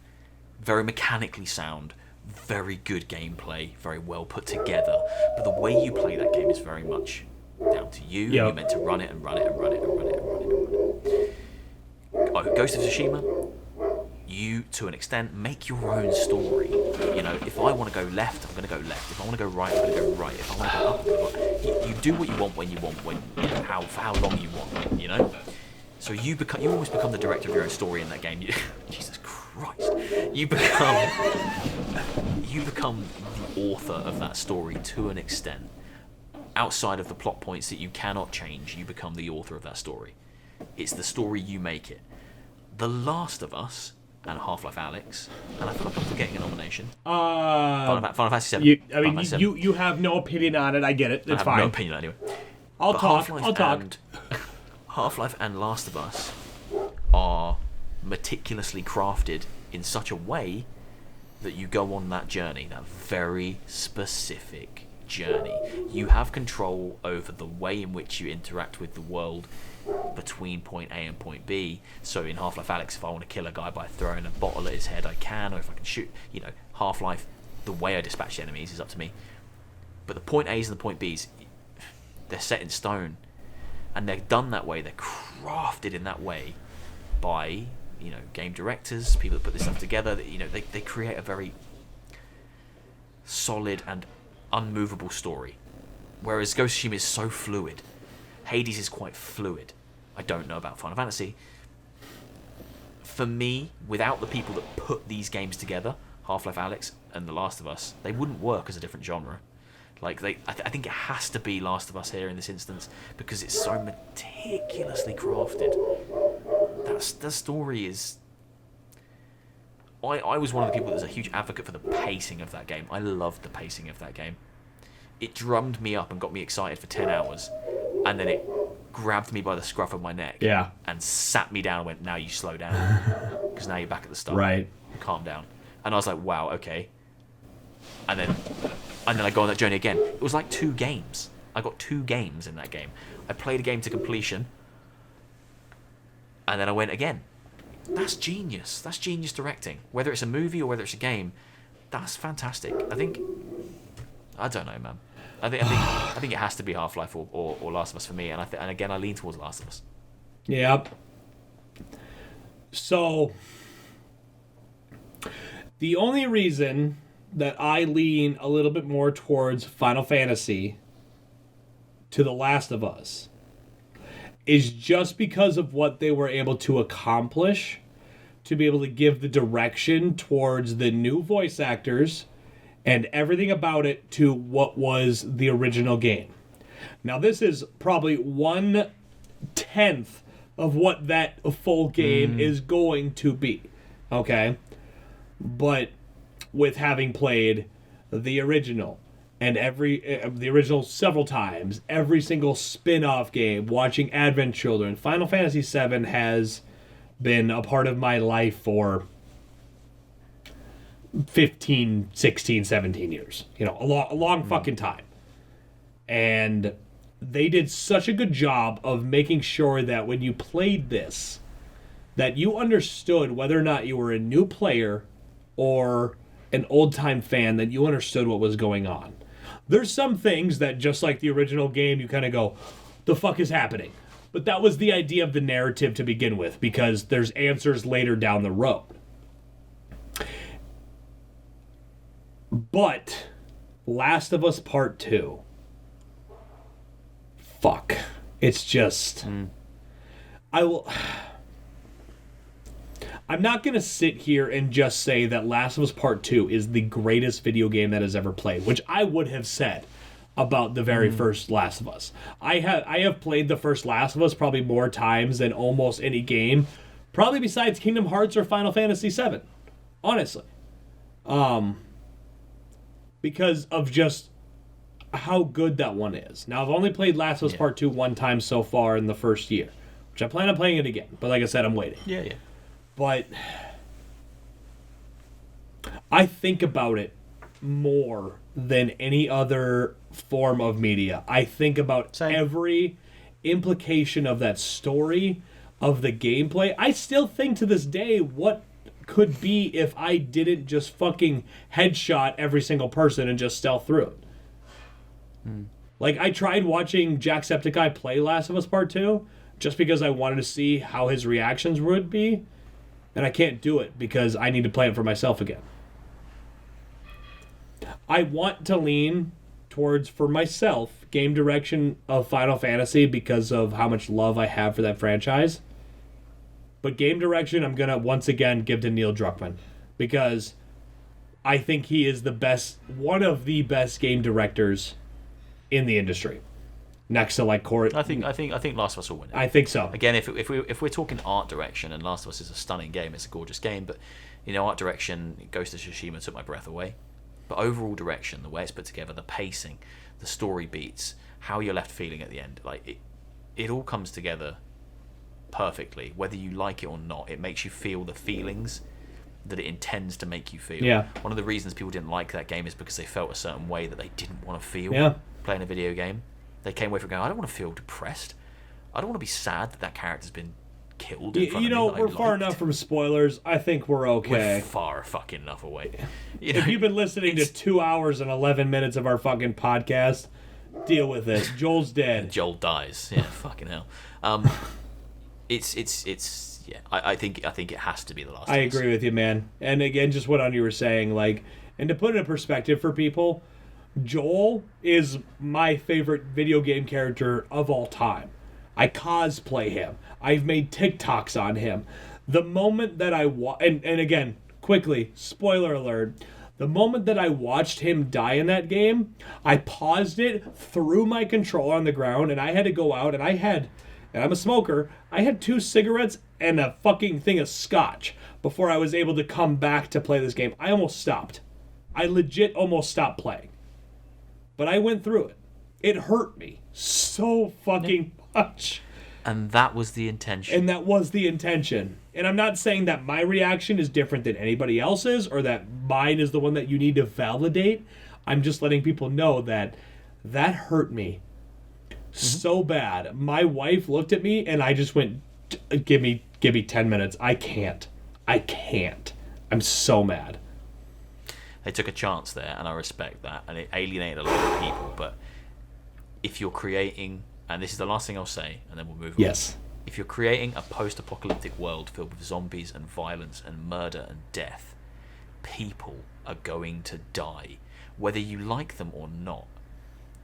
Very mechanically sound, very good gameplay, very well put together. But the way you play that game is very much down to you. Yep. You're meant to run it and run it and run it and run it and run it and run it. Ghost of Tsushima, you, to an extent, make your own story. You know, if I want to go left, I'm going to go left. If I want to go right, I'm going to go right. If I want to go up, I'm going to go up. You do what you want when you want, for how long you want, you know? So you almost become the director of your own story in that game. Jesus Christ. You become the author of that story to an extent. Outside of the plot points that you cannot change, you become the author of that story. It's the story, you make it. The Last of Us and Half-Life Alyx, and I feel like I'm forgetting a nomination. Final Fantasy VII. You have no opinion on it. I get it. It's fine. I have no opinion anyway. I'll talk. Half-Life and Last of Us are meticulously crafted in such a way that you go on that journey, that very specific journey. You have control over the way in which you interact with the world between point A and point B. So in Half-Life Alyx, if I want to kill a guy by throwing a bottle at his head, I can, or if I can shoot, Half-Life, the way I dispatch the enemies is up to me. But the point A's and the point B's, they're set in stone, and they're done that way, they're crafted in that way by, game directors, people that put this stuff together, they create a very solid and unmovable story. Whereas Ghost of Tsushima is so fluid. Hades is quite fluid. I don't know about Final Fantasy. For me, without the people that put these games together, Half Life Alyx and The Last of Us, they wouldn't work as a different genre. Like I think it has to be Last of Us here in this instance because it's so meticulously crafted. The story is. I was one of the people that was a huge advocate for the pacing of that game. I loved the pacing of that game. It drummed me up and got me excited for 10 hours, and then it grabbed me by the scruff of my neck and sat me down and went, now you slow down because now you're back at the start. Right. Calm down. And I was like, wow, okay. And then I go on that journey again. It was like 2 games. I got 2 games in that game. I played a game to completion, and then I went again. That's genius. That's genius directing. Whether it's a movie or whether it's a game, that's fantastic. I don't know, man. I think it has to be Half-Life or Last of Us for me, and again I lean towards Last of Us. Yep. So the only reason that I lean a little bit more towards Final Fantasy to The Last of Us is just because of what they were able to accomplish, to be able to give the direction towards the new voice actors and everything about it to what was the original game. Now, this is probably 1/10 of what that full game is going to be, okay? But with having played the original, and the original several times, every single spin-off game, watching Advent Children, Final Fantasy VII has been a part of my life for 15, 16, 17 years. You know, a long fucking time. And they did such a good job of making sure that when you played this, that you understood whether or not you were a new player or an old-time fan, that you understood what was going on. There's some things that, just like the original game, you kind of go, the fuck is happening? But that was the idea of the narrative to begin with, because there's answers later down the road. But Last of Us Part 2, fuck. It's just... I'm not going to sit here and just say that Last of Us Part 2 is the greatest video game that has ever played, which I would have said about the very first Last of Us. I have played the first Last of Us probably more times than almost any game, probably besides Kingdom Hearts or Final Fantasy VII, honestly. Because of just how good that one is. Now, I've only played Last of Us Part 2 one time so far in the first year, which I plan on playing it again. But like I said, I'm waiting. Yeah. But I think about it more than any other form of media. I think about every implication of that story, of the gameplay. I still think to this day, what could be if I didn't just fucking headshot every single person and just stealth through it. Like, I tried watching Jacksepticeye play Last of Us Part 2 just because I wanted to see how his reactions would be. And I can't do it because I need to play it for myself again. I want to lean towards, for myself, game direction of Final Fantasy because of how much love I have for that franchise. But game direction, I'm going to once again give to Neil Druckmann. Because I think he is the best, one of the best game directors in the industry. Next to like Corey. I think Last of Us will win it. I think so. Again, if we're talking art direction, and Last of Us is a stunning game, it's a gorgeous game, but you know, art direction, Ghost of Tsushima took my breath away. But overall direction, the way it's put together, the pacing, the story beats, how you're left feeling at the end, like it all comes together perfectly. Whether you like it or not, it makes you feel the feelings that it intends to make you feel. Yeah. One of the reasons people didn't like that game is because they felt a certain way that they didn't want to feel playing a video game. They came away from going, I don't want to feel depressed. I don't want to be sad that character's been killed in front of me. We're far enough from spoilers. I think we're okay. We're far fucking enough away. If you've been listening to 2 hours and 11 minutes of our fucking podcast, deal with it. Joel's dead. Joel dies. Yeah, fucking hell. It's yeah. I think it has to be The Last of Us. I agree with you, man. And again, just what you were saying, like, and to put it in perspective for people, Joel is my favorite video game character of all time. I cosplay him. I've made TikToks on him. The moment that and again, quickly, spoiler alert, the moment that I watched him die in that game, I paused it, threw my controller on the ground, and I had to go out, and I'm a smoker, I had 2 cigarettes and a fucking thing of scotch before I was able to come back to play this game. I almost stopped. I legit almost stopped playing. But I went through it. It hurt me so fucking much. And that was the intention. And I'm not saying that my reaction is different than anybody else's or that mine is the one that you need to validate. I'm just letting people know that hurt me so bad. My wife looked at me and I just went, give me 10 minutes. I can't. I'm so mad. They took a chance there, and I respect that, and it alienated a lot of people. But if you're creating, and this is the last thing I'll say, and then we'll move on. Yes. If you're creating a post-apocalyptic world filled with zombies and violence and murder and death, people are going to die, whether you like them or not.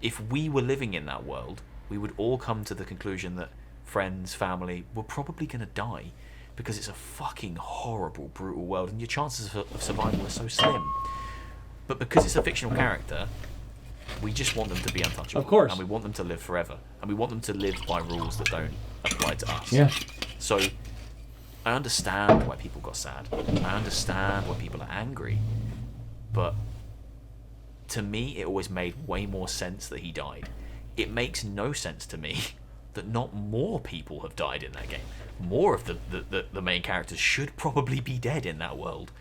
If we were living in that world, we would all come to the conclusion that friends, family, were probably going to die because it's a fucking horrible, brutal world, and your chances of survival are so slim. But because it's a fictional character, we just want them to be untouchable. Of course. And we want them to live forever. And we want them to live by rules that don't apply to us. Yeah. So, I understand why people got sad. I understand why people are angry. But, to me, it always made way more sense that he died. It makes no sense to me that not more people have died in that game. More of the main characters should probably be dead in that world.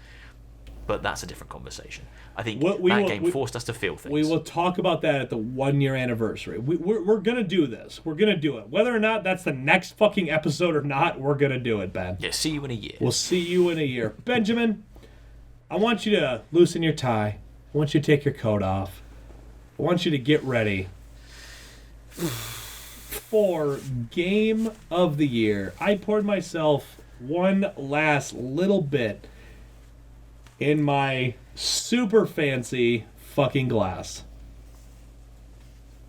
But that's a different conversation. I think that game forced us to feel things. We will talk about that at the 1-year anniversary. We're going to do this. We're going to do it. Whether or not that's the next fucking episode or not, we're going to do it, Ben. Yeah, see you in a year. We'll see you in a year. Benjamin, I want you to loosen your tie. I want you to take your coat off. I want you to get ready for Game of the Year. I poured myself one last little bit in my super fancy fucking glass.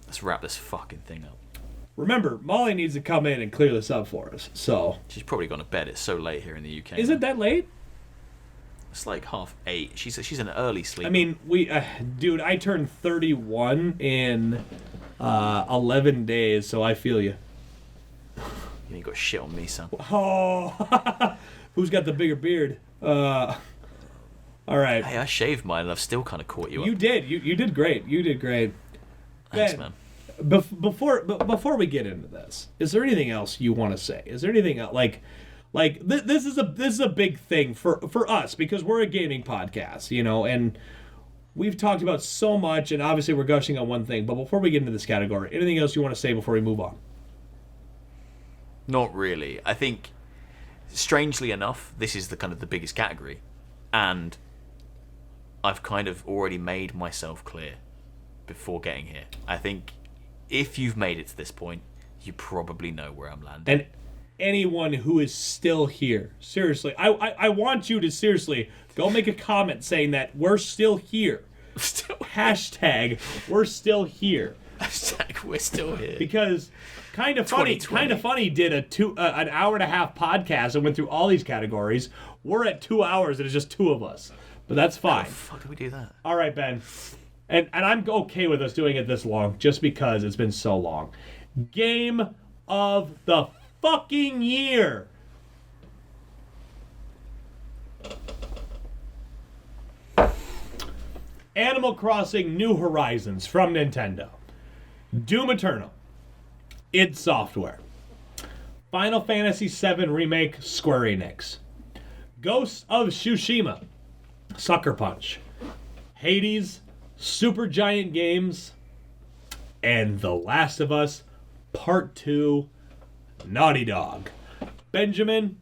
Let's wrap this fucking thing up. Remember, Molly needs to come in and clear this up for us, so... She's probably gone to bed. It's so late here in the UK. Is it that late? It's like 8:30. She's an early sleeper. I mean, dude, I turned 31 in 11 days, so I feel you. You ain't got shit on me, son. Oh, who's got the bigger beard? All right. Hey, I shaved mine and I've still kind of caught you up. You did. You did great. You did great. Thanks, Ben, man. Before we get into this, is there anything else you want to say? Is there anything else this is a big thing for us because we're a gaming podcast, you know, and we've talked about so much, and obviously we're gushing on one thing. But before we get into this category, anything else you want to say before we move on? Not really. I think, strangely enough, this is the biggest category, and I've kind of already made myself clear before getting here. I think if you've made it to this point, you probably know where I'm landing. And anyone who is still here, seriously, I want you to seriously go make a comment saying that we're still here. Hashtag we're still here. Hashtag we're still here. Because Kind of Funny did an hour and a half podcast and went through all these categories. We're at 2 hours and it's just 2 of us. But that's fine. How the fuck did we do that? All right, Ben. And I'm okay with us doing it this long just because it's been so long. Game of the fucking year. Animal Crossing New Horizons from Nintendo. Doom Eternal. id Software. Final Fantasy VII Remake, Square Enix. Ghost of Tsushima, Sucker Punch. Hades, Supergiant Games. And The Last of Us Part 2, Naughty Dog. Benjamin,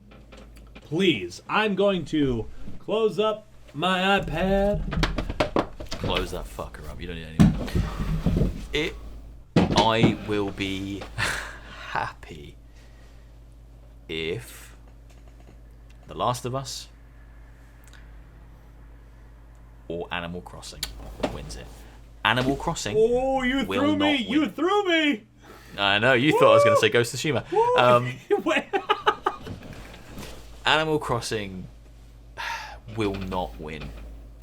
please, I'm going to close up my iPad. Close that fucker up. You don't need anything. I will be happy if The Last of Us or Animal Crossing wins it. Animal Crossing. Oh, you threw me! You threw me! I know, you thought I was going to say Ghost of Tsushima. Animal Crossing will not win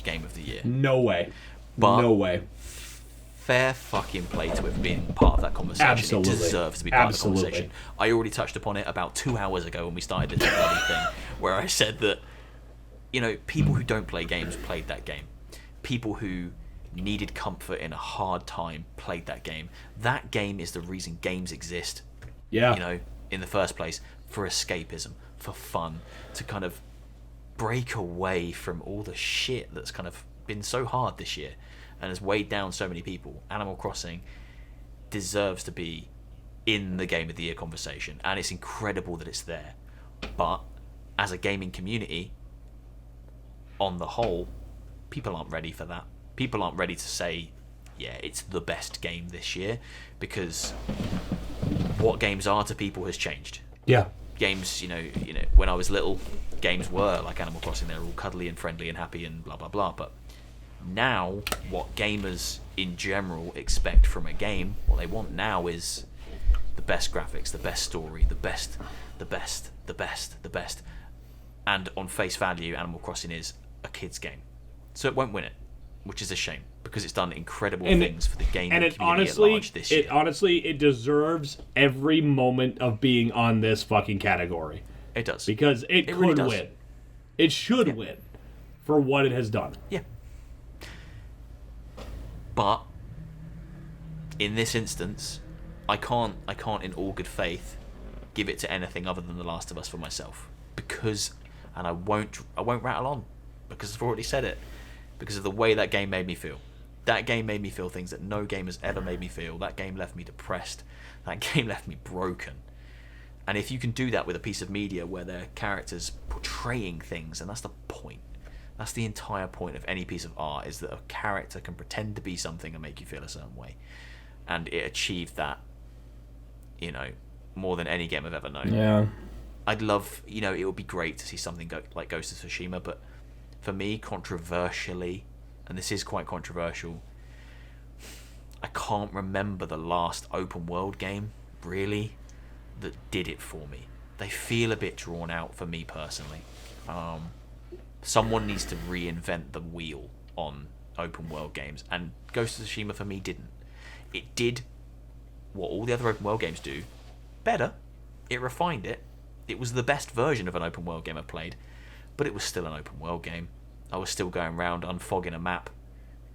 Game of the Year. No way. But no way. Fair fucking play to have been part of that conversation. Absolutely. It deserves to be part of the conversation. I already touched upon it about 2 hours ago when we started this bloody thing, where I said that, you know, people who don't play games played that game. People who needed comfort in a hard time played that game. That game is the reason games exist. Yeah. You know, in the first place, for escapism, for fun, to kind of break away from all the shit that's kind of been so hard this year and has weighed down so many people. Animal Crossing deserves to be in the Game of the Year conversation, and it's incredible that it's there. But as a gaming community, on the whole, people aren't ready for that. People aren't ready to say, yeah, it's the best game this year, because what games are to people has changed. Yeah. Games, you know, when I was little, games were like Animal Crossing. They were all cuddly and friendly and happy and blah blah blah. But now, what gamers in general expect from a game, what they want now is the best graphics, the best story, the best. And on face value, Animal Crossing is a kid's game, so it won't win it, which is a shame, because it's done incredible things for the gaming community at large this year. It deserves every moment of being on this fucking category. It does. Because it could really does. win. It should win for what it has done. Yeah. But in this instance, I can't in all good faith give it to anything other than The Last of Us for myself, because, and I won't rattle on, because I've already said it, because of the way that game made me feel. That game made me feel things that no game has ever made me feel. That game left me depressed. That game left me broken. And if you can do that with a piece of media where their characters portraying things, and that's the point. That's the entire point of any piece of art, is that a character can pretend to be something and make you feel a certain way. And it achieved that, you know, more than any game I've ever known. Yeah. I'd love, you know, it would be great to see something like Ghost of Tsushima, but for me, controversially, and this is quite controversial, I can't remember the last open world game, really, that did it for me. They feel a bit drawn out for me personally. Someone needs to reinvent the wheel on open world games, and Ghost of Tsushima for me didn't. It did what all the other open world games do, better. It refined it. It was the best version of an open world game I've played, but it was still an open world game. I was still going around unfogging a map,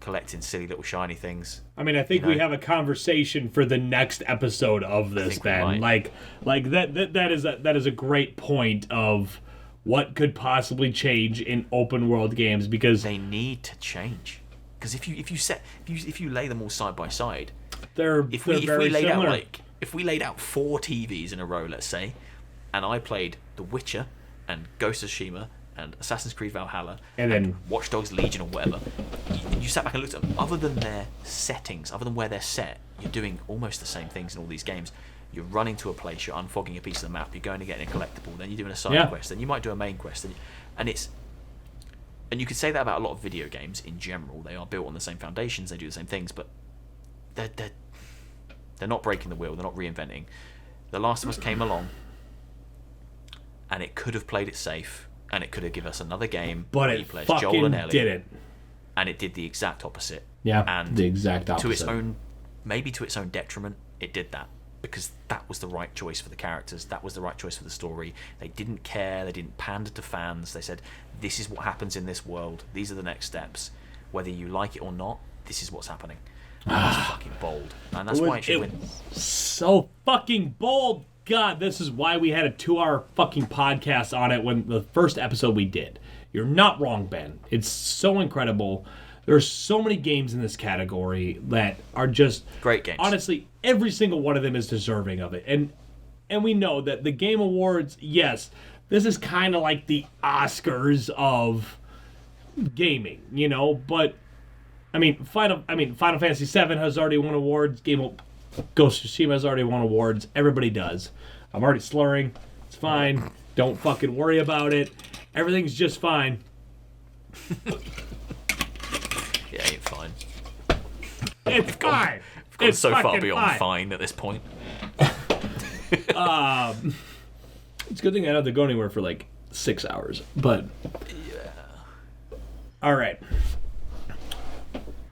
collecting silly little shiny things. I mean, I think we have a conversation for the next episode of this, Ben. Like that is a great point of what could possibly change in open world games, because they need to change. Because if you lay them all side by side, if we laid out 4 TVs in a row, let's say, and I played The Witcher and Ghost of Tsushima and Assassin's Creed Valhalla and then Watch Dogs Legion or whatever, you sat back and looked at them, other than their settings, other than where they're set, you're doing almost the same things in all these games. You're running to a place, you're unfogging a piece of the map, you're going to get a collectible, then you're doing a side quest, then you might do a main quest, and you could say that about a lot of video games in general. They are built on the same foundations, they do the same things, but they're not breaking the wheel, they're not reinventing. The Last of Us came along, and it could have played it safe, and it could have given us another game, but it fucking didn't. And it did the exact opposite. Yeah, and the exact opposite. Maybe to its own detriment, it did that, because that was the right choice for the characters, that was the right choice for the story. They didn't care, they didn't pander to fans. They said, this is what happens in this world, these are the next steps. Whether you like it or not, this is what's happening. And that's fucking bold. And that's why it should win. So fucking bold. God, this is why we had a 2-hour fucking podcast on it when the first episode we did. You're not wrong, Ben. It's so incredible. There's so many games in this category that are just great games. Honestly, every single one of them is deserving of it. And we know that the Game Awards, yes, this is kind of like the Oscars of gaming, you know, but Final Fantasy VII has already won awards. Ghost of Tsushima has already won awards. Everybody does. I'm already slurring. It's fine. Don't fucking worry about it. Everything's just fine. Yeah, ain't fine. It's fine. We've gone It's so far fucking beyond fine at this point. It's a good thing I don't have to go anywhere for like 6 hours. But all right.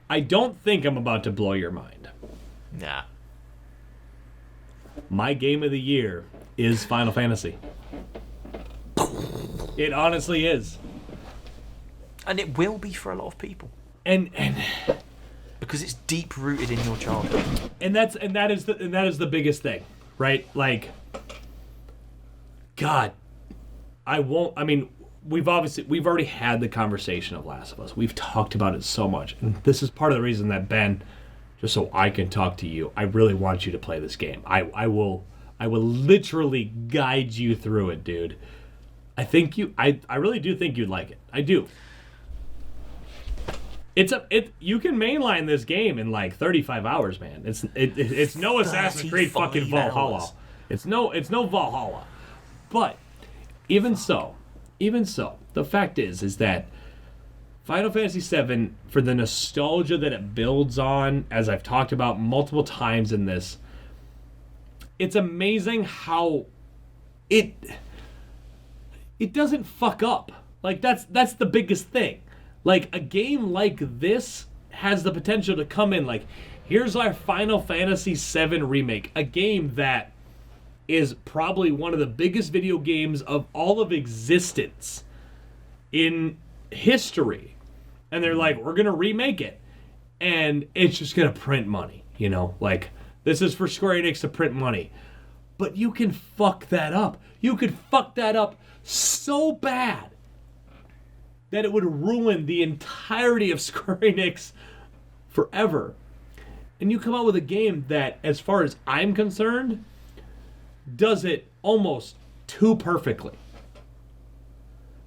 I don't think I'm about to blow your mind. Nah. My game of the year is Final Fantasy. It honestly is. And it will be for a lot of people. And because it's deep rooted in your childhood. and that is the biggest thing, right? Like, God, we've already had the conversation of Last of Us. We've talked about it so much. And this is part of the reason that, Ben, just so I can talk to you, I really want you to play this game. I will literally guide you through it, dude. I really do think you'd like it. I do. You can mainline this game in like 35 hours, man. It's no Assassin's Creed fucking Valhalla. Hours. It's no Valhalla. But even so, the fact is that Final Fantasy VII, for the nostalgia that it builds on, as I've talked about multiple times in this, it's amazing how it doesn't fuck up. Like, that's the biggest thing. Like, a game like this has the potential to come in like, here's our Final Fantasy VII Remake, a game that is probably one of the biggest video games of all of existence in history. And they're like, we're going to remake it. And it's just going to print money, you know? Like, this is for Square Enix to print money. But you can fuck that up. You could fuck that up so bad that it would ruin the entirety of Square Enix forever. And you come out with a game that, as far as I'm concerned, does it almost too perfectly.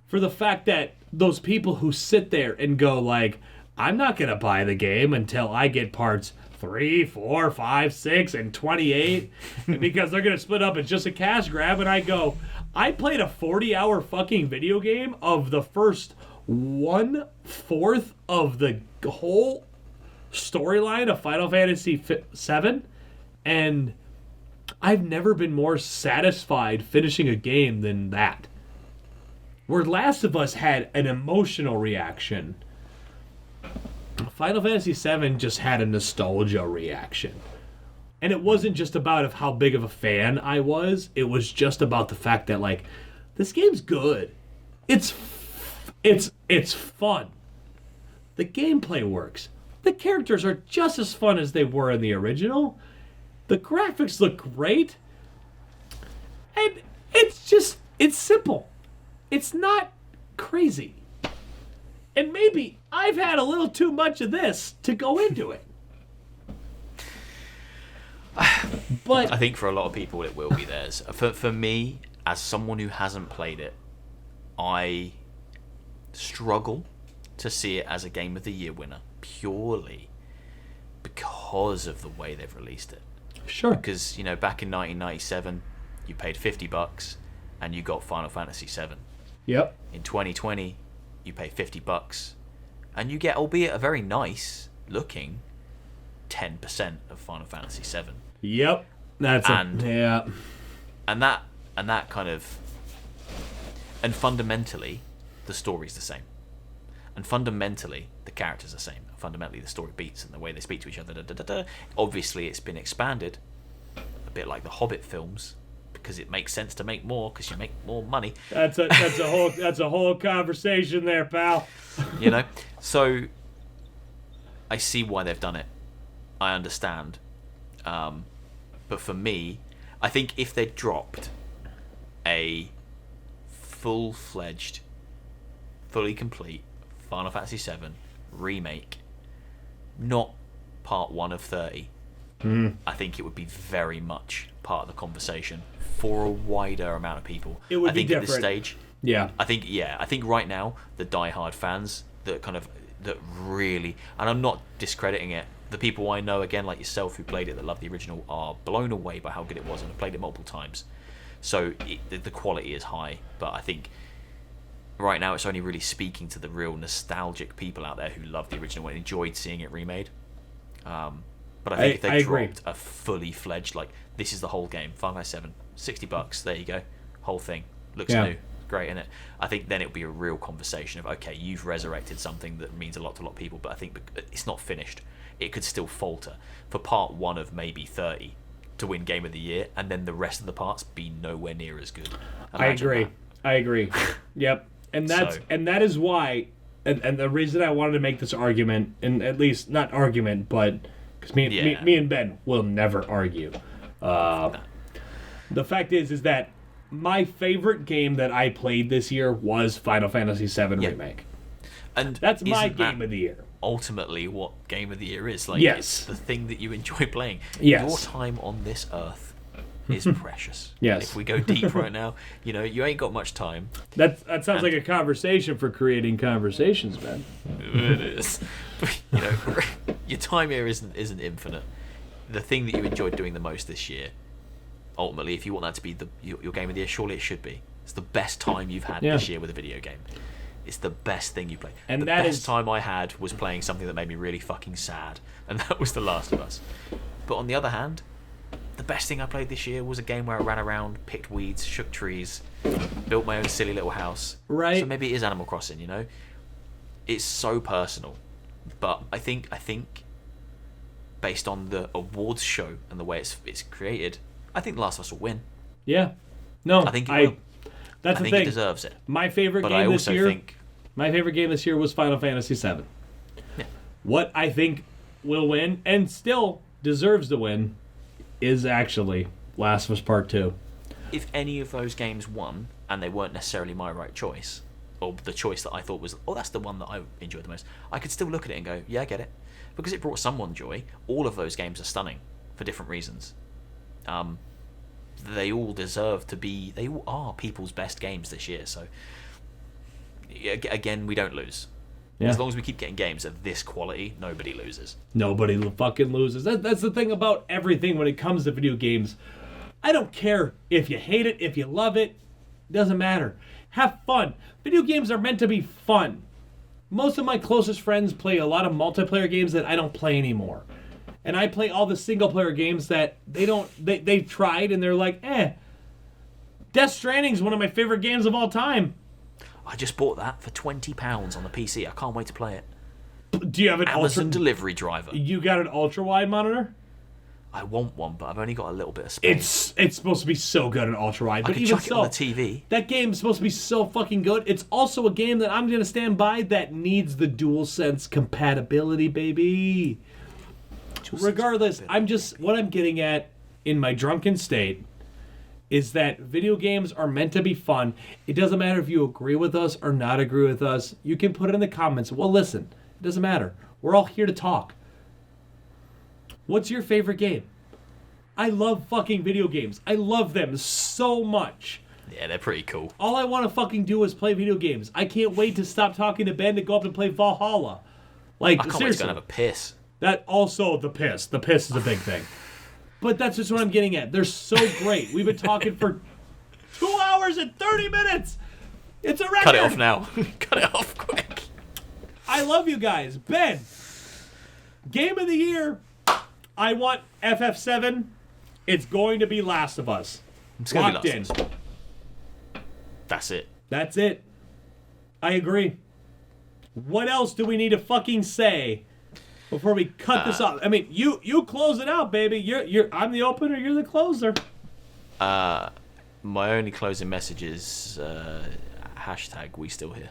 For the fact that those people who sit there and go like, I'm not going to buy the game until I get parts 3, 4, 5, 6, and 28, and because they're going to split up, it's just a cash grab, and I go, I played a 40-hour fucking video game of the first 1/4 of the whole storyline of Final Fantasy VII, and I've never been more satisfied finishing a game than that. Where Last of Us had an emotional reaction, Final Fantasy VII just had a nostalgia reaction. And it wasn't just about how big of a fan I was. It was just about the fact that, like, this game's good. It's fun. The gameplay works. The characters are just as fun as they were in the original. The graphics look great. And it's simple. It's not crazy. And maybe I've had a little too much of this to go into it. But I think for a lot of people it will be theirs. For me, as someone who hasn't played it, I struggle to see it as a Game of the Year winner purely because of the way they've released it. Sure. Because, you know, back in 1997, you paid $50 and you got Final Fantasy VII. Yep. In 2020, you pay $50 and you get, albeit a very nice looking, 10% of Final Fantasy VII. Yep. Yeah. And that kind of, and fundamentally, the story's the same. And fundamentally, the characters are the same. Fundamentally, the story beats and the way they speak to each other. Obviously, it's been expanded, a bit like the Hobbit films, because it makes sense to make more because you make more money. That's a whole conversation there, pal. You know, so I see why they've done it. I understand, but for me, I think if they dropped a full-fledged, fully complete Final Fantasy VII remake, not part 1 of 30, I think it would be very much part of the conversation for a wider amount of people. It would I think be at this different. stage, Yeah. I think right now the die-hard fans that really, and I'm not discrediting it, the people I know, again, like yourself, who played it, that love the original, are blown away by how good it was and have played it multiple times. So the quality is high, but I think right now it's only really speaking to the real nostalgic people out there who love the original and enjoyed seeing it remade. But I think if they agree. dropped a fully fledged, like, this is the whole game, 5x7, $60, there you go, whole thing, looks new, great, innit? I think then it would be a real conversation of, okay, you've resurrected something that means a lot to a lot of people, but I think it's not finished. It could still falter for part 1 of maybe 30 to win Game of the Year, and then the rest of the parts be nowhere near as good. I agree. Yep. And that is why, and the reason I wanted to make this argument, and at least not argument, but because me and Ben will never argue. The fact is that my favorite game that I played this year was Final Fantasy VII Remake. And that's my game of the year. Ultimately, what Game of the Year is, like, yes. It's the thing that you enjoy playing. Yes. Your time on this earth is precious. Yes. If we go deep right now, you ain't got much time. That sounds like a conversation for creating conversations, man. It is. Your time here isn't infinite. The thing that you enjoyed doing the most this year, ultimately, if you want that to be your game of the year, surely it should be. It's the best time you've had this year with a video game. It's the best thing you played. And the best time I had was playing something that made me really fucking sad, and that was The Last of Us. But on the other hand, the best thing I played this year was a game where I ran around, picked weeds, shook trees, built my own silly little house. Right. So maybe it is Animal Crossing, It's so personal. But I think based on the awards show and the way it's created, I think The Last of Us will win. Yeah. No, I think it will. That's I think the thing. It deserves it. My favorite but game I this also year. Think, my favorite game this year was Final Fantasy VII. Yeah. What I think will win and still deserves to win is actually Last of Us Part 2. If any of those games won and they weren't necessarily my right choice, or the choice that I thought was, that's the one that I enjoyed the most, I could still look at it and go, yeah, I get it, because it brought someone joy. All of those games are stunning for different reasons. They all deserve to be. They all are people's best games this year. So again, we don't lose. Yeah. As long as we keep getting games of this quality, nobody loses. Nobody fucking loses. That's the thing about everything when it comes to video games. I don't care if you hate it, if you love it. It doesn't matter. Have fun. Video games are meant to be fun. Most of my closest friends play a lot of multiplayer games that I don't play anymore. And I play all the single-player games that they've tried and they're like, Death Stranding's one of my favorite games of all time. I just bought that for £20 on the PC. I can't wait to play it. Do you have an Amazon delivery driver? You got an ultra-wide monitor? I want one, but I've only got a little bit of space. It's supposed to be so good at ultra-wide. But even chuck it on the TV. That game's supposed to be so fucking good. It's also a game that I'm going to stand by that needs the DualSense compatibility, baby. Regardless, what I'm getting at in my drunken state is that video games are meant to be fun. It doesn't matter if you agree with us or not agree with us. You can put it in the comments. Well, listen, it doesn't matter. We're all here to talk. What's your favorite game? I love fucking video games. I love them so much. Yeah, they're pretty cool. All I want to fucking do is play video games. I can't wait to stop talking to Ben to go up and play Valhalla. I can't wait to go and have a piss. That also, the piss. The piss is a big thing. But that's just what I'm getting at. They're so great. We've been talking for 2 hours and 30 minutes. It's a record. Cut it off now. Cut it off quick. I love you guys. Ben, game of the year. I want FF7. It's going to be Last of Us. It's going to be Locked Last of Us. That's it. That's it. I agree. What else do we need to fucking say before we cut this off? I mean, you close it out, baby. I'm the opener. You're the closer. My only closing message is hashtag we still here.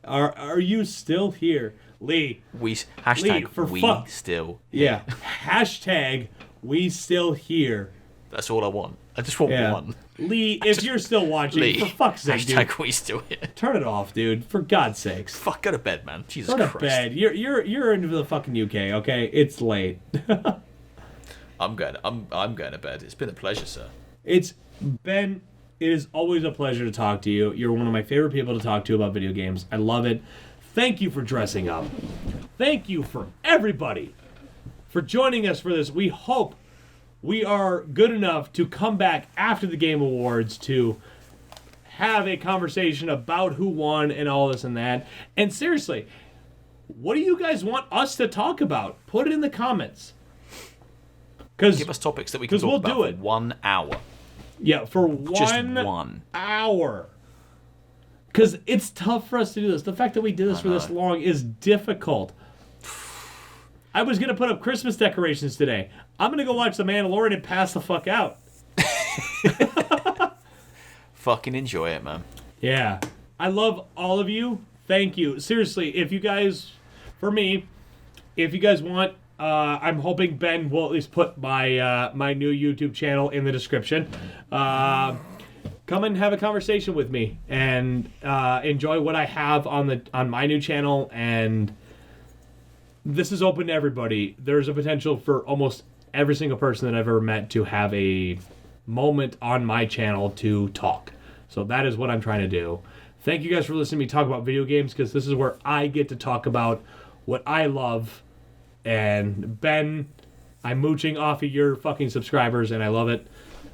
Are you still here, Lee? Hashtag Lee, for we fuck. still. Yeah. Hashtag we still here. That's all I want. I just want one. Lee, if you're still watching, Lee, for fuck's sake, hashtag dude. we still here. Turn it off, dude. For God's sakes. Fuck, go to bed, man. Jesus Go Christ. to bed. You're into the fucking UK, okay? It's late. I'm going to bed. It's been a pleasure, sir. Ben, it is always a pleasure to talk to you. You're one of my favorite people to talk to about video games. I love it. Thank you for dressing up. Thank you for everybody for joining us for this. We hope we are good enough to come back after the Game Awards to have a conversation about who won and all this and that. And seriously, what do you guys want us to talk about? Put it in the comments. Give us topics that we can talk about do for it. 1 hour. Yeah, for Just 1 hour. Because it's tough for us to do this. The fact that we did this for this long is difficult. I was going to put up Christmas decorations today. I'm going to go watch The Mandalorian and pass the fuck out. Fucking enjoy it, man. Yeah. I love all of you. Thank you. Seriously, if you guys, for me, if you guys want, I'm hoping Ben will at least put my my new YouTube channel in the description. Come and have a conversation with me and enjoy what I have on my new channel. And this is open to everybody. There's a potential for almost every single person that I've ever met to have a moment on my channel to talk. So that is what I'm trying to do. Thank you guys for listening to me talk about video games, because this is where I get to talk about what I love. And Ben, I'm mooching off of your fucking subscribers, and I love it.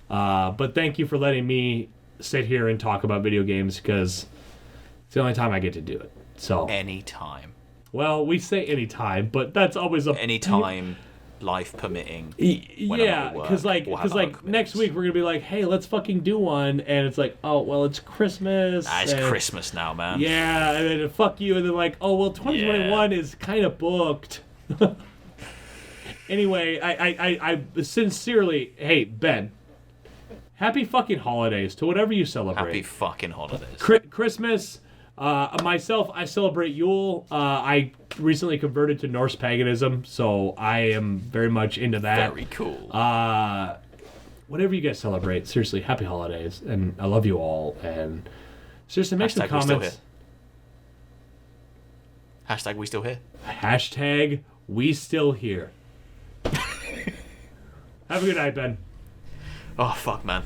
But thank you for letting me sit here and talk about video games, because it's the only time I get to do it. So Anytime. Well, we say anytime, but that's always a Anytime, life permitting. Yeah, because like next week we're gonna be like, hey, let's fucking do one, and it's like, oh well, it's Christmas. It's Christmas now, man. Yeah, and then fuck you, and then like, oh well, 2021 is kind of booked. Anyway, I sincerely, hey Ben, happy fucking holidays to whatever you celebrate. Happy fucking holidays. Christmas. Myself, I celebrate Yule. I recently converted to Norse paganism, so I am very much into that. Very cool. Whatever you guys celebrate, seriously, happy holidays, and I love you all. And seriously, make some comments. Hashtag we still here. Hashtag we still here. Have a good night, Ben. Oh fuck, man.